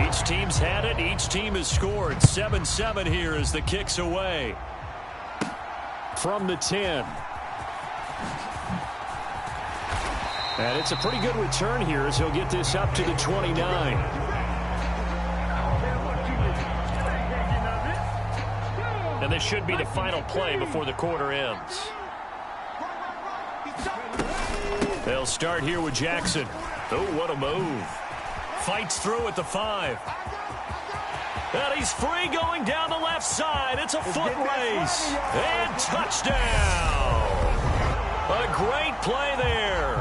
Each team's had it. Each team has scored. 7-7 here as the kick's away. From the 10. And it's a pretty good return here as he'll get this up to the 29. And this should be the final play before the quarter ends. They'll start here with Jackson. Oh, what a move. Fights through at the 5. And he's free going down the left side. It's a foot race. And touchdown. A great play there.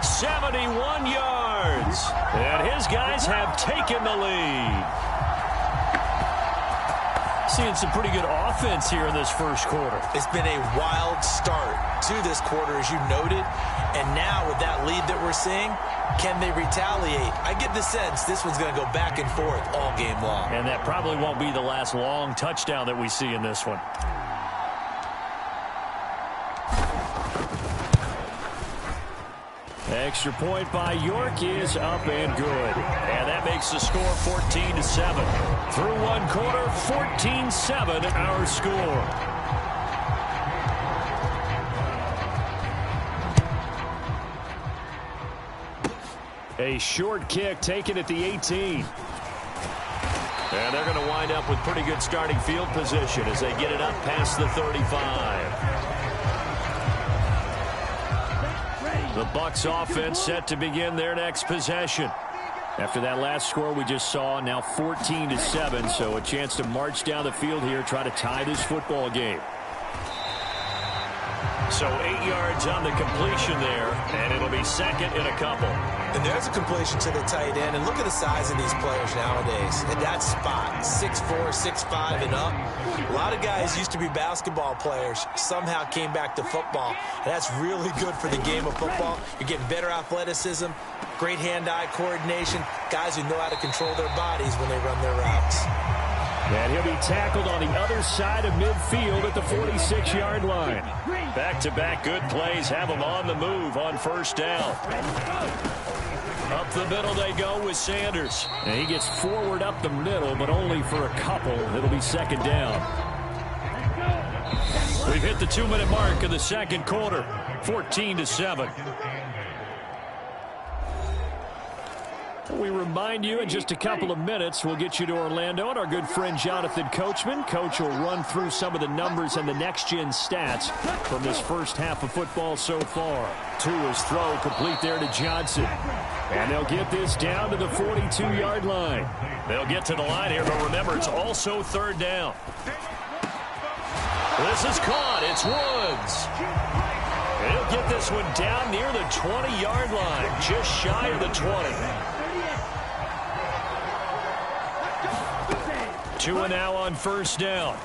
71 yards. And his guys have taken the lead. Seeing some pretty good offense here in this first quarter. It's been a wild start to this quarter, as you noted. And now with that lead that we're seeing, can they retaliate? I get the sense this one's going to go back and forth all game long. And that probably won't be the last long touchdown that we see in this one. Extra point by York is up and good. And that makes the score 14-7. Through one quarter, 14-7 our score. A short kick taken at the 18. And they're going to wind up with pretty good starting field position as they get it up past the 35. The Bucs offense set to begin their next possession. After that last score we just saw, now 14-7, so a chance to march down the field here, try to tie this football game. So 8 yards on the completion there, and it'll be second in a couple. And there's a completion to the tight end, and look at the size of these players nowadays. At that spot, 6'4", 6'5", and up. A lot of guys used to be basketball players, somehow came back to football. And that's really good for the game of football. You're getting better athleticism, great hand-eye coordination, guys who know how to control their bodies when they run their routes. And he'll be tackled on the other side of midfield at the 46-yard line. Back-to-back good plays have them on the move on first down. Up the middle they go with Sanders. And he gets forward up the middle, but only for a couple. It'll be second down. We've hit the 2-minute mark of the second quarter. 14-7. We remind you in just a couple of minutes we'll get you to Orlando and our good friend Jonathan Coachman. Coach will run through some of the numbers and the next-gen stats from this first half of football so far. Tua's throw complete there to Johnson. And they'll get this down to the 42-yard line. They'll get to the line here, but remember, it's also third down. This is caught. It's Woods. He'll get this one down near the 20-yard line, just shy of the 20. Tua now on first down.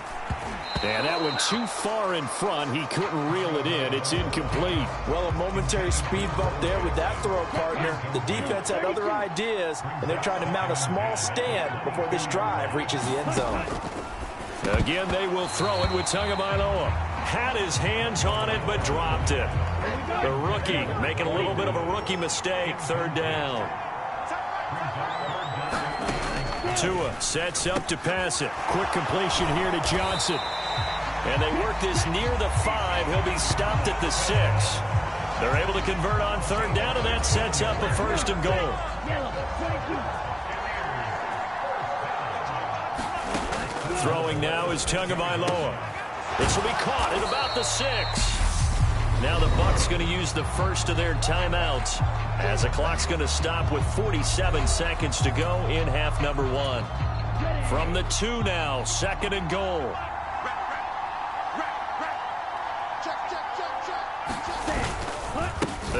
And that one too far in front. He couldn't reel it in. It's incomplete. Well, a momentary speed bump there with that throw, partner. The defense had other ideas, and they're trying to mount a small stand before this drive reaches the end zone. Again, they will throw it with Tagovailoa. Had his hands on it, but dropped it. The rookie making a little bit of a rookie mistake. Third down. Tua sets up to pass it. Quick completion here to Johnson. And they work this near the 5. He'll be stopped at the 6. They're able to convert on third down, and that sets up a first and goal. Throwing now is Tagovailoa. This will be caught at about the 6. Now the Bucs going to use the first of their timeouts as the clock's going to stop with 47 seconds to go in half number 1. From the 2 now, second and goal.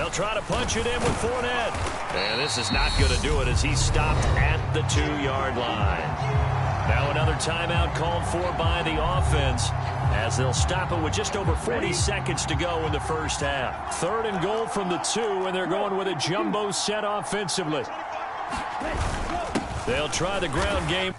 They'll try to punch it in with Fournette. And this is not going to do it as he's stopped at the 2-yard line. Now another timeout called for by the offense as they'll stop it with just over 40 seconds to go in the first half. 3rd and goal from the 2, and they're going with a jumbo set offensively. They'll try the ground game.